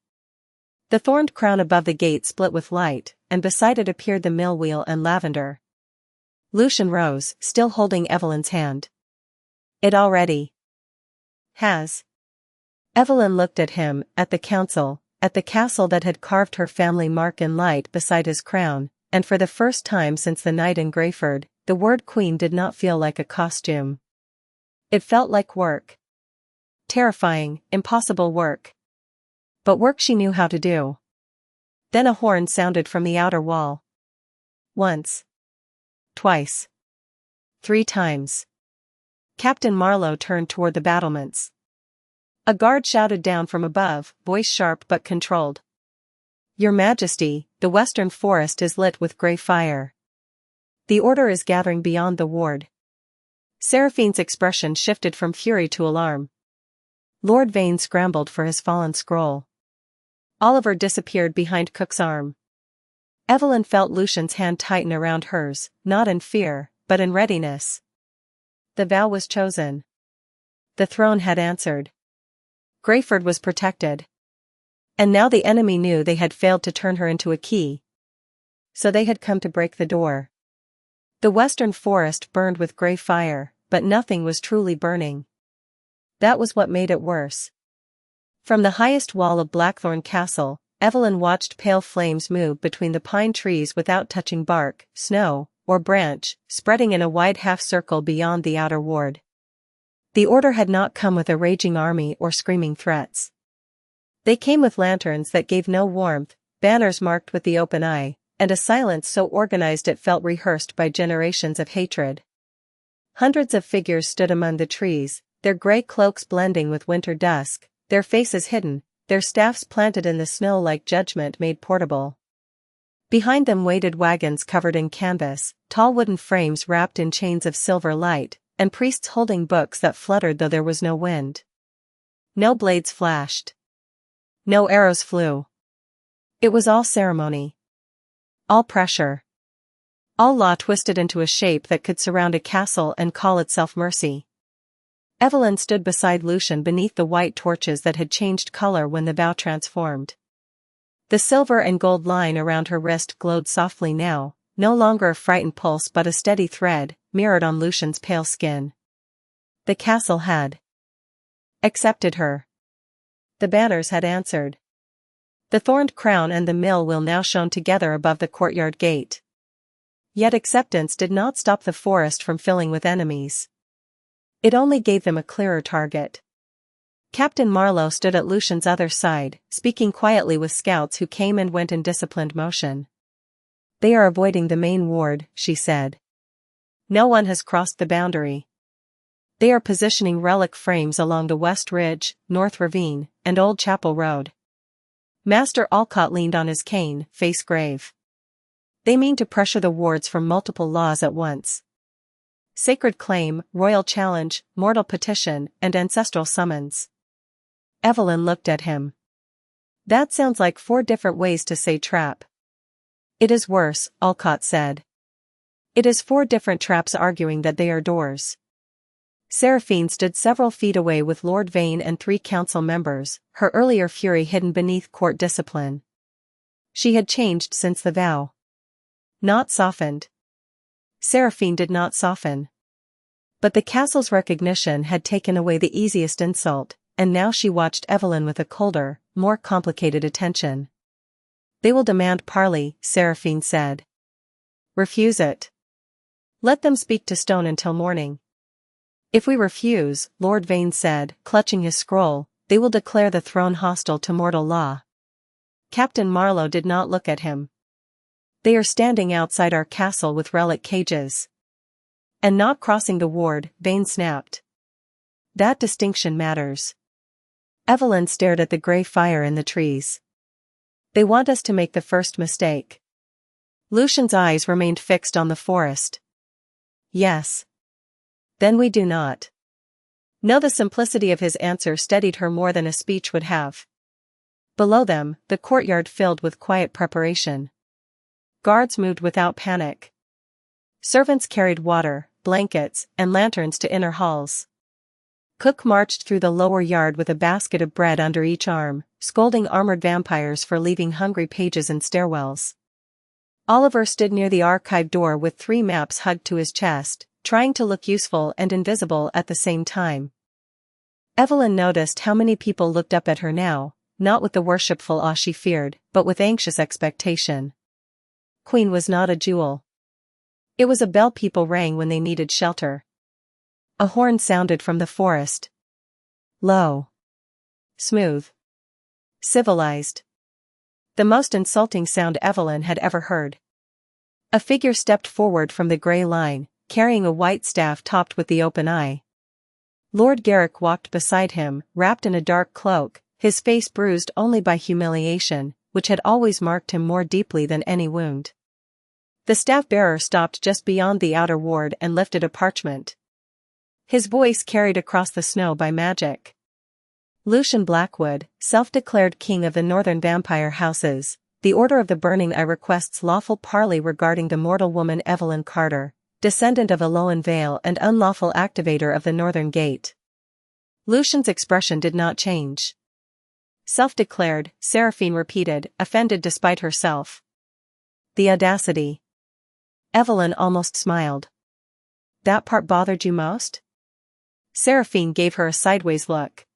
The thorned crown above the gate split with light, and beside it appeared the mill wheel and lavender. Lucien rose, still holding Evelyn's hand. "It already has." Evelyn looked at him, at the council, at the castle that had carved her family mark in light beside his crown, and for the first time since the night in Greyford, the word queen did not feel like a costume. It felt like work. Terrifying, impossible work. But work she knew how to do. Then a horn sounded from the outer wall. Once. Twice. 3 times. Captain Marlowe turned toward the battlements. A guard shouted down from above, voice sharp but controlled. "Your Majesty, the western forest is lit with grey fire. The order is gathering beyond the ward." Seraphine's expression shifted from fury to alarm. Lord Vane scrambled for his fallen scroll. Oliver disappeared behind Cook's arm. Evelyn felt Lucien's hand tighten around hers, not in fear, but in readiness. The vow was chosen. The throne had answered. Greyford was protected. And now the enemy knew they had failed to turn her into a key. So they had come to break the door. The western forest burned with grey fire, but nothing was truly burning. That was what made it worse. From the highest wall of Blackthorne Castle, Evelyn watched pale flames move between the pine trees without touching bark, snow, or branch, spreading in a wide half-circle beyond the outer ward. The order had not come with a raging army or screaming threats. They came with lanterns that gave no warmth, banners marked with the open eye, and a silence so organized it felt rehearsed by generations of hatred. Hundreds of figures stood among the trees, their gray cloaks blending with winter dusk, their faces hidden, their staffs planted in the snow like judgment made portable. Behind them waited wagons covered in canvas, tall wooden frames wrapped in chains of silver light, and priests holding books that fluttered though there was no wind. No blades flashed. No arrows flew. It was all ceremony. All pressure. All law twisted into a shape that could surround a castle and call itself mercy. Evelyn stood beside Lucien beneath the white torches that had changed color when the vow transformed. The silver and gold line around her wrist glowed softly now, no longer a frightened pulse but a steady thread, mirrored on Lucien's pale skin. The castle had accepted her. The banners had answered. The thorned crown and the mill wheel now shone together above the courtyard gate. Yet acceptance did not stop the forest from filling with enemies. It only gave them a clearer target. Captain Marlowe stood at Lucien's other side, speaking quietly with scouts who came and went in disciplined motion. "They are avoiding the main ward," she said. "No one has crossed the boundary. They are positioning relic frames along the West Ridge, North Ravine, and Old Chapel Road." Master Alcott leaned on his cane, face grave. They mean to pressure the wards from multiple laws at once. Sacred claim, royal challenge, mortal petition, and ancestral summons. Evelyn looked at him. That sounds like 4 different ways to say trap. It is worse, Alcott said. It is 4 different traps arguing that they are doors. Seraphine stood several feet away with Lord Vane and 3 council members, her earlier fury hidden beneath court discipline. She had changed since the vow. Not softened. Seraphine did not soften. But the castle's recognition had taken away the easiest insult, and now she watched Evelyn with a colder, more complicated attention. They will demand parley, Seraphine said. Refuse it. Let them speak to stone until morning. If we refuse, Lord Vane said, clutching his scroll, they will declare the throne hostile to mortal law. Captain Marlowe did not look at him. They are standing outside our castle with relic cages. And not crossing the ward, Vane snapped. That distinction matters. Evelyn stared at the grey fire in the trees. They want us to make the first mistake. Lucien's eyes remained fixed on the forest. Yes. Then we do not. No, the simplicity of his answer steadied her more than a speech would have. Below them, the courtyard filled with quiet preparation. Guards moved without panic. Servants carried water, blankets, and lanterns to inner halls. Cook marched through the lower yard with a basket of bread under each arm, scolding armored vampires for leaving hungry pages in stairwells. Oliver stood near the archive door with 3 maps hugged to his chest, trying to look useful and invisible at the same time. Evelyn noticed how many people looked up at her now, not with the worshipful awe she feared, but with anxious expectation. Queen was not a jewel. It was a bell people rang when they needed shelter. A horn sounded from the forest. Low. Smooth. Civilized. The most insulting sound Evelyn had ever heard. A figure stepped forward from the grey line, carrying a white staff topped with the open eye. Lord Garrick walked beside him, wrapped in a dark cloak, his face bruised only by humiliation, which had always marked him more deeply than any wound. The staff-bearer stopped just beyond the outer ward and lifted a parchment. His voice carried across the snow by magic. Lucien Blackwood, self-declared king of the northern vampire houses, the Order of the Burning Eye requests lawful parley regarding the mortal woman Evelyn Carter, descendant of Eloan Vale and unlawful activator of the Northern Gate. Lucien's expression did not change. Self-declared, Seraphine repeated, offended despite herself. The audacity. Evelyn almost smiled. That part bothered you most? Seraphine gave her a sideways look.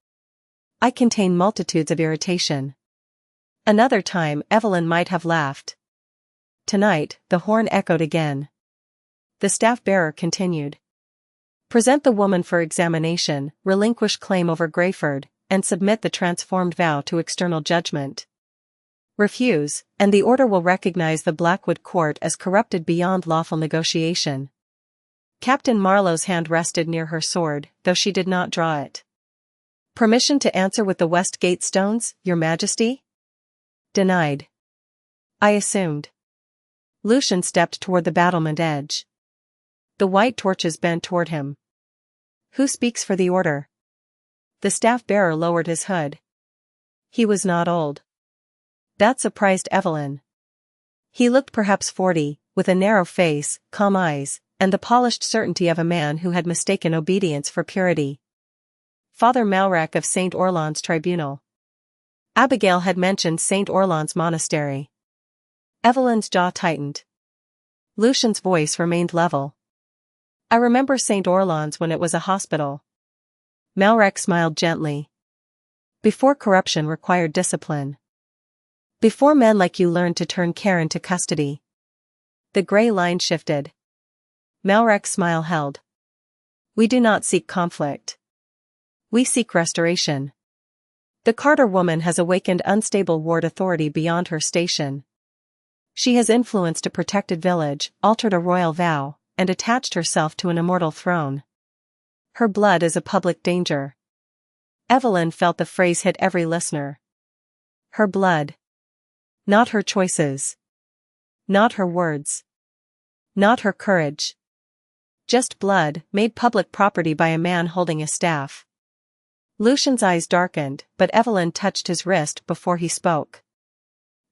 I contain multitudes of irritation. Another time Evelyn might have laughed. Tonight, the horn echoed again. The staff-bearer continued. Present the woman for examination, relinquish claim over Greyford, and submit the transformed vow to external judgment. Refuse, and the order will recognize the Blackwood court as corrupted beyond lawful negotiation. Captain Marlowe's hand rested near her sword, though she did not draw it. Permission to answer with the West Gate stones, Your Majesty? Denied. I assumed. Lucien stepped toward the battlement edge. The white torches bent toward him. Who speaks for the order? The staff-bearer lowered his hood. He was not old. That surprised Evelyn. He looked perhaps 40, with a narrow face, calm eyes, and the polished certainty of a man who had mistaken obedience for purity. Father Malrac of St. Orlan's Tribunal. Abigail had mentioned St. Orlan's Monastery. Evelyn's jaw tightened. Lucien's voice remained level. I remember St. Orlan's when it was a hospital. Malrac smiled gently. Before corruption required discipline. Before men like you learned to turn care into custody. The grey line shifted. Malrac's smile held. We do not seek conflict. We seek restoration. The Carter woman has awakened unstable ward authority beyond her station. She has influenced a protected village, altered a royal vow, and attached herself to an immortal throne. Her blood is a public danger. Evelyn felt the phrase hit every listener. Her blood. Not her choices. Not her words. Not her courage. Just blood, made public property by a man holding a staff. Lucien's eyes darkened, but Evelyn touched his wrist before he spoke.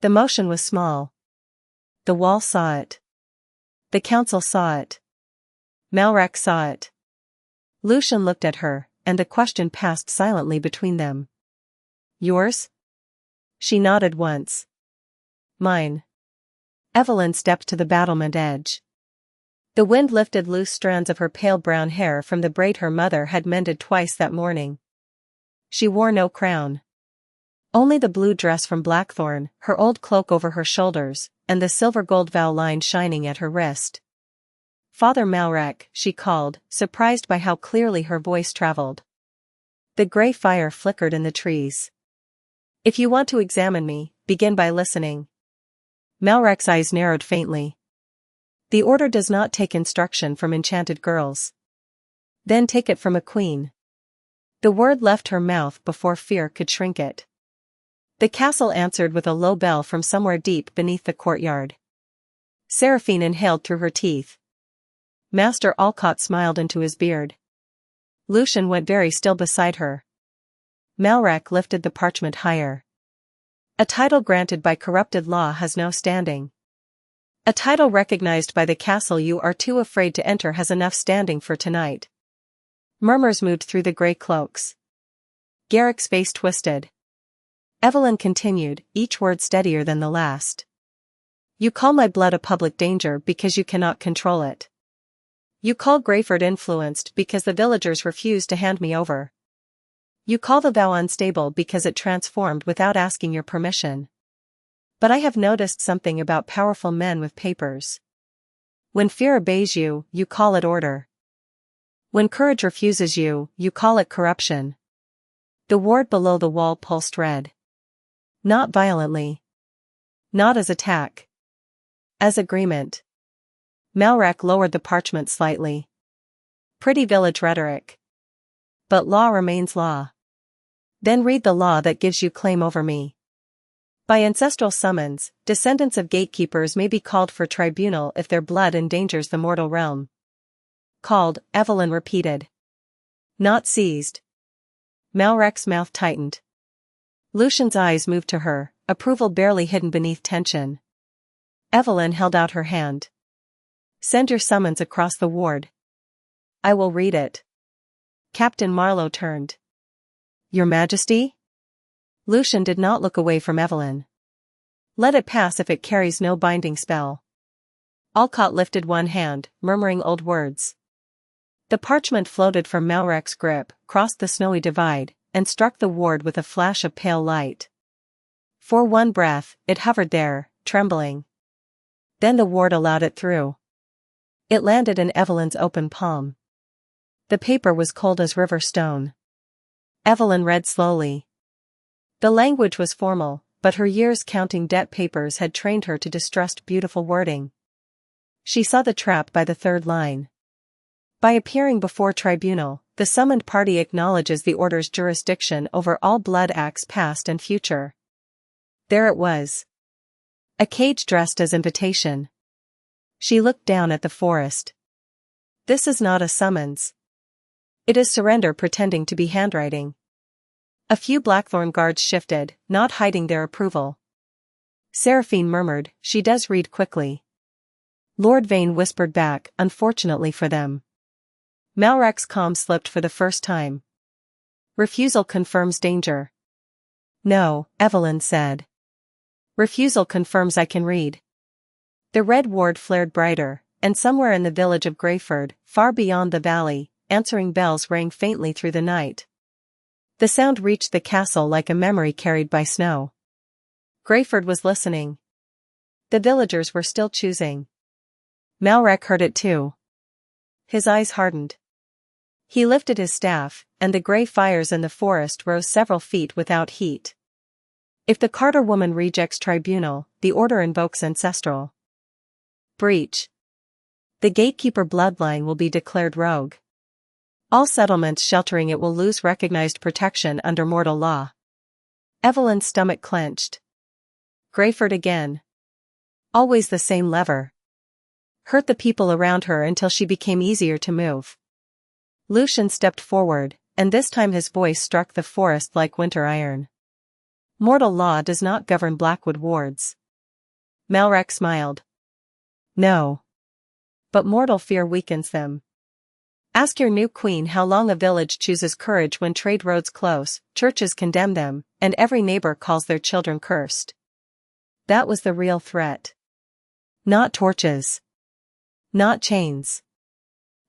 The motion was small. The wall saw it. The council saw it. Malrac saw it. Lucien looked at her, and the question passed silently between them. Yours? She nodded once. Mine. Evelyn stepped to the battlement edge. The wind lifted loose strands of her pale brown hair from the braid her mother had mended twice that morning. She wore no crown. Only the blue dress from Blackthorne, her old cloak over her shoulders, and the silver-gold vow line shining at her wrist. Father Malrac, she called, surprised by how clearly her voice traveled. The grey fire flickered in the trees. If you want to examine me, begin by listening. Malrac's eyes narrowed faintly. The order does not take instruction from enchanted girls. Then take it from a queen. The word left her mouth before fear could shrink it. The castle answered with a low bell from somewhere deep beneath the courtyard. Seraphine inhaled through her teeth. Master Alcott smiled into his beard. Lucien went very still beside her. Malrac lifted the parchment higher. A title granted by corrupted law has no standing. A title recognized by the castle you are too afraid to enter has enough standing for tonight. Murmurs moved through the grey cloaks. Garrick's face twisted. Evelyn continued, each word steadier than the last. You call my blood a public danger because you cannot control it. You call Greyford influenced because the villagers refused to hand me over. You call the vow unstable because it transformed without asking your permission. But I have noticed something about powerful men with papers. When fear obeys you, you call it order. When courage refuses you, you call it corruption. The ward below the wall pulsed red. Not violently. Not as attack. As agreement. Malrac lowered the parchment slightly. Pretty village rhetoric. But law remains law. Then read the law that gives you claim over me. By ancestral summons, descendants of gatekeepers may be called for tribunal if their blood endangers the mortal realm. Called, Evelyn repeated. Not seized. Malrac's mouth tightened. Lucien's eyes moved to her, approval barely hidden beneath tension. Evelyn held out her hand. Send your summons across the ward. I will read it. Captain Marlowe turned. Your Majesty? Lucien did not look away from Evelyn. Let it pass if it carries no binding spell. Alcott lifted one hand, murmuring old words. The parchment floated from Malrac's grip, crossed the snowy divide, and struck the ward with a flash of pale light. For one breath, it hovered there, trembling. Then the ward allowed it through. It landed in Evelyn's open palm. The paper was cold as river stone. Evelyn read slowly. The language was formal, but her years counting debt papers had trained her to distrust beautiful wording. She saw the trap by the third line. By appearing before tribunal, the summoned party acknowledges the order's jurisdiction over all blood acts past and future. There it was. A cage dressed as invitation. She looked down at the forest. This is not a summons. It is surrender pretending to be handwriting. A few Blackthorne guards shifted, not hiding their approval. Seraphine murmured, she does read quickly. Lord Vane whispered back, unfortunately for them. Malrac's calm slipped for the first time. Refusal confirms danger. No, Evelyn said. Refusal confirms I can read. The red ward flared brighter, and somewhere in the village of Greyford, far beyond the valley, answering bells rang faintly through the night. The sound reached the castle like a memory carried by snow. Greyford was listening. The villagers were still choosing. Malrac heard it too. His eyes hardened. He lifted his staff, and the grey fires in the forest rose several feet without heat. If the Carter woman rejects tribunal, the order invokes ancestral breach. The gatekeeper bloodline will be declared rogue. All settlements sheltering it will lose recognized protection under mortal law. Evelyn's stomach clenched. Greyford again. Always the same lever. Hurt the people around her until she became easier to move. Lucien stepped forward, and this time his voice struck the forest like winter iron. Mortal law does not govern Blackwood wards. Malrak smiled. No. But mortal fear weakens them. Ask your new queen how long a village chooses courage when trade roads close, churches condemn them, and every neighbor calls their children cursed. That was the real threat. Not torches. Not chains.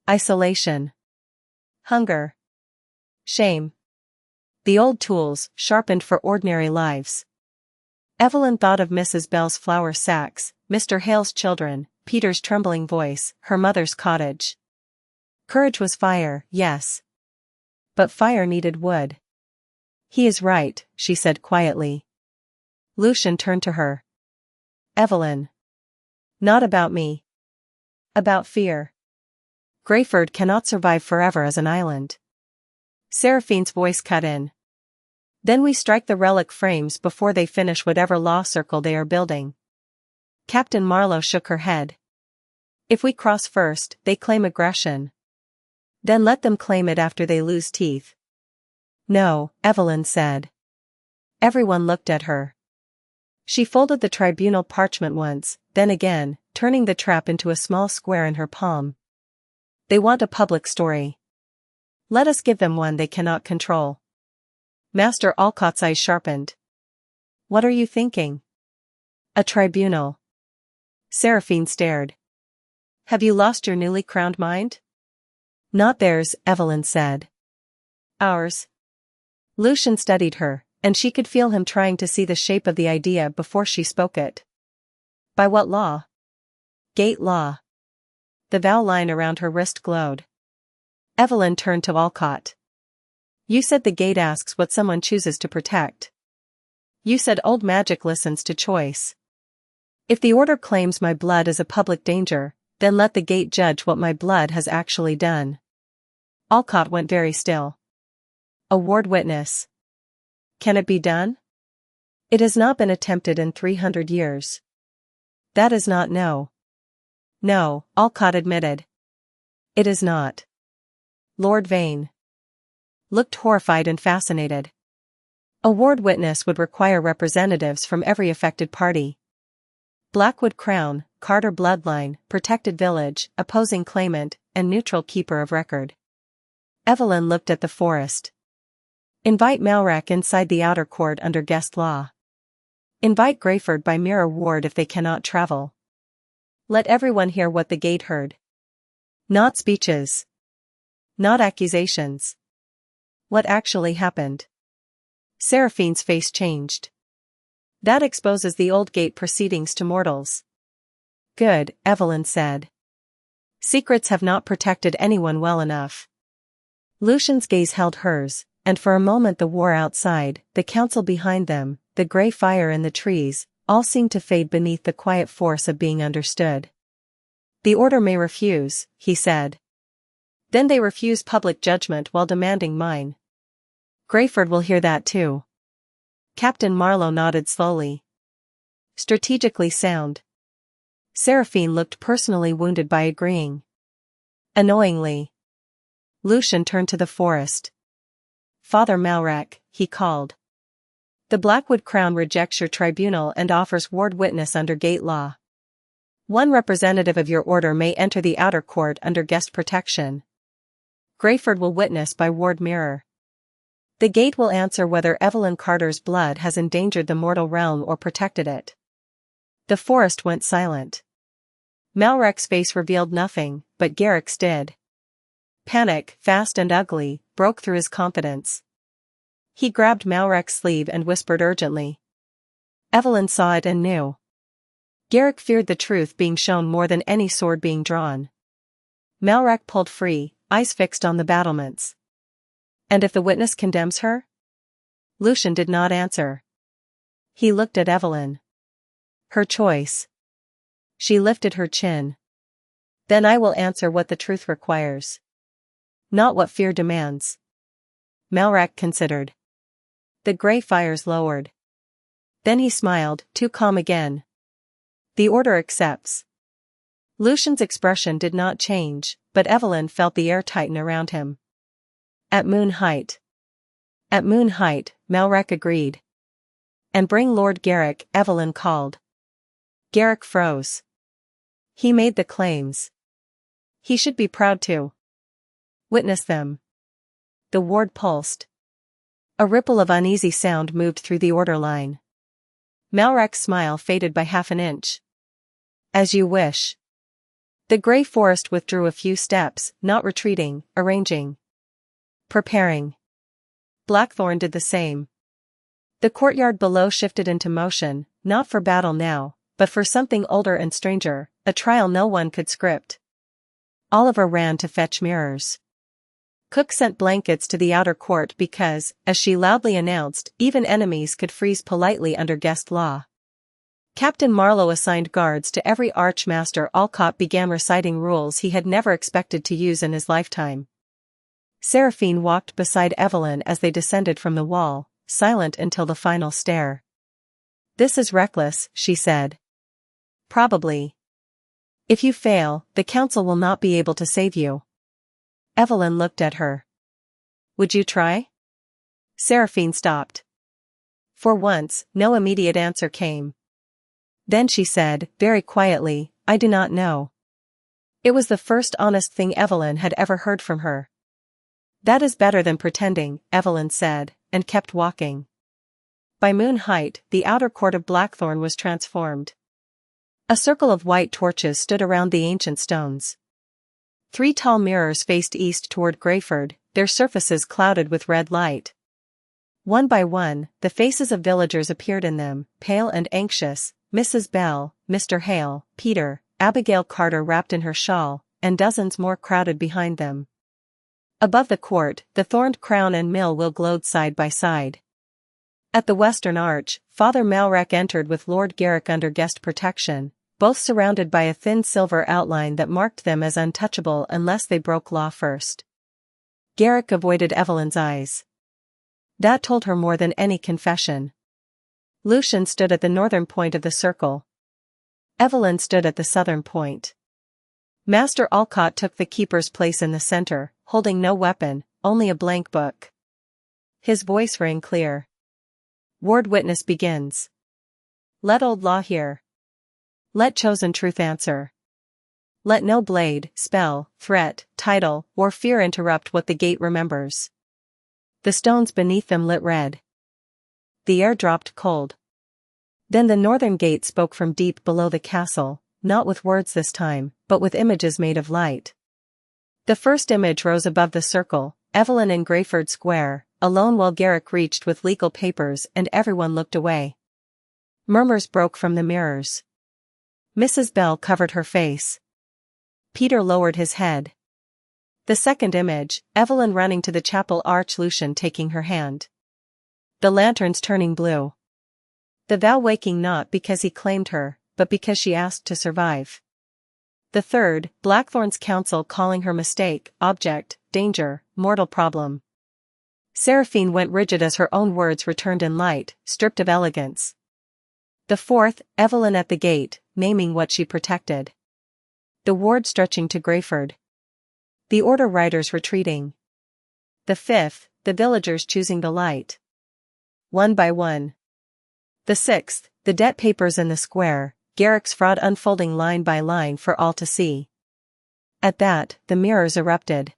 Isolation. Hunger. Shame. The old tools, sharpened for ordinary lives. Evelyn thought of Mrs. Bell's flour sacks, Mr. Hale's children, Peter's trembling voice, her mother's cottage. Courage was fire, yes. But fire needed wood. He is right, she said quietly. Lucien turned to her. Evelyn. Not about me. About fear. Greyford cannot survive forever as an island. Seraphine's voice cut in. Then we strike the relic frames before they finish whatever law circle they are building. Captain Marlowe shook her head. If we cross first, they claim aggression. Then let them claim it after they lose teeth. No, Evelyn said. Everyone looked at her. She folded the tribunal parchment once, then again, turning the trap into a small square in her palm. They want a public story. Let us give them one they cannot control. Master Alcott's eyes sharpened. What are you thinking? A tribunal. Seraphine stared. Have you lost your newly crowned mind? Not theirs, Evelyn said. Ours. Lucien studied her, and she could feel him trying to see the shape of the idea before she spoke it. By what law? Gate law. The vow line around her wrist glowed. Evelyn turned to Alcott. You said the gate asks what someone chooses to protect. You said old magic listens to choice. If the order claims my blood is a public danger, then let the gate judge what my blood has actually done. Alcott went very still. A ward witness. Can it be done? It has not been attempted in 300 years. That is not no. No, Alcott admitted. It is not. Lord Vane looked horrified and fascinated. A ward witness would require representatives from every affected party. Blackwood Crown, Carter bloodline, protected village, opposing claimant, and neutral keeper of record. Evelyn looked at the forest. Invite Malrak inside the outer court under guest law. Invite Greyford by mirror ward if they cannot travel. Let everyone hear what the gate heard. Not speeches. Not accusations. What actually happened. Seraphine's face changed. That exposes the old gate proceedings to mortals. Good, Evelyn said. Secrets have not protected anyone well enough. Lucien's gaze held hers, and for a moment the war outside, the council behind them, the grey fire in the trees, all seemed to fade beneath the quiet force of being understood. The order may refuse, he said. Then they refuse public judgment while demanding mine. Greyford will hear that too. Captain Marlowe nodded slowly. Strategically sound. Seraphine looked personally wounded by agreeing. Annoyingly. Lucien turned to the forest. Father Malrak, he called. The Blackwood Crown rejects your tribunal and offers ward witness under gate law. One representative of your order may enter the outer court under guest protection. Greyford will witness by ward mirror. The gate will answer whether Evelyn Carter's blood has endangered the mortal realm or protected it. The forest went silent. Malrak's face revealed nothing, but Garrick's did. Panic, fast and ugly, broke through his confidence. He grabbed Malrak's sleeve and whispered urgently. Evelyn saw it and knew. Garrick feared the truth being shown more than any sword being drawn. Malrak pulled free, eyes fixed on the battlements. And if the witness condemns her? Lucien did not answer. He looked at Evelyn. Her choice. She lifted her chin. Then I will answer what the truth requires. Not what fear demands. Malrak considered. The grey fires lowered. Then he smiled, too calm again. The order accepts. Lucien's expression did not change, but Evelyn felt the air tighten around him. At Moon Height. At Moon Height, Malrek agreed. And bring Lord Garrick, Evelyn called. Garrick froze. He made the claims. He should be proud to witness them. The ward pulsed. A ripple of uneasy sound moved through the order line. Malrek's smile faded by half an inch. As you wish. The grey forest withdrew a few steps, not retreating, arranging. Preparing. Blackthorne did the same. The courtyard below shifted into motion, not for battle now, but for something older and stranger, a trial no one could script. Oliver ran to fetch mirrors. Cook sent blankets to the outer court because, as she loudly announced, even enemies could freeze politely under guest law. Captain Marlowe assigned guards to every Archmaster. Alcott began reciting rules he had never expected to use in his lifetime. Seraphine walked beside Evelyn as they descended from the wall, silent until the final stair. This is reckless, she said. Probably. If you fail, the council will not be able to save you. Evelyn looked at her. Would you try? Seraphine stopped. For once, no immediate answer came. Then she said, very quietly, I do not know. It was the first honest thing Evelyn had ever heard from her. That is better than pretending, Evelyn said, and kept walking. By Moon Height, the outer court of Blackthorne was transformed. A circle of white torches stood around the ancient stones. 3 tall mirrors faced east toward Greyford, their surfaces clouded with red light. One by one, the faces of villagers appeared in them, pale and anxious, Mrs. Bell, Mr. Hale, Peter, Abigail Carter wrapped in her shawl, and dozens more crowded behind them. Above the court, the thorned crown and mill wheel glowed side by side. At the western arch, Father Malrek entered with Lord Garrick under guest protection, both surrounded by a thin silver outline that marked them as untouchable unless they broke law first. Garrick avoided Evelyn's eyes. That told her more than any confession. Lucien stood at the northern point of the circle. Evelyn stood at the southern point. Master Alcott took the keeper's place in the center, holding no weapon, only a blank book. His voice rang clear. Ward witness begins. Let old law hear. Let chosen truth answer. Let no blade, spell, threat, title, or fear interrupt what the gate remembers. The stones beneath them lit red. The air dropped cold. Then the northern gate spoke from deep below the castle, not with words this time, but with images made of light. The first image rose above the circle, Evelyn in Greyford Square, alone while Garrick reached with legal papers and everyone looked away. Murmurs broke from the mirrors. Mrs. Bell covered her face. Peter lowered his head. The second image, Evelyn running to the chapel arch, Lucien taking her hand. The lanterns turning blue. The vow waking not because he claimed her, but because she asked to survive. The third, Blackthorne's counsel calling her mistake, object, danger, mortal problem. Seraphine went rigid as her own words returned in light, stripped of elegance. The fourth, Evelyn at the gate, naming what she protected. The ward stretching to Greyford. The order riders retreating. The fifth, the villagers choosing the light. One by one. The sixth, the debt papers in the square, Garrick's fraud unfolding line by line for all to see. At that, the mirrors erupted.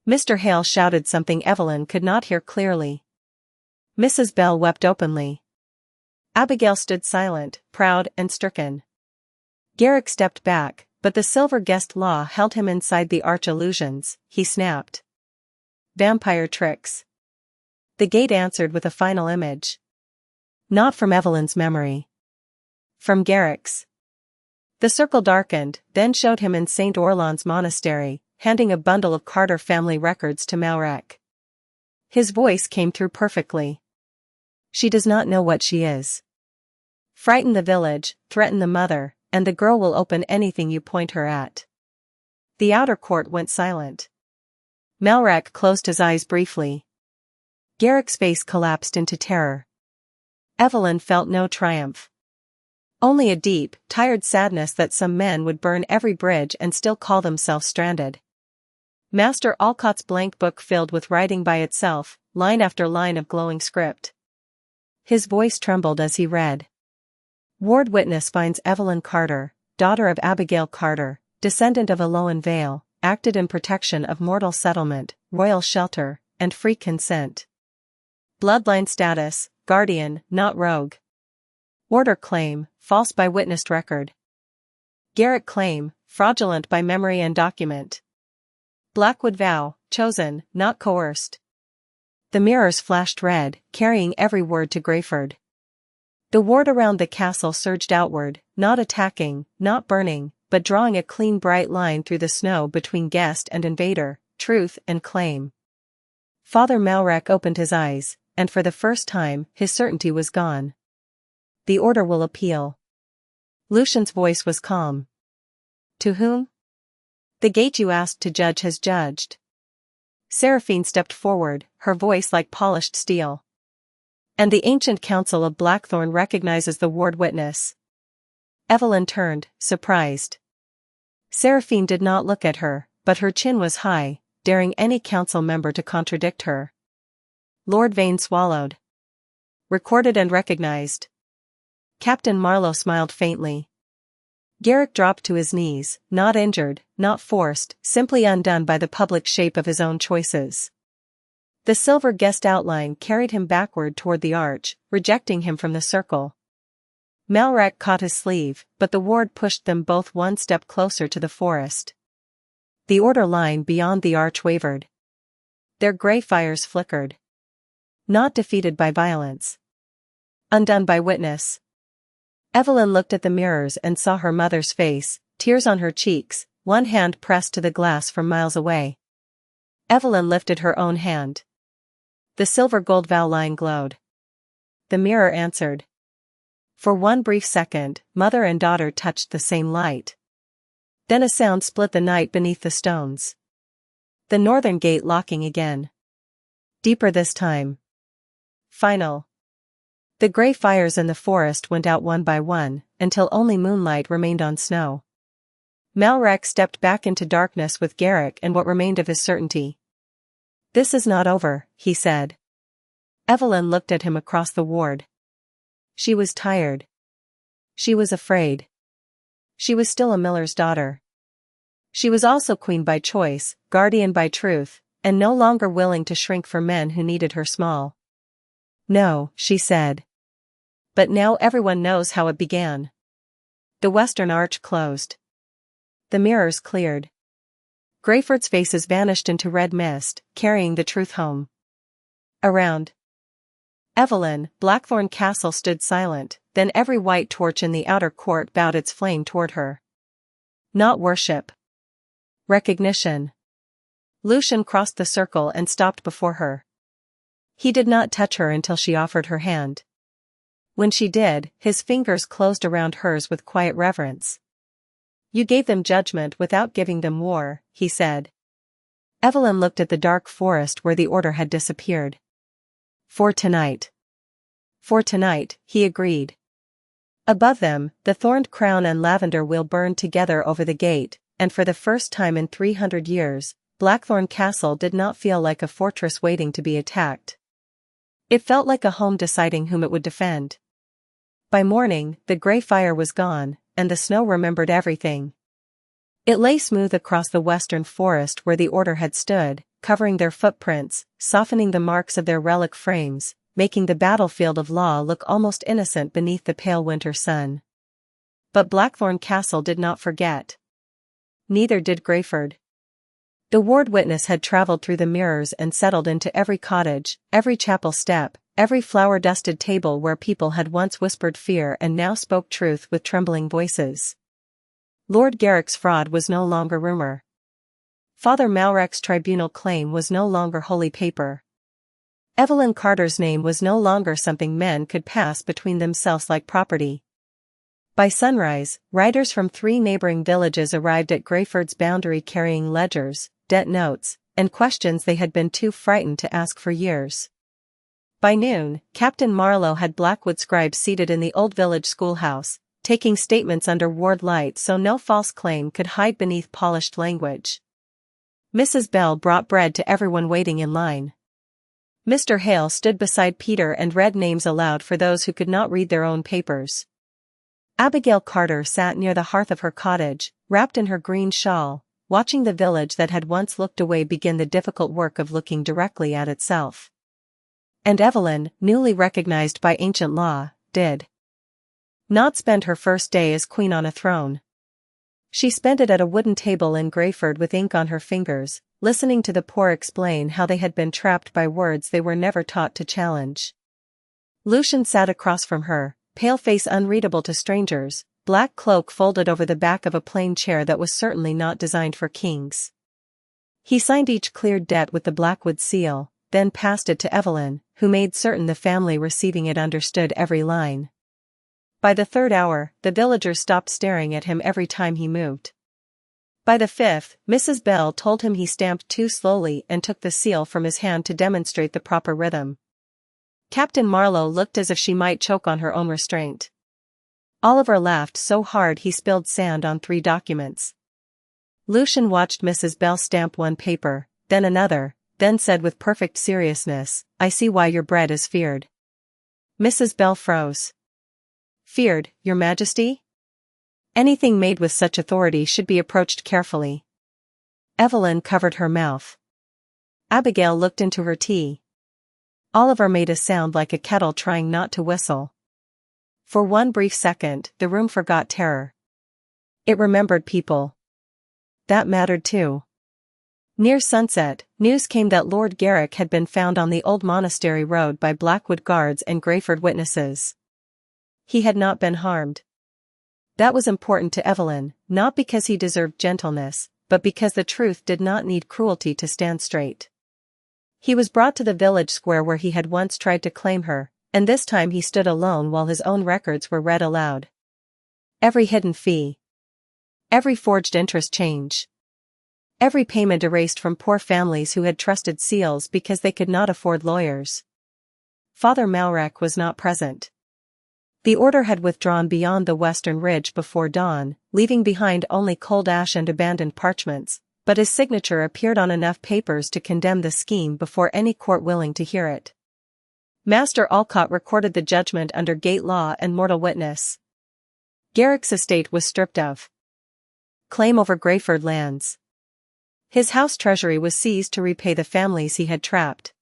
Mr. Hale shouted something Evelyn could not hear clearly. Mrs. Bell wept openly. Abigail stood silent, proud and stricken. Garrick stepped back, but the silver guest law held him inside the arch illusions, he snapped. Vampire tricks. The gate answered with a final image. Not from Evelyn's memory. From Garrick's. The circle darkened, then showed him in St. Orlan's monastery, handing a bundle of Carter family records to Malrek. His voice came through perfectly. She does not know what she is. Frighten the village, threaten the mother, and the girl will open anything you point her at. The outer court went silent. Malrek closed his eyes briefly. Garrick's face collapsed into terror. Evelyn felt no triumph. Only a deep, tired sadness that some men would burn every bridge and still call themselves stranded. Master Alcott's blank book filled with writing by itself, line after line of glowing script. His voice trembled as he read. Ward witness finds Evelyn Carter, daughter of Abigail Carter, descendant of Aloan Vale, acted in protection of mortal settlement, royal shelter, and free consent. Bloodline status, guardian, not rogue. Order claim, false by witnessed record. Garrick claim, fraudulent by memory and document. Blackwood vow, chosen, not coerced. The mirrors flashed red, carrying every word to Greyford. The ward around the castle surged outward, not attacking, not burning, but drawing a clean bright line through the snow between guest and invader, truth and claim. Father Malrec opened his eyes, and for the first time, his certainty was gone. The order will appeal. Lucien's voice was calm. To whom? The gate you asked to judge has judged. Seraphine stepped forward, her voice like polished steel. And the ancient council of Blackthorne recognizes the ward witness. Evelyn turned, surprised. Seraphine did not look at her, but her chin was high, daring any council member to contradict her. Lord Vane swallowed. Recorded and recognized. Captain Marlowe smiled faintly. Garrick dropped to his knees, not injured, not forced, simply undone by the public shape of his own choices. The silver guest outline carried him backward toward the arch, rejecting him from the circle. Malrec caught his sleeve, but the ward pushed them both one step closer to the forest. The order line beyond the arch wavered. Their grey fires flickered. Not defeated by violence. Undone by witness. Evelyn looked at the mirrors and saw her mother's face, tears on her cheeks, one hand pressed to the glass from miles away. Evelyn lifted her own hand. The silver gold vow line glowed. The mirror answered. For one brief second, mother and daughter touched the same light. Then a sound split the night beneath the stones. The northern gate locking again. Deeper this time. Final. The grey fires in the forest went out one by one, until only moonlight remained on snow. Malrec stepped back into darkness with Garrick and what remained of his certainty. This is not over, he said. Evelyn looked at him across the ward. She was tired. She was afraid. She was still a miller's daughter. She was also queen by choice, guardian by truth, and no longer willing to shrink for men who needed her small. No, she said. But now everyone knows how it began. The western arch closed. The mirrors cleared. Greyford's faces vanished into red mist, carrying the truth home. Around Evelyn, Blackthorne Castle stood silent, then every white torch in the outer court bowed its flame toward her. Not worship. Recognition. Lucien crossed the circle and stopped before her. He did not touch her until she offered her hand. When she did, his fingers closed around hers with quiet reverence. You gave them judgment without giving them war, he said. Evelyn looked at the dark forest where the order had disappeared. For tonight. For tonight, he agreed. Above them, the thorned crown and lavender wheel burned together over the gate, and for the first time in 300 years, Blackthorne Castle did not feel like a fortress waiting to be attacked. It felt like a home deciding whom it would defend. By morning, the grey fire was gone, and the snow remembered everything. It lay smooth across the western forest where the order had stood, covering their footprints, softening the marks of their relic frames, making the battlefield of law look almost innocent beneath the pale winter sun. But Blackthorne Castle did not forget. Neither did Greyford. The ward witness had traveled through the mirrors and settled into every cottage, every chapel step, every flower-dusted table where people had once whispered fear and now spoke truth with trembling voices. Lord Garrick's fraud was no longer rumor. Father Malrec's tribunal claim was no longer holy paper. Evelyn Carter's name was no longer something men could pass between themselves like property. By sunrise, riders from 3 neighboring villages arrived at Greyford's boundary carrying ledgers, debt notes, and questions they had been too frightened to ask for years. By noon, Captain Marlowe had Blackwood scribes seated in the old village schoolhouse, taking statements under ward light so no false claim could hide beneath polished language. Mrs. Bell brought bread to everyone waiting in line. Mr. Hale stood beside Peter and read names aloud for those who could not read their own papers. Abigail Carter sat near the hearth of her cottage, wrapped in her green shawl, watching the village that had once looked away begin the difficult work of looking directly at itself. And Evelyn, newly recognized by ancient law, did not spend her first day as queen on a throne. She spent it at a wooden table in Greyford with ink on her fingers, listening to the poor explain how they had been trapped by words they were never taught to challenge. Lucien sat across from her, pale face unreadable to strangers, black cloak folded over the back of a plain chair that was certainly not designed for kings. He signed each cleared debt with the Blackwood seal, then passed it to Evelyn, who made certain the family receiving it understood every line. By the third hour, the villagers stopped staring at him every time he moved. By the fifth, Mrs. Bell told him he stamped too slowly and took the seal from his hand to demonstrate the proper rhythm. Captain Marlowe looked as if she might choke on her own restraint. Oliver laughed so hard he spilled sand on 3 documents. Lucien watched Mrs. Bell stamp one paper, then another, then said with perfect seriousness, "I see why your bread is feared." Mrs. Bell froze. "Feared, your Majesty? Anything made with such authority should be approached carefully." Evelyn covered her mouth. Abigail looked into her tea. Oliver made a sound like a kettle trying not to whistle. For one brief second, the room forgot terror. It remembered people. That mattered too. Near sunset, news came that Lord Garrick had been found on the old monastery road by Blackwood guards and Greyford witnesses. He had not been harmed. That was important to Evelyn, not because he deserved gentleness, but because the truth did not need cruelty to stand straight. He was brought to the village square where he had once tried to claim her, and this time he stood alone while his own records were read aloud. Every hidden fee. Every forged interest change. Every payment erased from poor families who had trusted seals because they could not afford lawyers. Father Malrek was not present. The order had withdrawn beyond the western ridge before dawn, leaving behind only cold ash and abandoned parchments, but his signature appeared on enough papers to condemn the scheme before any court willing to hear it. Master Alcott recorded the judgment under gate law and mortal witness. Garrick's estate was stripped of claim over Greyford lands. His house treasury was seized to repay the families he had trapped.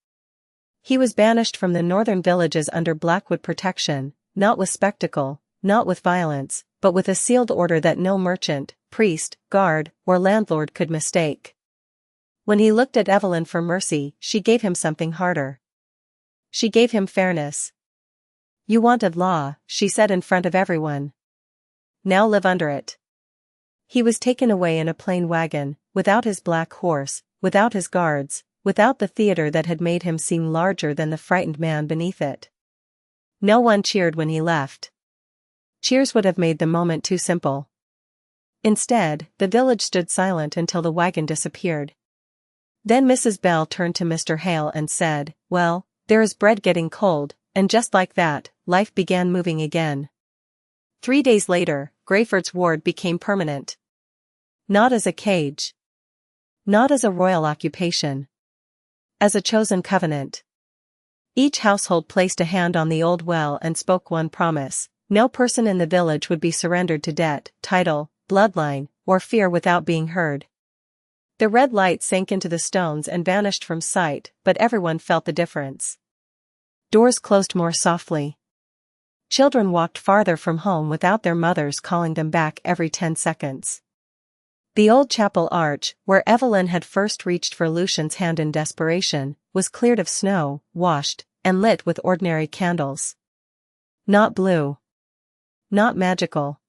He was banished from the northern villages under Blackwood protection, not with spectacle, not with violence, but with a sealed order that no merchant, priest, guard, or landlord could mistake. When he looked at Evelyn for mercy, she gave him something harder. She gave him fairness. "You wanted law," she said in front of everyone. "Now live under it." He was taken away in a plain wagon, without his black horse, without his guards, without the theater that had made him seem larger than the frightened man beneath it. No one cheered when he left. Cheers would have made the moment too simple. Instead, the village stood silent until the wagon disappeared. Then Mrs. Bell turned to Mr. Hale and said, "Well, there is bread getting cold," and just like that, life began moving again. 3 days later, Greyford's ward became permanent. Not as a cage. Not as a royal occupation. As a chosen covenant. Each household placed a hand on the old well and spoke one promise: no person in the village would be surrendered to debt, title, bloodline, or fear without being heard. The red light sank into the stones and vanished from sight, but everyone felt the difference. Doors closed more softly. Children walked farther from home without their mothers calling them back every 10 seconds. The old chapel arch, where Evelyn had first reached for Lucien's hand in desperation, was cleared of snow, washed, and lit with ordinary candles. Not blue. Not magical.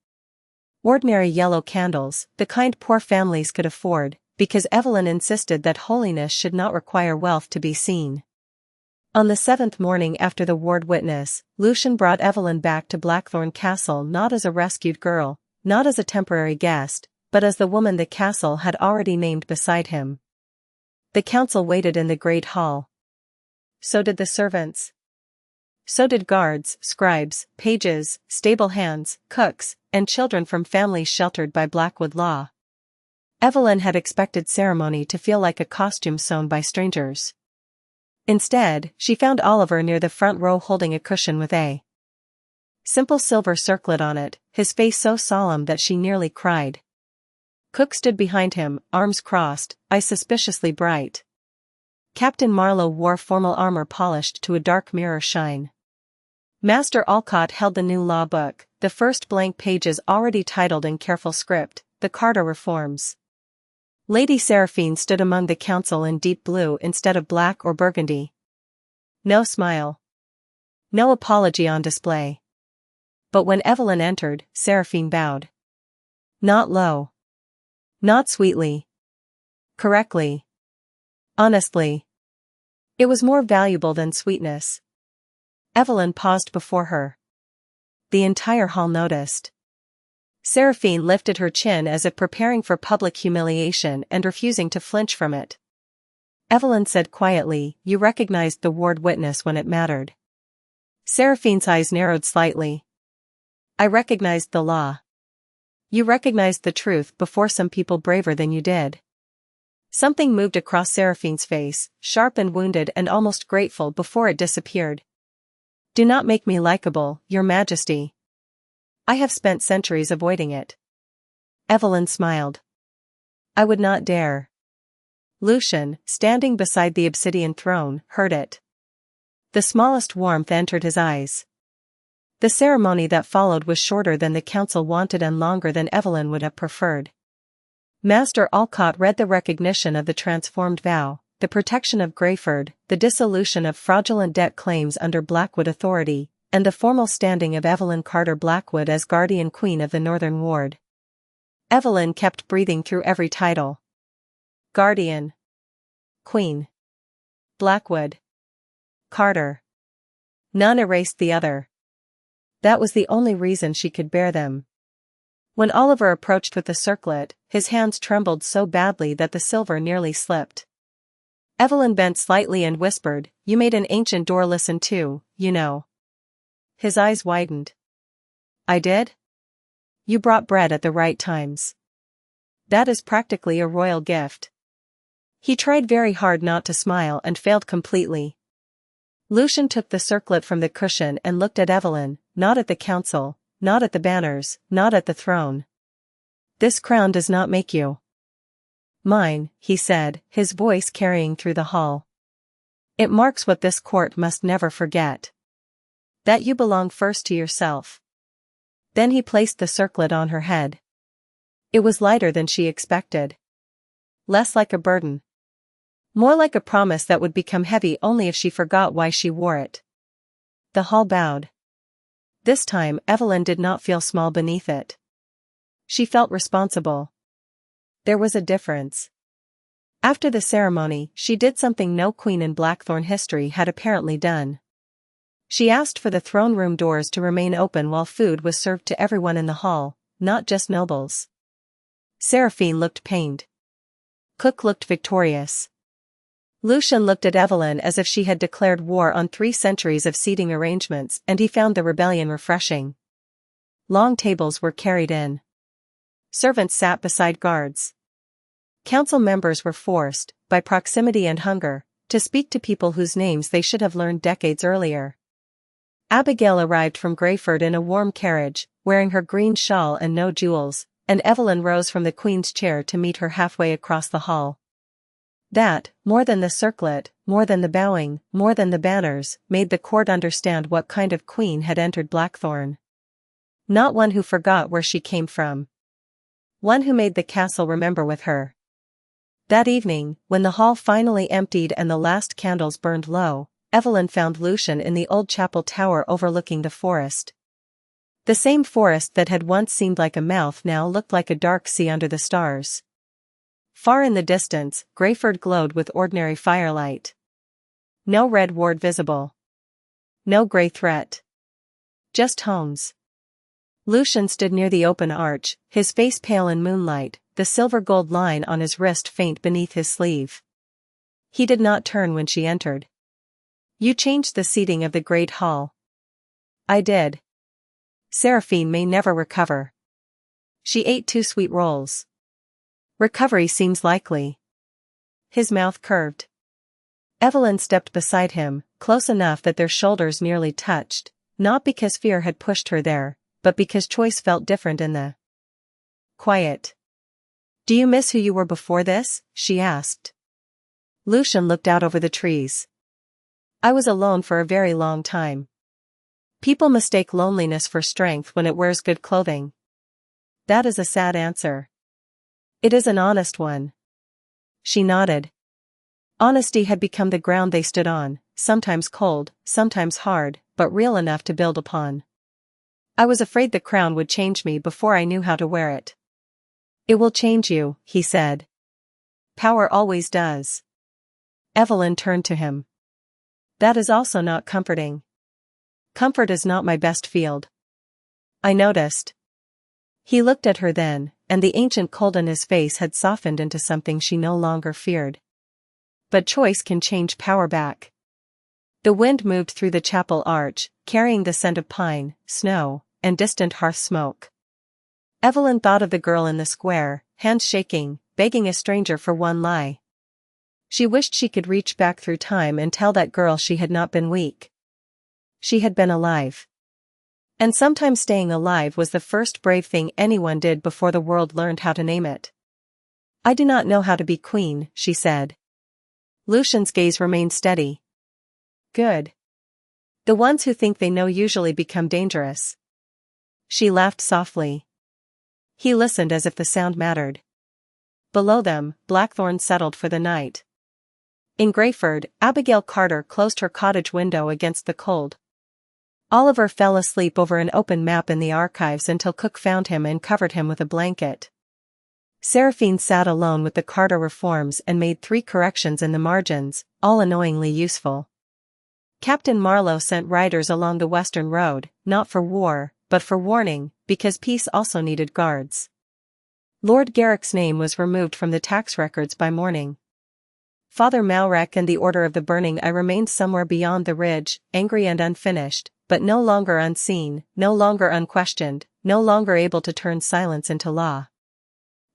Ordinary yellow candles, the kind poor families could afford, because Evelyn insisted that holiness should not require wealth to be seen. On the 7th morning after the ward witness, Lucien brought Evelyn back to Blackthorne Castle not as a rescued girl, not as a temporary guest, but as the woman the castle had already named beside him. The council waited in the great hall. So did the servants. So did guards, scribes, pages, stable hands, cooks, and children from families sheltered by Blackwood law. Evelyn had expected ceremony to feel like a costume sewn by strangers. Instead, she found Oliver near the front row holding a cushion with a simple silver circlet on it, his face so solemn that she nearly cried. Cook stood behind him, arms crossed, eyes suspiciously bright. Captain Marlowe wore formal armor polished to a dark mirror shine. Master Alcott held the new law book, the first blank pages already titled in careful script, The Carter Reforms. Lady Seraphine stood among the council in deep blue instead of black or burgundy. No smile. No apology on display. But when Evelyn entered, Seraphine bowed. Not low. Not sweetly. Correctly. Honestly. It was more valuable than sweetness. Evelyn paused before her. The entire hall noticed. Seraphine lifted her chin as if preparing for public humiliation and refusing to flinch from it. Evelyn said quietly, "You recognized the ward witness when it mattered." Seraphine's eyes narrowed slightly. "I recognized the law." "You recognized the truth before some people braver than you did." Something moved across Seraphine's face, sharp and wounded and almost grateful before it disappeared. "Do not make me likable, Your Majesty. I have spent centuries avoiding it." Evelyn smiled. "I would not dare." Lucien, standing beside the obsidian throne, heard it. The smallest warmth entered his eyes. The ceremony that followed was shorter than the council wanted and longer than Evelyn would have preferred. Master Alcott read the recognition of the transformed vow, the protection of Greyford, the dissolution of fraudulent debt claims under Blackwood authority, and the formal standing of Evelyn Carter Blackwood as guardian queen of the Northern Ward. Evelyn kept breathing through every title. Guardian. Queen. Blackwood. Carter. None erased the other. That was the only reason she could bear them. When Oliver approached with the circlet, his hands trembled so badly that the silver nearly slipped. Evelyn bent slightly and whispered, "You made an ancient door listen too, you know." His eyes widened. "I did? You brought bread at the right times. That is practically a royal gift." He tried very hard not to smile and failed completely. Lucien took the circlet from the cushion and looked at Evelyn, not at the council, not at the banners, not at the throne. "This crown does not make you mine," he said, his voice carrying through the hall. "It marks what this court must never forget. That you belong first to yourself." Then he placed the circlet on her head. It was lighter than she expected. Less like a burden. More like a promise that would become heavy only if she forgot why she wore it. The hall bowed. This time Evelyn did not feel small beneath it. She felt responsible. There was a difference. After the ceremony, she did something no queen in Blackthorne history had apparently done. She asked for the throne room doors to remain open while food was served to everyone in the hall, not just nobles. Seraphine looked pained. Cook looked victorious. Lucien looked at Evelyn as if she had declared war on 3 centuries of seating arrangements, and he found the rebellion refreshing. Long tables were carried in. Servants sat beside guards. Council members were forced, by proximity and hunger, to speak to people whose names they should have learned decades earlier. Abigail arrived from Greyford in a warm carriage, wearing her green shawl and no jewels, and Evelyn rose from the Queen's chair to meet her halfway across the hall. That, more than the circlet, more than the bowing, more than the banners, made the court understand what kind of queen had entered Blackthorne. Not one who forgot where she came from. One who made the castle remember with her. That evening, when the hall finally emptied and the last candles burned low, Evelyn found Lucien in the old chapel tower overlooking the forest. The same forest that had once seemed like a mouth now looked like a dark sea under the stars. Far in the distance, Greyford glowed with ordinary firelight. No red ward visible. No grey threat. Just homes. Lucien stood near the open arch, his face pale in moonlight, the silver gold line on his wrist faint beneath his sleeve. He did not turn when she entered. "You changed the seating of the great hall," I did. Seraphine may never recover. She ate 2 sweet rolls. Recovery seems likely. His mouth curved. Evelyn stepped beside him, close enough that their shoulders nearly touched, not because fear had pushed her there, but because choice felt different in the quiet. Do you miss who you were before this? She asked. Lucien looked out over the trees. I was alone for a very long time. People mistake loneliness for strength when it wears good clothing. That is a sad answer. It is an honest one. She nodded. Honesty had become the ground they stood on, sometimes cold, sometimes hard, but real enough to build upon. I was afraid the crown would change me before I knew how to wear it. It will change you, he said. Power always does. Evelyn turned to him. That is also not comforting. Comfort is not my best field. I noticed. He looked at her then, and the ancient cold in his face had softened into something she no longer feared. But choice can change power back. The wind moved through the chapel arch, carrying the scent of pine, snow, and distant hearth smoke. Evelyn thought of the girl in the square, hands shaking, begging a stranger for one lie. She wished she could reach back through time and tell that girl she had not been weak. She had been alive. And sometimes staying alive was the first brave thing anyone did before the world learned how to name it. I do not know how to be queen, she said. Lucien's gaze remained steady. Good. The ones who think they know usually become dangerous. She laughed softly. He listened as if the sound mattered. Below them, Blackthorne settled for the night. In Greyford, Abigail Carter closed her cottage window against the cold. Oliver fell asleep over an open map in the archives until Cook found him and covered him with a blanket. Seraphine sat alone with the Carter reforms and made 3 corrections in the margins, all annoyingly useful. Captain Marlowe sent riders along the western road, not for war, but for warning, because peace also needed guards. Lord Garrick's name was removed from the tax records by morning. Father Malrek and the Order of the Burning Eye remained somewhere beyond the ridge, angry and unfinished, but no longer unseen, no longer unquestioned, no longer able to turn silence into law.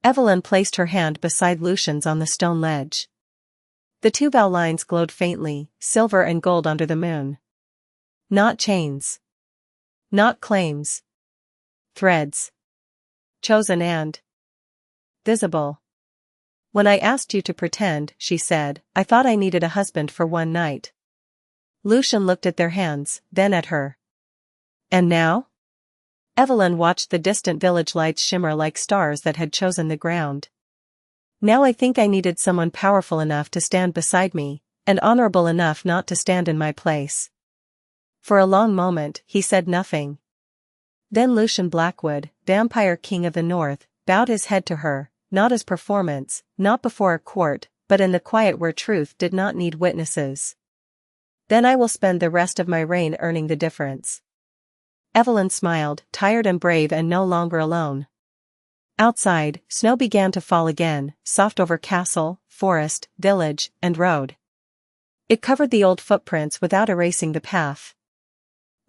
Evelyn placed her hand beside Lucien's on the stone ledge. The 2 bloodlines glowed faintly, silver and gold under the moon. Not chains. Not claims. Threads. Chosen and visible. When I asked you to pretend, she said, I thought I needed a husband for one night. Lucien looked at their hands, then at her. And now? Evelyn watched the distant village lights shimmer like stars that had chosen the ground. Now I think I needed someone powerful enough to stand beside me, and honorable enough not to stand in my place. For a long moment, he said nothing. Then Lucien Blackwood, vampire king of the north, bowed his head to her, not as performance, not before a court, but in the quiet where truth did not need witnesses. Then I will spend the rest of my reign earning the difference. Evelyn smiled, tired and brave and no longer alone. Outside, snow began to fall again, soft over castle, forest, village, and road. It covered the old footprints without erasing the path.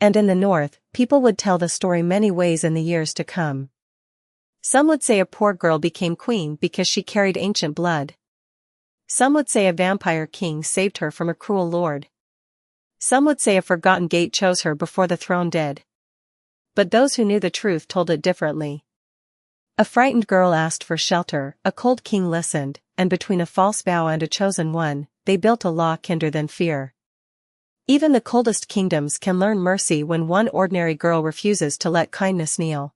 And in the north, people would tell the story many ways in the years to come. Some would say a poor girl became queen because she carried ancient blood. Some would say a vampire king saved her from a cruel lord. Some would say a forgotten gate chose her before the throne did. But those who knew the truth told it differently. A frightened girl asked for shelter, a cold king listened, and between a false vow and a chosen one, they built a law kinder than fear. Even the coldest kingdoms can learn mercy when one ordinary girl refuses to let kindness kneel.